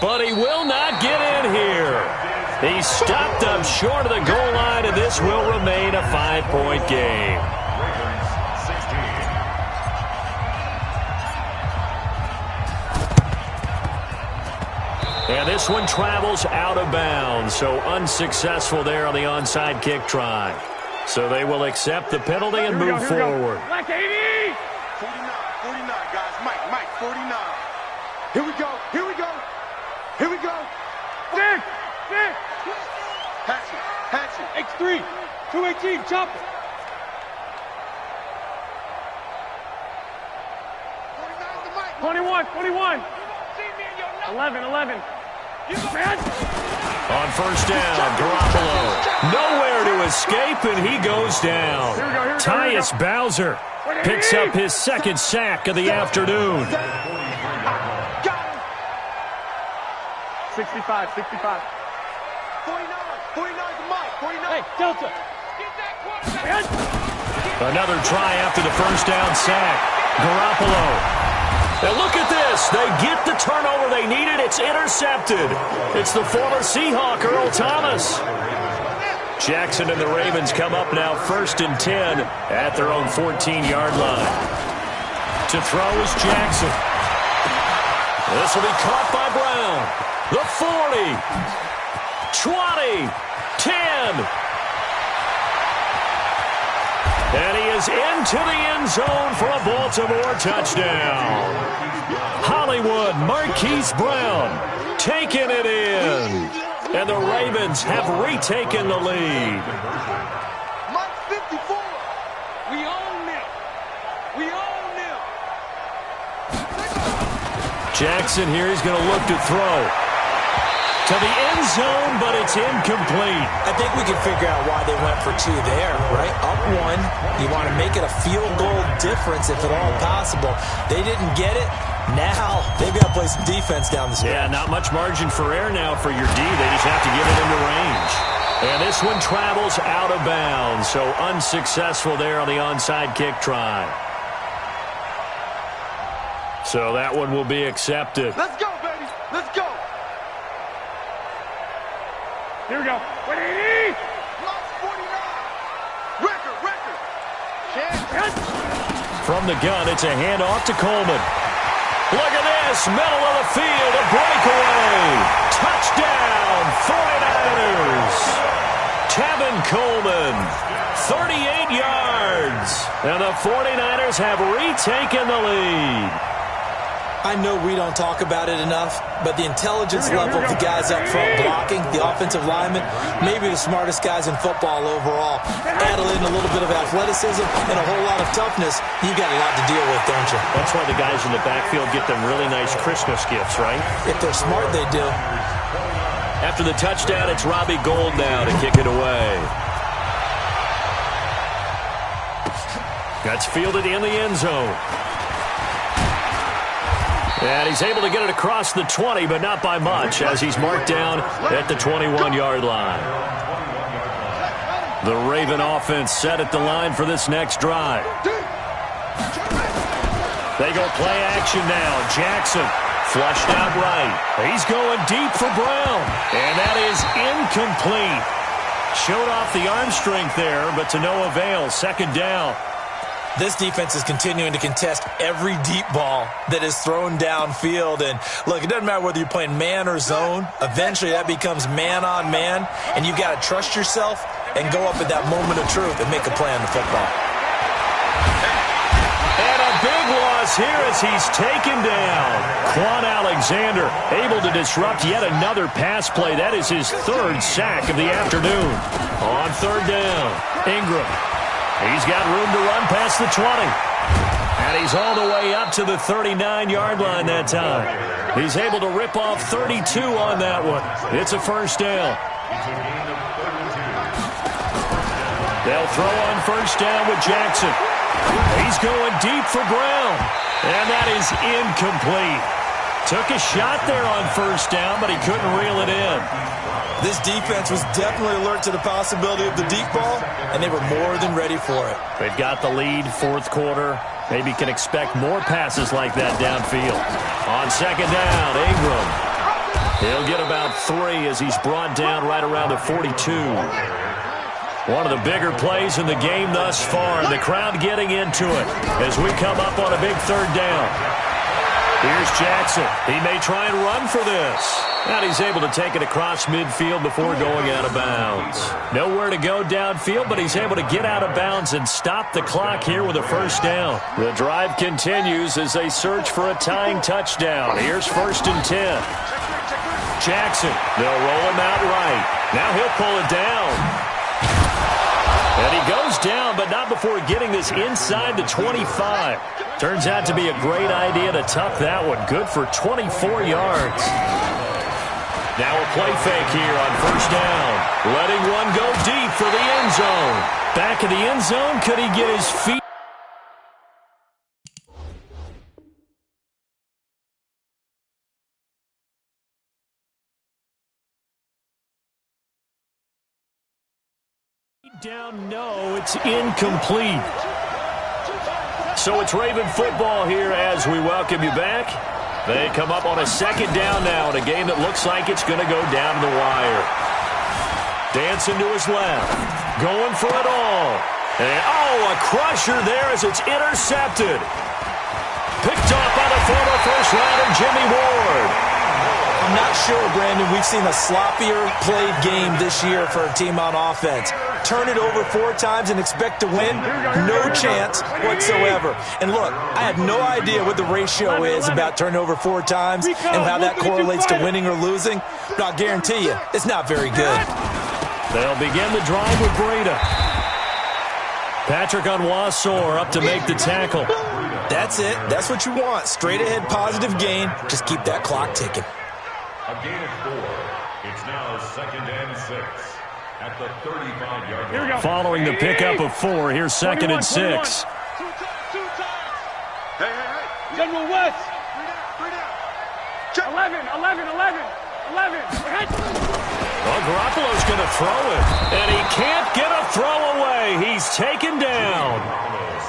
But he will not get in here. He stopped up short of the goal line, and this will remain a 5-point game. And this one travels out of bounds, so unsuccessful there on the onside kick try. So they will accept the penalty and move forward. Black 80! 49, guys. Mike, 49. Here we go. Six! Hatchet. X3! 218, chop it! 21! 11. On first down, Garoppolo. Nowhere to escape, and he goes down. Tyus Bowser picks up his 2nd sack of the afternoon. 65, 65. 49, 49 to Mike, 49. Hey, Delta. Get that quarterback. Another try after the first down sack. Garoppolo. And look at this. They get the turnover they needed. It's intercepted. It's the former Seahawk, Earl Thomas. Jackson and the Ravens come up now 1st and 10 at their own 14-yard line. To throw is Jackson. This will be caught by Brown. The 40. 20. 10. And he is into the end zone for a Baltimore touchdown. Hollywood Marquise Brown taking it in. And the Ravens have retaken the lead. Mike 54. We own them. We own them. Jackson here is going to look to throw. To the end zone, but it's incomplete. I think we can figure out why they went for 2 there, right? Up 1. You want to make it a field goal difference if at all possible. They didn't get it. Now they've got to play some defense down the stretch. Yeah, not much margin for error now for your D. They just have to get it into range. And this one travels out of bounds, so unsuccessful there on the onside kick try. So that one will be accepted. Let's go, baby. Let's go. Here we go. 180. Mike's 49. Record. From the gun, it's a handoff to Coleman. Look at this, middle of the field, a breakaway. Touchdown, 49ers. Tevin Coleman, 38 yards. And the 49ers have retaken the lead. I know we don't talk about it enough, but the intelligence level of the guys up front blocking, the offensive linemen, maybe the smartest guys in football overall. Add in a little bit of athleticism and a whole lot of toughness, you got a lot to deal with, don't you? That's why the guys in the backfield get them really nice Christmas gifts, right? If they're smart, they do. After the touchdown, it's Robbie Gould now to kick it away. That's fielded in the end zone. And he's able to get it across the 20, but not by much, as he's marked down at the 21-yard line. The Raven offense set at the line for this next drive. They go play action now. Jackson flushed out right. He's going deep for Brown, and that is incomplete. Showed off the arm strength there, but to no avail. 2nd down. This defense is continuing to contest every deep ball that is thrown downfield. And, look, it doesn't matter whether you're playing man or zone. Eventually, that becomes man-on-man, and you've got to trust yourself and go up at that moment of truth and make a play on the football. And a big loss here as he's taken down. Quan Alexander able to disrupt yet another pass play. That is his 3rd sack of the afternoon. On 3rd down, Ingram. He's got room to run past the 20. And he's all the way up to the 39-yard line that time. He's able to rip off 32 on that one. It's a 1st down. They'll throw on 1st down with Jackson. He's going deep for Brown. And that is incomplete. Took a shot there on 1st down, but he couldn't reel it in. This defense was definitely alert to the possibility of the deep ball, and they were more than ready for it. They've got the lead, 4th quarter. Maybe can expect more passes like that downfield. On 2nd down, Ingram. He'll get about 3 as he's brought down right around the 42. One of the bigger plays in the game thus far, and the crowd getting into it as we come up on a big 3rd down. Here's Jackson. He may try and run for this. And he's able to take it across midfield before going out of bounds. Nowhere to go downfield, but he's able to get out of bounds and stop the clock here with a 1st down. The drive continues as they search for a tying touchdown. Here's 1st and 10. Jackson, they'll roll him out right. Now he'll pull it down. And he goes down, but not before getting this inside the 25. Turns out to be a great idea to tuck that one. Good for 24 yards. Now a play fake here on 1st down. Letting one go deep for the end zone. Back of the end zone, could he get his feet? Down, no, it's incomplete. So it's Raven football here as we welcome you back. They come up on a second down now in a game that looks like it's going to go down to the wire. Dancing to his left. Going for it all. And, a crusher there as it's intercepted. Picked off by the former first-rounder Jimmy Ward. I'm not sure, Brandon, we've seen a sloppier played game this year for a team on offense. Turn it over 4 times and expect to win? No chance whatsoever. And look, I have no idea what the ratio is about turning over 4 times and how that correlates to winning or losing. But I'll guarantee you, it's not very good. They'll begin the drive with Breida. Patrick Onwuasor up to make the tackle. That's it. That's what you want. Straight ahead positive gain. Just keep that clock ticking. A gain of 4. It's now 2nd and 6 at the 35-yard line. Following the pickup of 4, here's 2nd and 6. Two times. Hey. General West. 11. Well, Garoppolo's going to throw it, and he can't get a throw away. He's taken down.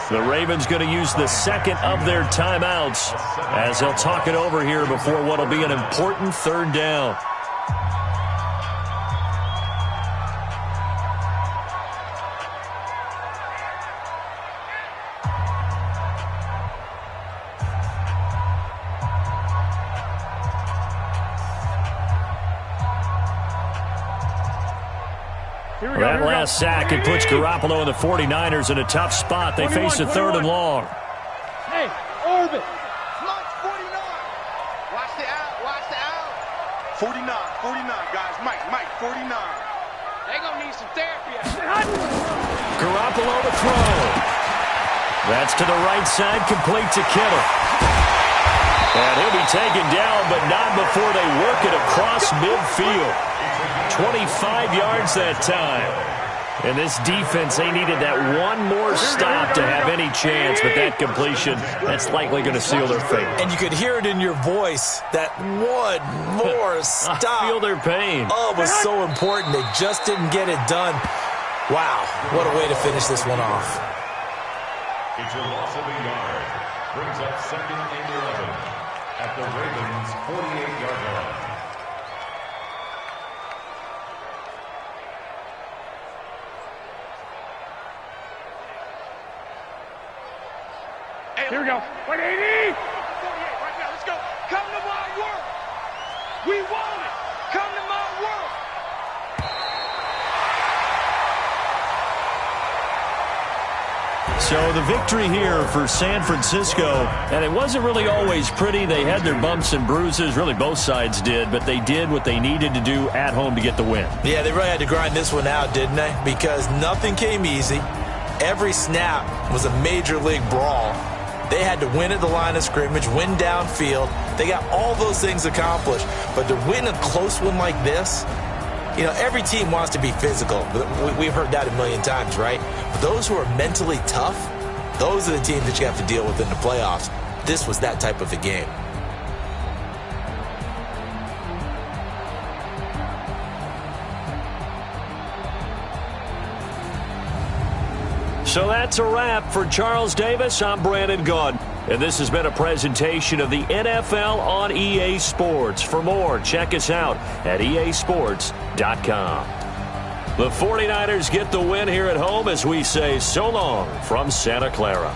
The Ravens going to use the second of their timeouts as they'll talk it over here before what will be an important 3rd down. That last sack, it puts Garoppolo and the 49ers in a tough spot. They face a 3rd and long. Hey, Orbit. Come on, 49. Watch the out. 49, guys. Mike, 49. They're going to need some therapy. Garoppolo to throw. That's to the right side, complete to Kittle. And he'll be taken down, but not before they work it across midfield. 25 yards that time. And this defense, they needed that one more stop to have any chance, but that completion, that's likely going to seal their fate. And you could hear it in your voice, that one more stop. I feel their pain. Oh, it was so important. They just didn't get it done. Wow, what a way to finish this one off. It's a loss of a yard. Brings up 2nd and 11 at the Ravens' 48-yard line. Here we go. 180. 48 right now. Let's go. Come to my world. We want it. Come to my world. So the victory here for San Francisco, and it wasn't really always pretty. They had their bumps and bruises, really both sides did, but they did what they needed to do at home to get the win. Yeah, they really had to grind this one out, didn't they? Because nothing came easy. Every snap was a major league brawl. They had to win at the line of scrimmage, win downfield. They got all those things accomplished. But to win a close one like this, you know, every team wants to be physical. We've heard that a million times, right? But those who are mentally tough, those are the teams that you have to deal with in the playoffs. This was that type of a game. So that's a wrap for Charles Davis. I'm Brandon Gaudin. And this has been a presentation of the NFL on EA Sports. For more, check us out at easports.com. The 49ers get the win here at home as we say so long from Santa Clara.